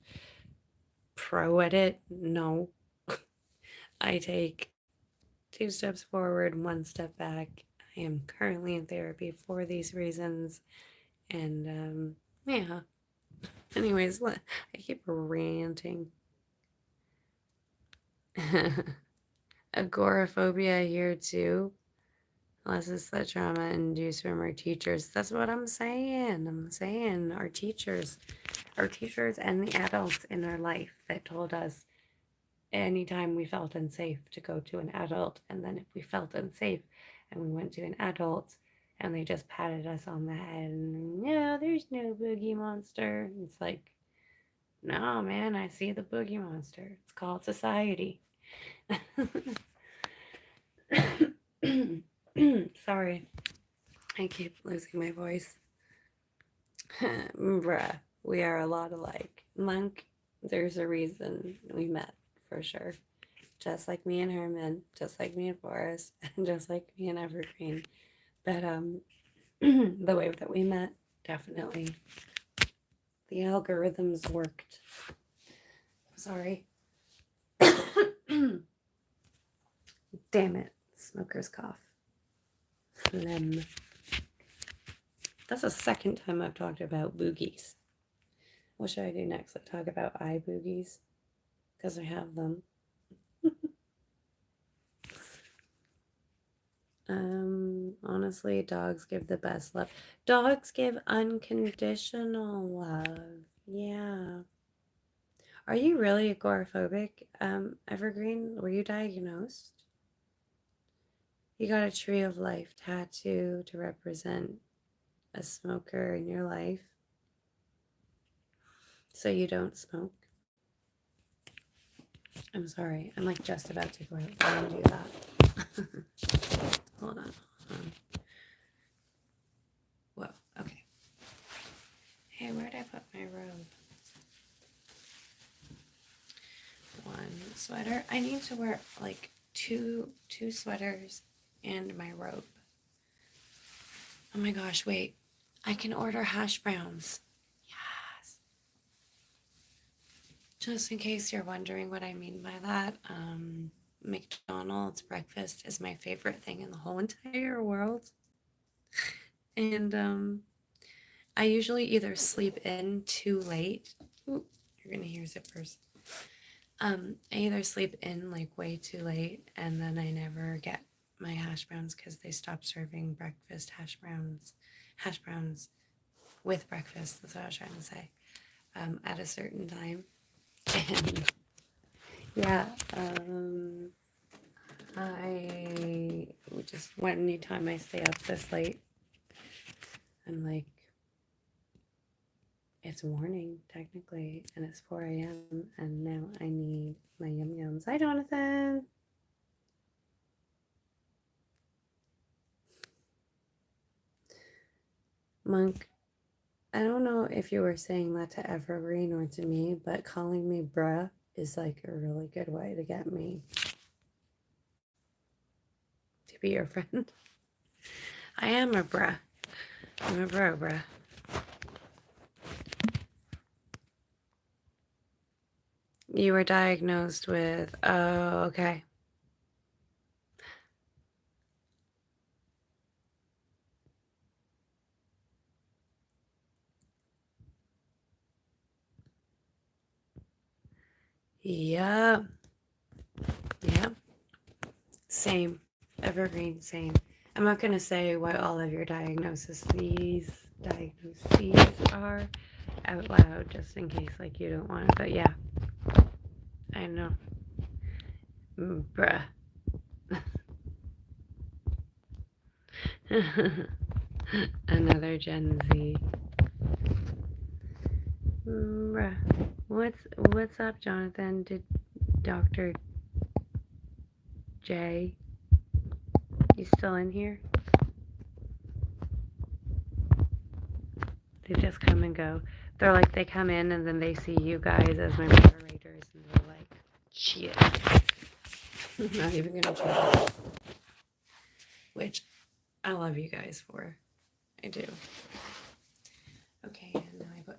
pro at it. No. I take 2 steps forward, 1 step back. I am currently in therapy for these reasons. And yeah. Anyways, I keep ranting. Agoraphobia here too. Unless it's the trauma induced from our teachers. That's what I'm saying. Our teachers and the adults in our life that told us anytime we felt unsafe to go to an adult. And then if we felt unsafe and we went to an adult and they just patted us on the head and, yeah, there's no boogie monster. It's like, no, man, I see the boogie monster. It's called society. Sorry, I keep losing my voice. Bruh, we are a lot alike. Monk, there's a reason we met for sure. Just like me and Herman, just like me and Forrest, and just like me and Evergreen. But the way that we met, definitely. The algorithms worked. Sorry. Damn it. Smoker's cough. Phlegm. That's the second time I've talked about boogies. What should I do next? Like talk about eye boogies? Because I have them. Honestly, dogs give the best love. Dogs give unconditional love. Yeah. Are you really agoraphobic, Evergreen? Were you diagnosed? You got a tree of life tattoo to represent a smoker in your life, so you don't smoke. I'm sorry. I'm like just about to go out and do that. Hold on. Whoa. Okay. Hey, where'd I put my robe? One sweater. I need to wear like two sweaters and my robe. Oh my gosh, wait. I can order hash browns. Yes. Just in case you're wondering what I mean by that, McDonald's breakfast is my favorite thing in the whole entire world. And I usually either sleep in too late. Ooh, you're gonna hear zippers. I either sleep in like way too late, and then I never get my hash browns because they stop serving breakfast hash browns with breakfast. That's what I was trying to say. At a certain time, and yeah, I just anytime I stay up this late, I'm like, it's morning technically, and it's 4 a.m. and now I need my yum yums. Hi, Jonathan. Monk, I don't know if you were saying that to Evergreen or to me, but calling me bruh is like a really good way to get me. be your friend. I am a bruh. I'm a bro, bruh. You were diagnosed with, oh, okay. Yep. Yep. Same. Evergreen, same. I'm not going to say what all of your diagnoses are out loud just in case like you don't want it. But yeah, I know. Bruh. Another Gen Z. Bruh. What's up, Jonathan? Did Dr. J, you still in here? They just come and go. They're like, they come in and then they see you guys as my moderators and they're like, shit. I'm not even gonna try. Which I love you guys for. I do. Okay, and now I put,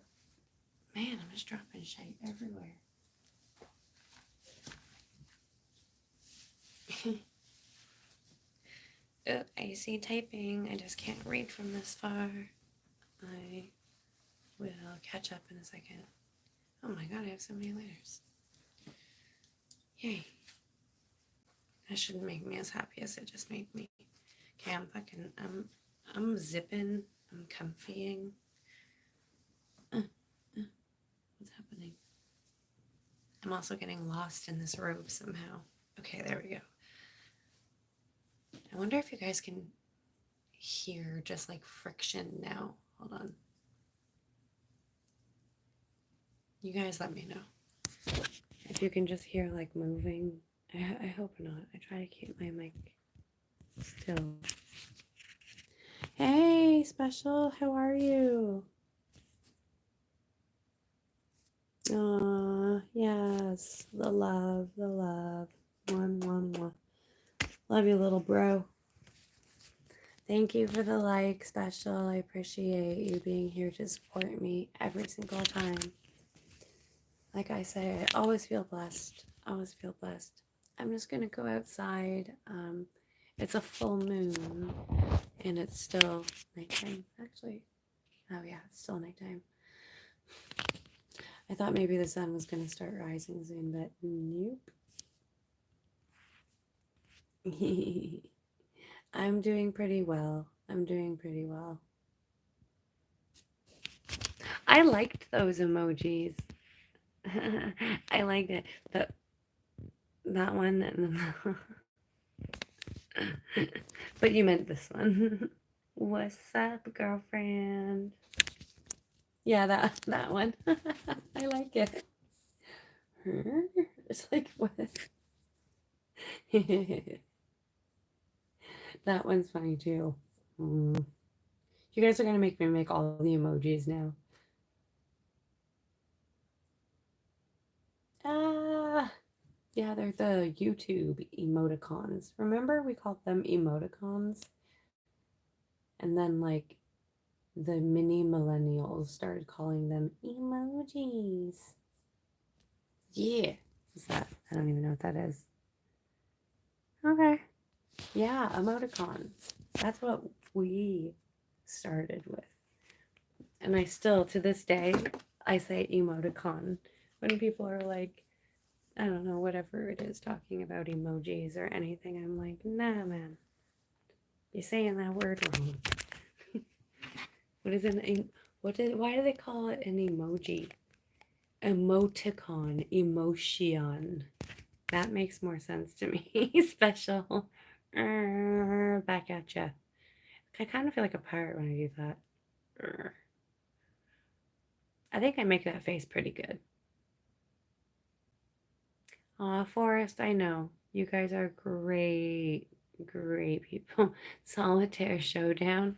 man, I'm just dropping shit everywhere. Oh, I see typing. I just can't read from this far. I will catch up in a second. Oh my god, I have so many letters. Yay. That shouldn't make me as happy as it just made me. Okay, I'm zipping. I'm comfying. What's happening? I'm also getting lost in this robe somehow. Okay, there we go. I wonder if you guys can hear just like friction now. Hold on. You guys let me know. If you can just hear like moving. I hope not. I try to keep my mic still. Hey, Special, how are you? Yes, the love, the love. One. Love you, little bro. Thank you for the like, Special. I appreciate you being here to support me every single time. Like I say, I always feel blessed. Always feel blessed. I'm just gonna go outside. It's a full moon, and it's still nighttime. Actually, oh yeah, it's still nighttime. I thought maybe the sun was gonna start rising soon, but nope. I'm doing pretty well. I liked those emojis. I liked it. That one. But you meant this one. What's up, girlfriend? Yeah, that one. I like it. It's like what? That one's funny too. You guys are gonna make me make all the emojis now. Yeah, they're the YouTube emoticons. Remember we called them emoticons? And then like the mini millennials started calling them emojis. Yeah. What's that? I don't even know what that is. Okay. Yeah, emoticons. That's what we started with. And I still, to this day, I say emoticon when people are like, I don't know, whatever it is, talking about emojis or anything. I'm like, nah, man. You're saying that word wrong. What is it? Why do they call it an emoji? Emoticon, emotion. That makes more sense to me. Special. Back at ya. I kind of feel like a pirate when I do that. I think I make that face pretty good. Aw, Forrest, I know. You guys are great, great people. Solitaire Showdown.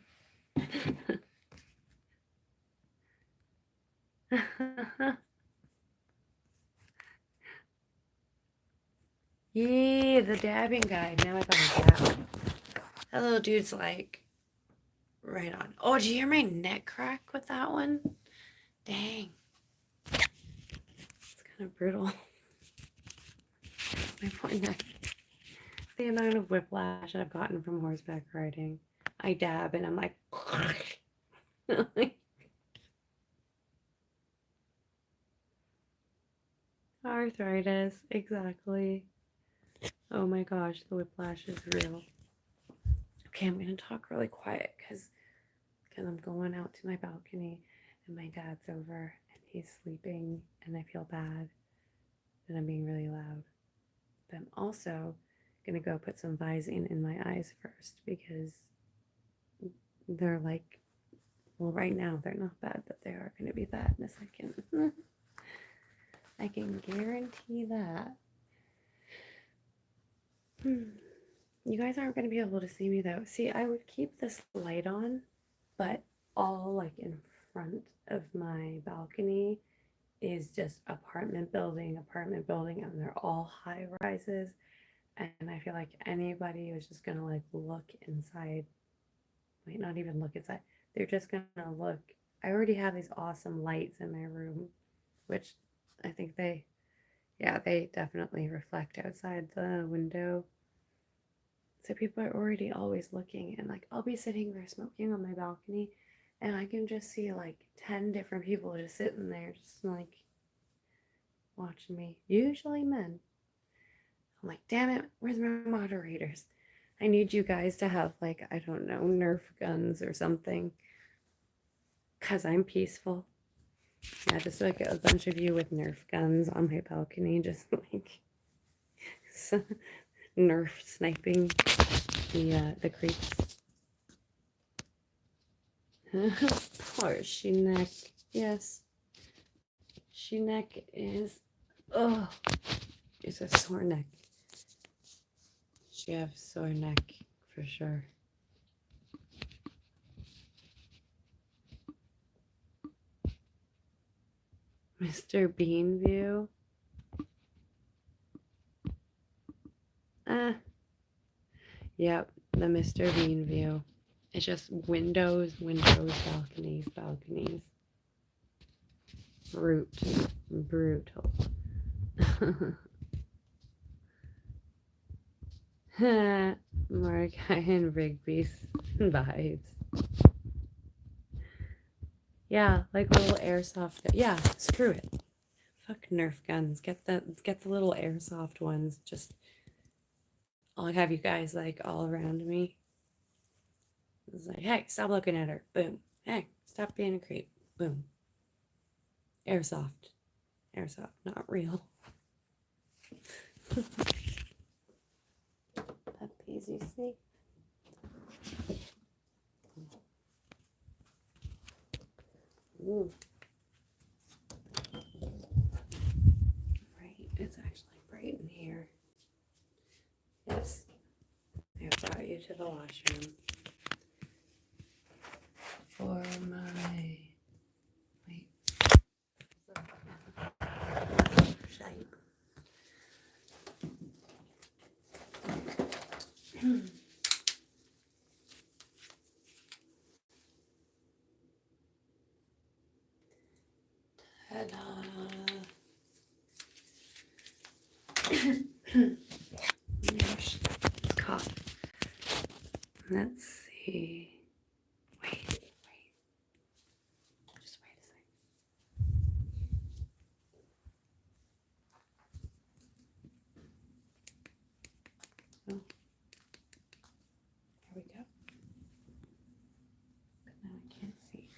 Yeah, the dabbing guy. Now I gotta dab. That little dude's like, right on. Oh, did you hear my neck crack with that one? Dang. It's kind of brutal. My poor neck. The amount of whiplash I've gotten from horseback riding. I dab and I'm like, arthritis, exactly. Oh my gosh, the whiplash is real. Okay, I'm gonna talk really quiet because I'm going out to my balcony and my dad's over and he's sleeping and I feel bad that I'm being really loud. But I'm also gonna go put some Visine in my eyes first because they're like, well, right now they're not bad, but they are gonna be bad in a second. I can guarantee that. You guys aren't going to be able to see me though. See, I would keep this light on, but all like in front of my balcony is just apartment building, and they're all high rises. And I feel like anybody who's just going to like look inside, might not even look inside, they're just going to look. I already have these awesome lights in my room, which I think they definitely reflect outside the window. So people are already always looking, and like I'll be sitting there smoking on my balcony and I can just see like 10 different people just sitting there just like watching me, usually men. I'm like, damn it, where's my moderators? I need you guys to have like, I don't know, Nerf guns or something, because I'm peaceful. Yeah, just like a bunch of you with Nerf guns on my balcony, just like Nerf sniping the creeps. Poor she-neck. Yes. She-neck is, oh, it's a sore neck. She have sore neck for sure. Mr. Bean view. Yep, the Mr. Bean view. It's just windows, balconies. Brutal. Mordecai and Rigby's vibes. Yeah, like little airsoft. Yeah, screw it. Fuck Nerf guns. Get the little airsoft ones. Just I'll have you guys like all around me. It's like, hey, stop looking at her. Boom. Hey, stop being a creep. Boom. Airsoft. Not real. Puppies, you see? Ooh. Right, it's actually bright in here. Yes, I brought you to the washroom for my shite. Cough. Let's see. Wait. Just wait a second. Oh. Here we go. But now I can't see.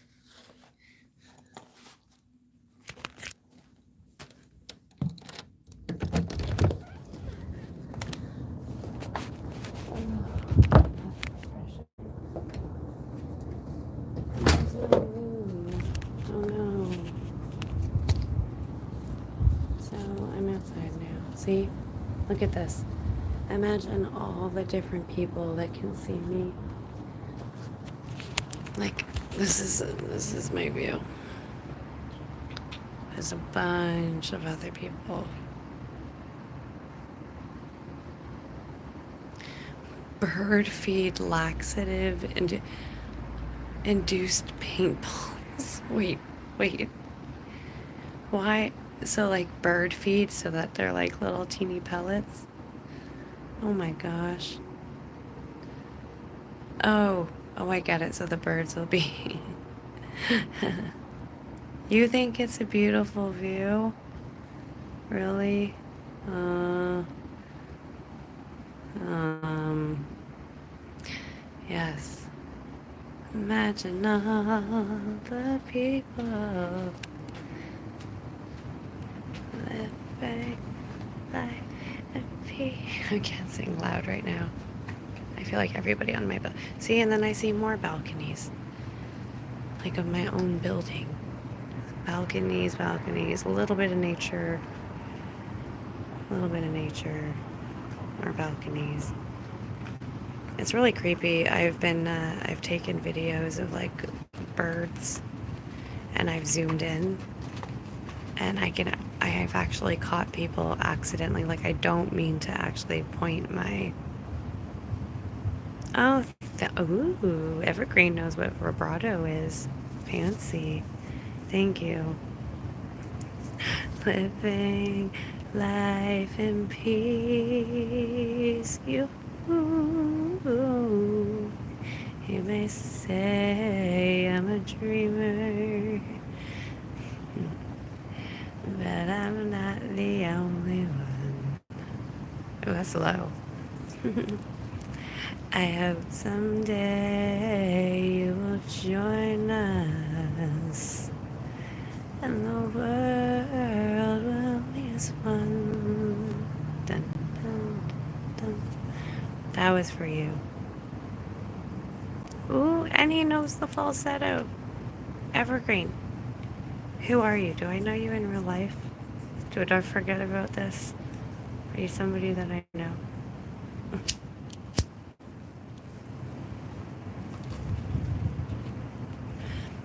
Oh no. So I'm outside now. See? Look at this. Imagine all the different people that can see me. Like, this is my view. There's a bunch of other people. bird feed laxative and induced paintballs. Wait. Why? So like bird feed so that they're like little teeny pellets? Oh my gosh. Oh, I get it. So the birds will be. You think it's a beautiful view? Really? Uh, um, yes. Imagine all the people living life in peace. I can't sing loud right now. I feel like everybody on my see, and then I see more balconies, like of my own building. Balconies, a little bit of nature, more balconies. It's really creepy. I've taken videos of like birds, and I've zoomed in, and I have actually caught people accidentally. Like I don't mean to actually point my. Oh, ooh, Evergreen knows what vibrato is. Fancy. Thank you. Living life in peace. You may say I'm a dreamer, but I'm not the only one. Oh, that's low. I hope someday you will join us, and the world will be as one. Dun, dun, dun. That was for you. Ooh, and he knows the falsetto. Evergreen. Who are you? Do I know you in real life? Did I forget about this? Are you somebody that I know?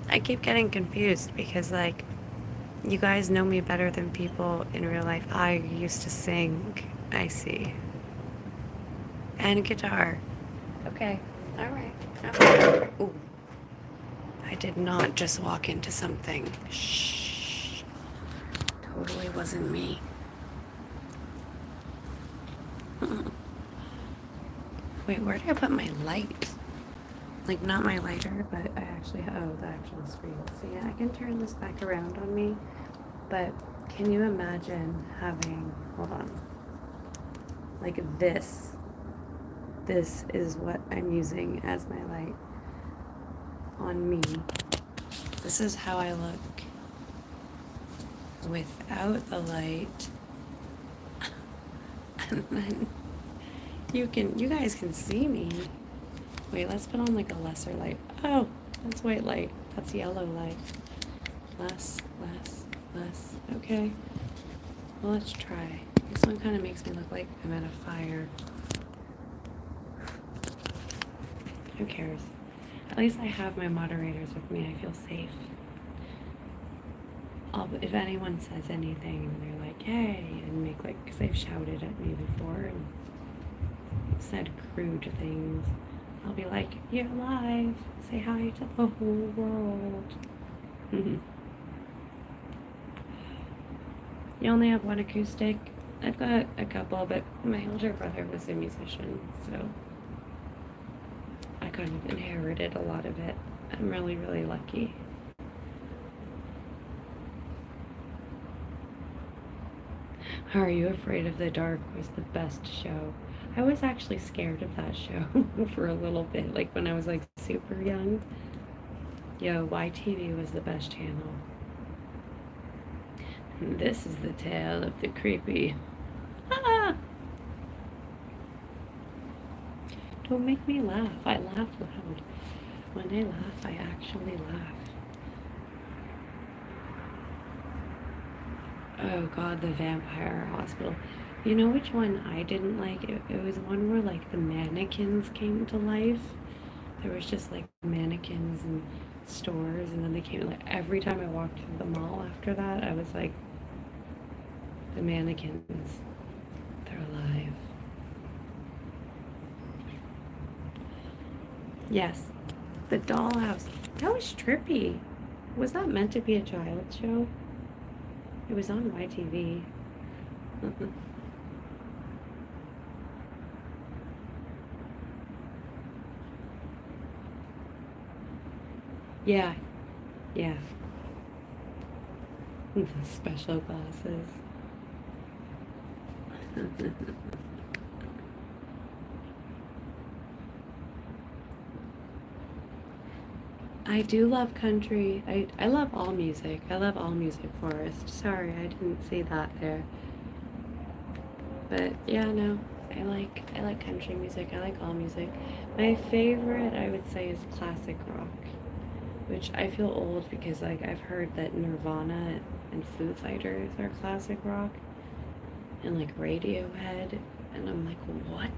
I keep getting confused because, like, you guys know me better than people in real life. I used to sing, I see. And guitar. Okay. Alright. Ooh. I did not just walk into something. Shh. Totally wasn't me. Wait, where did I put my light? Like, not my lighter, but I actually have the actual screen. So yeah, I can turn this back around on me. But can you imagine having, hold on, like this. This is what I'm using as my light on me. This is how I look without the light. And then you guys can see me. Wait, let's put on like a lesser light. Oh, that's white light. That's yellow light. Less. Okay. Well, let's try. This one kind of makes me look like I'm at a fire. Who cares? At least I have my moderators with me. I feel safe. If anyone says anything, they're like, hey, and make like, because they've shouted at me before and said crude things, I'll be like, you're live. Say hi to the whole world. You only have one acoustic? I've got a couple, but my older brother was a musician, so I kind of inherited a lot of it. I'm really, really lucky. Are You Afraid of the Dark was the best show. I was actually scared of that show for a little bit, like when I was like super young. Yo, YTV was the best channel. This is the tale of the creepy. Ah! Don't make me laugh. I laugh loud. When I laugh, I actually laugh. Oh god, the Vampire Hospital. You know which one I didn't like? It was one where like the mannequins came to life. There was just like mannequins and stores, and then they came like every time I walked through the mall after that, I was like, the mannequins, they're alive. Yes. The Dollhouse. That was trippy. Was that meant to be a child show? It was on YTV. Yeah, yeah. The special glasses. I do love country. I love all music. I love all music, Forrest. Sorry, I didn't see that there. But yeah, no. I like country music. I like all music. My favorite I would say is classic rock, which I feel old because like I've heard that Nirvana and Foo Fighters are classic rock and like Radiohead, and I'm like, what?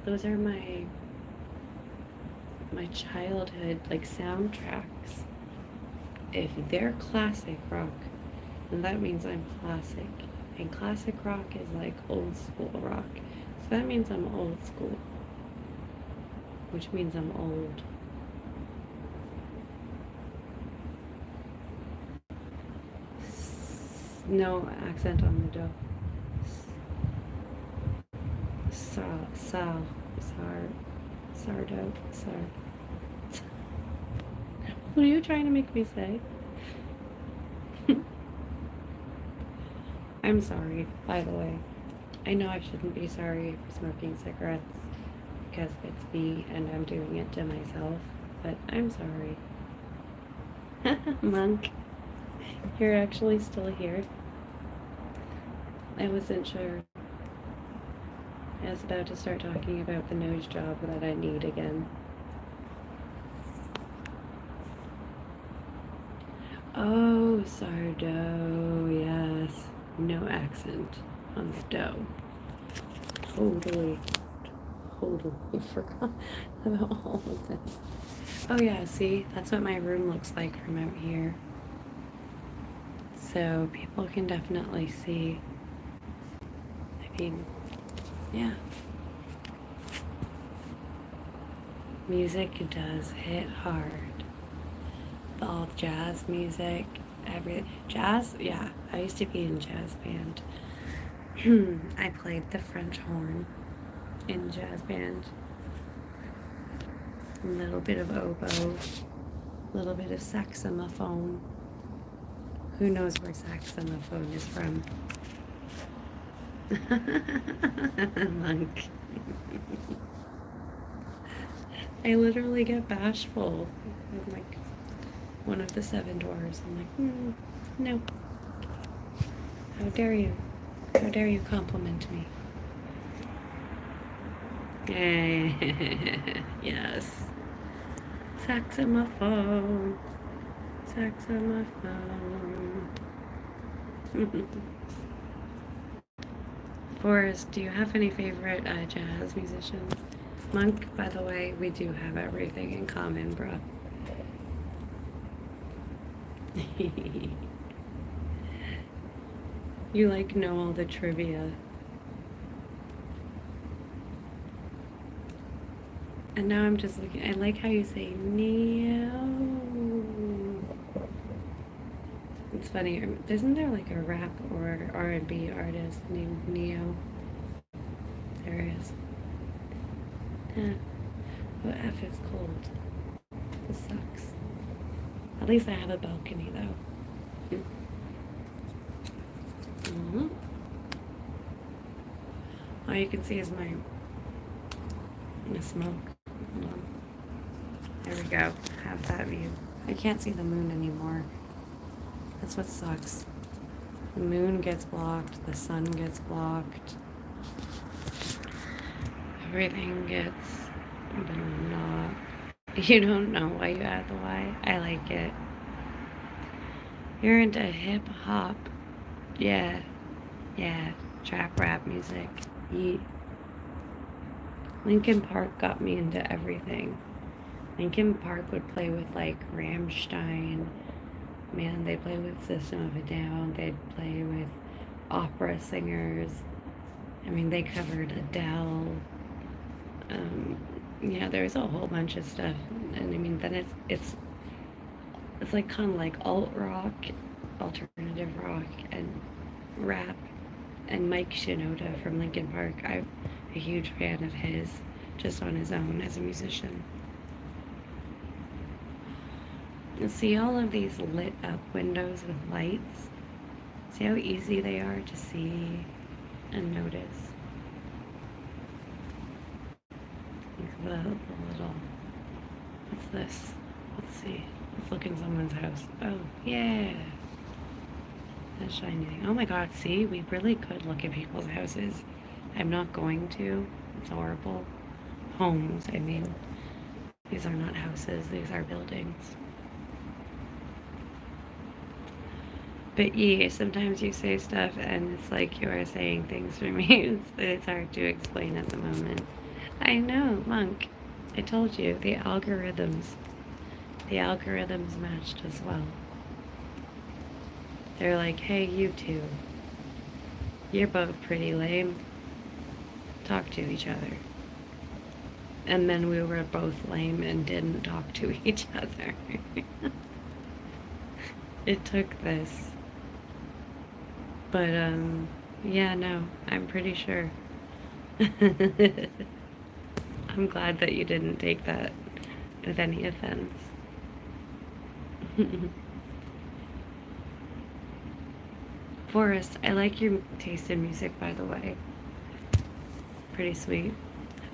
Those are my childhood like soundtracks. If they're classic rock, then that means I'm classic. And classic rock is like old school rock. So that means I'm old school, which means I'm old. No accent on the dough. Sardo, sar. What are you trying to make me say? I'm sorry, by the way. I know I shouldn't be sorry for smoking cigarettes because it's me and I'm doing it to myself, but I'm sorry. Monk, you're actually still here. I wasn't sure. I was about to start talking about the nose job that I need again. Oh, sourdough, yes. No accent on the dough. Totally forgot about all of this. Oh yeah, see, that's what my room looks like from out here. So people can definitely see. I mean, yeah. Music does hit hard. All jazz music, everything. Jazz, yeah. I used to be in jazz band. I played the French horn in jazz band. A little bit of oboe, a little bit of saxophone. Who knows where saxophone is from? Monk. I literally get bashful. I'm like one of the seven dwarves. I'm like, no. How dare you? How dare you compliment me? Yes. Saxophone. Saxophone. Forrest, do you have any favorite jazz musicians? Monk, by the way, we do have everything in common, bro. You like know all the trivia. And now I'm just looking. I like how you say Neo. It's funny. Isn't there like a rap or R&B artist named Neo? There is. Yeah. But F is cold. This sucks. At least I have a balcony though. Mm-hmm. All you can see is my smoke. Hold on. There we go. Have that view. I can't see the moon anymore. That's what sucks. The moon gets blocked. The sun gets blocked. Everything gets, but not. You don't know why you add the Y. I like it. You're into hip hop. Yeah. Yeah. Trap rap music. Yeet. Linkin Park got me into everything. Linkin Park would play with like Rammstein. Man, they'd play with System of a Down. They'd play with opera singers. I mean, they covered Adele. Yeah, there's a whole bunch of stuff, and I mean, then it's like kind of like alt rock, alternative rock, and rap, and Mike Shinoda from Linkin Park. I'm a huge fan of his, just on his own as a musician. And see all of these lit up windows with lights. See how easy they are to see and notice. The little. What's this? Let's see. Let's look in someone's house. Oh, yeah. The shiny thing. Oh my god, see? We really could look at people's houses. I'm not going to. It's horrible. Homes, I mean. These are not houses, these are buildings. But yeah, sometimes you say stuff and it's like you are saying things for me. It's hard to explain at the moment. I know, Monk. I told you, the algorithms matched as well. They're like, hey, you two, you're both pretty lame. Talk to each other. And then we were both lame and didn't talk to each other. It took this. But, yeah, no, I'm pretty sure. I'm glad that you didn't take that with any offense. Forrest, I like your taste in music, by the way. Pretty sweet.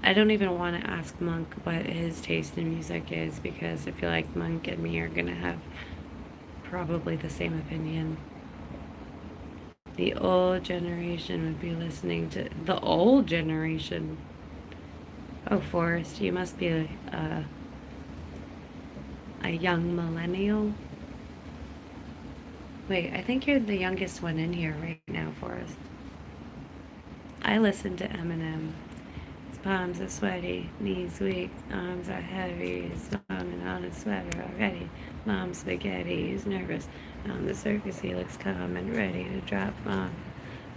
I don't even want to ask Monk what his taste in music is because I feel like Monk and me are going to have probably the same opinion. The old generation would be listening to the old generation. Oh, Forrest, you must be a young millennial. Wait, I think you're the youngest one in here right now, Forrest. I listen to Eminem. His palms are sweaty, knees weak, arms are heavy. He's swimming on a sweater already. Mom's spaghetti. He's nervous. On the surface, he looks calm and ready to drop bomb.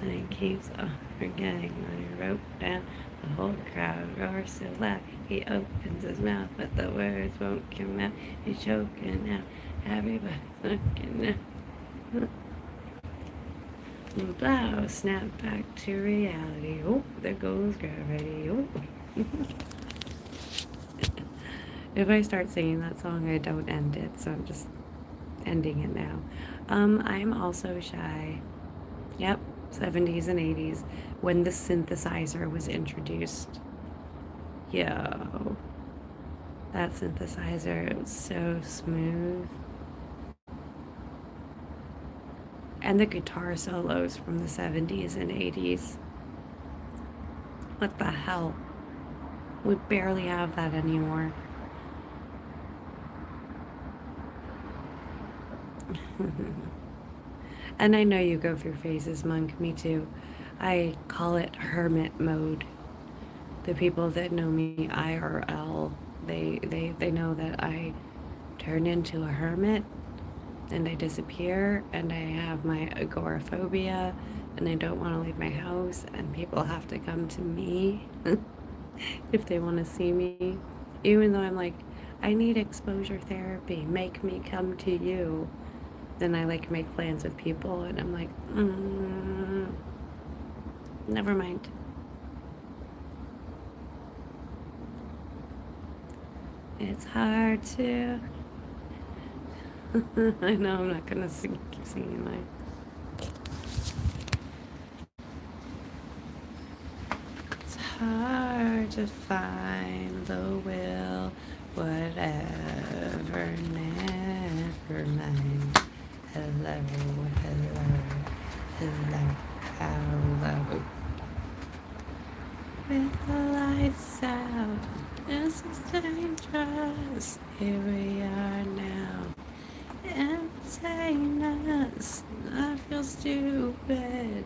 And he keeps on forgetting when he wrote down. The whole crowd roars so loud. He opens his mouth, but the words won't come out. He's choking now. Everybody's looking now. Blow, snap back to reality. Oh, there goes gravity. Oh. If I start singing that song, I don't end it, so I'm just ending it now. I'm also shy. Yep, 70s and 80s when the synthesizer was introduced. Yo, that synthesizer was so smooth. And the guitar solos from the 70s and 80s. What the hell? We barely have that anymore. And I know you go through phases, Monk. Me too. I call it hermit mode. The people that know me IRL, they know that I turn into a hermit and I disappear and I have my agoraphobia and I don't want to leave my house and people have to come to me if they want to see me. Even though I'm like, I need exposure therapy, make me come to you. Then I like make plans with people and I'm like, never mind. It's hard to. I know I'm not gonna keep singing like. It's hard to find the will, whatever, never mind. Hello, hello, hello, hello. With the lights out, this is dangerous. Here we are now. Entertain us. I feel stupid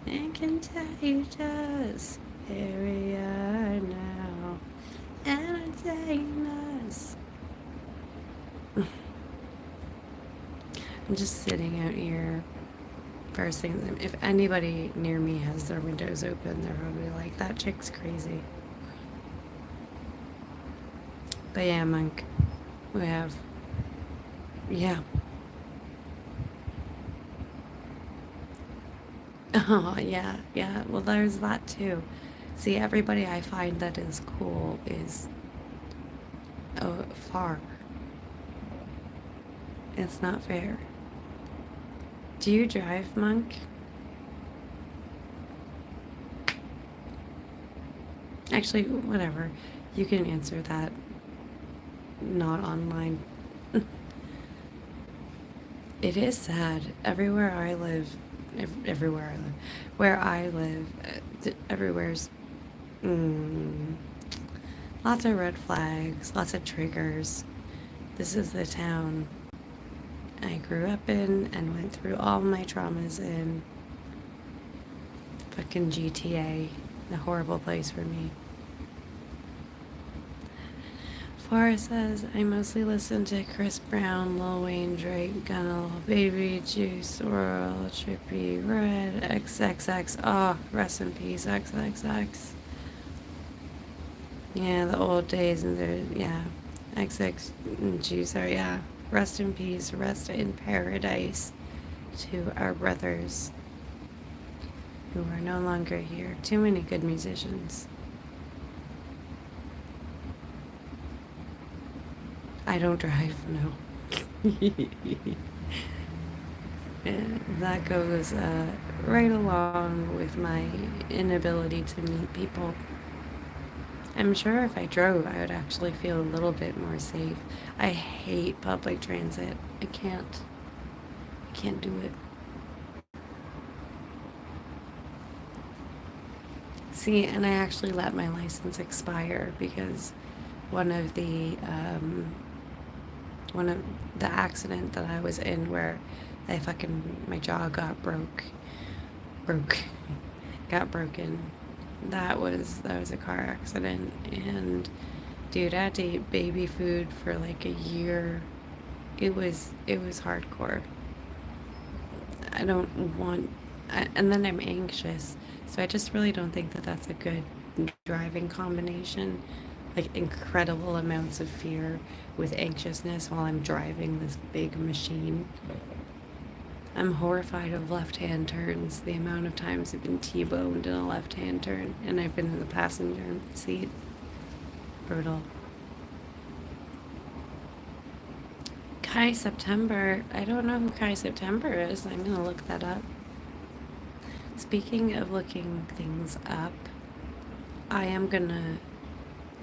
and contagious. Here we are now. Entertain us. I'm just sitting out here. First thing, if anybody near me has their windows open, they're probably like, that chick's crazy. But yeah, Monk, we have, yeah. Oh, yeah, yeah. Well, there's that too. See, everybody I find that is cool is far. It's not fair. Do you drive, Monk? Actually, whatever. You can answer that not online. It is sad. Everywhere I live, everywhere I live, where I live, everywhere's mm, lots of red flags, lots of triggers. This is the town I grew up in and went through all my traumas in. Fucking GTA, a horrible place for me. Forrest says, I mostly listen to Chris Brown, Lil Wayne, Drake, Gunna, Baby, Juice, Oral, Trippy, Red, XXX. Oh, rest in peace, XXX. Yeah, the old days and yeah. XX Juice are, yeah. Rest in peace, rest in paradise to our brothers who are no longer here. Too many good musicians. I don't drive, no. And that goes right along with my inability to meet people. I'm sure if I drove, I would actually feel a little bit more safe. I hate public transit. I can't do it. See, and I actually let my license expire because one of the one of the accident that I was in where my jaw got broke got broken. That was a car accident, and dude, I had to eat baby food for like a year. It was hardcore. I don't want and then I'm anxious. So I just really don't think that that's a good driving combination. Like incredible amounts of fear with anxiousness while I'm driving this big machine. I'm horrified of left-hand turns. The amount of times I've been T-boned in a left-hand turn, and I've been in the passenger seat. Brutal. Kai September. I don't know who Kai September is. I'm gonna look that up. Speaking of looking things up, I am gonna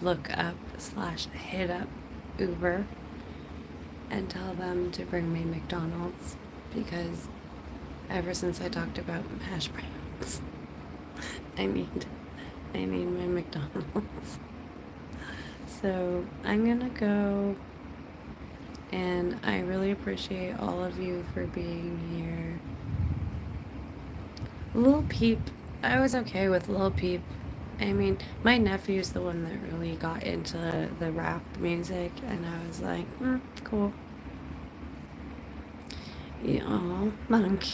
look up / hit up Uber and tell them to bring me McDonald's because ever since I talked about hash browns, I need my McDonald's. So I'm gonna go, and I really appreciate all of you for being here. Lil Peep, I was okay with Lil Peep. I mean, my nephew's the one that really got into the rap music, and I was like, cool. Yeah, Monk,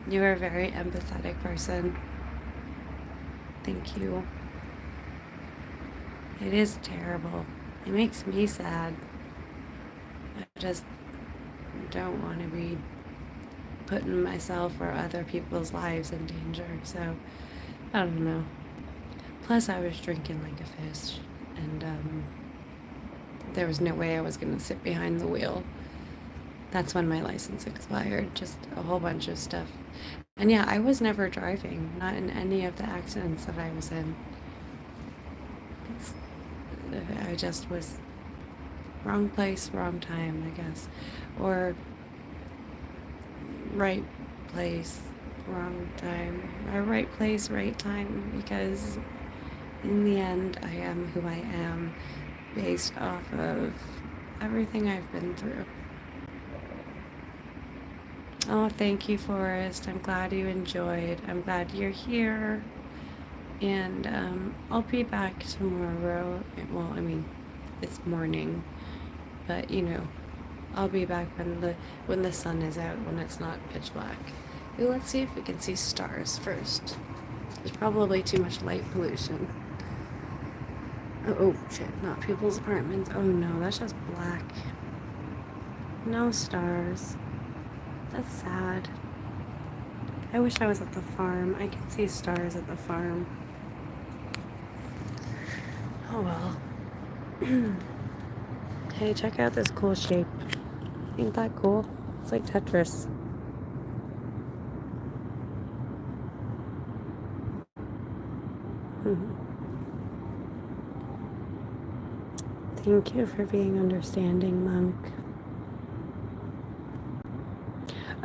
you're a very empathetic person. Thank you. It is terrible. It makes me sad. I just don't want to be putting myself or other people's lives in danger, so I don't know. Plus, I was drinking like a fish, and there was no way I was going to sit behind the wheel. That's when my license expired, just a whole bunch of stuff. And yeah, I was never driving, not in any of the accidents that I was in. I just was wrong place, wrong time, I guess. Or right place, wrong time. Or right place, right time, because in the end, I am who I am based off of everything I've been through. Oh, thank you, Forrest. I'm glad you enjoyed. I'm glad you're here. And I'll be back tomorrow. Well, I mean, it's morning, but I'll be back when the sun is out, when it's not pitch black. Ooh, let's see if we can see stars first. There's probably too much light pollution. Oh, shit, not people's apartments. Oh no, that's just black. No stars. That's sad. I wish I was at the farm. I can see stars at the farm. Oh well. Hey, check out this cool shape. Ain't that cool? It's like Tetris. Thank you for being understanding, Monk.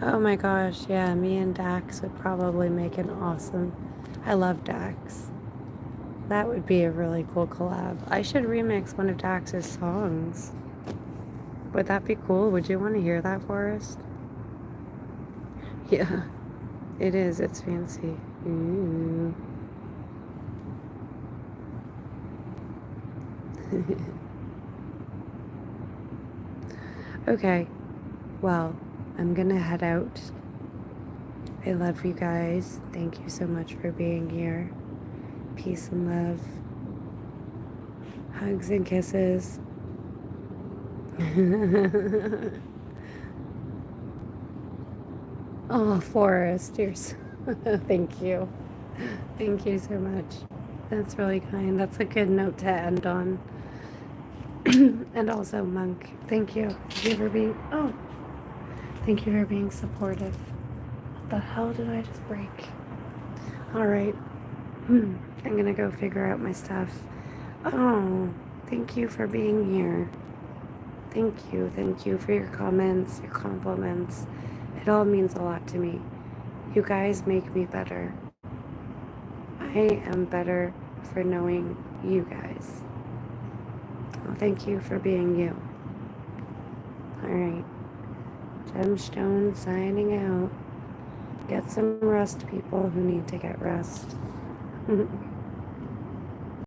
Oh my gosh, yeah, me and Dax would probably make an awesome. I love Dax. That would be a really cool collab. I should remix one of Dax's songs. Would that be cool? Would you want to hear that, Forrest? Yeah, it is. It's fancy. Ooh. Okay, well, I'm gonna head out. I love you guys. Thank you so much for being here. Peace and love. Hugs and kisses. Oh, Forrest, you're so thank you. Thank you so much. That's really kind. That's a good note to end on. And also, Monk, thank you. Thank you for being, oh, thank you for being supportive. What the hell did I just break? All right. I'm gonna go figure out my stuff. Oh, thank you for being here. Thank you. Thank you for your comments, your compliments. It all means a lot to me. You guys make me better. I am better for knowing you guys. Well, thank you for being you. All right. Gemstone signing out. Get some rest, people who need to get rest.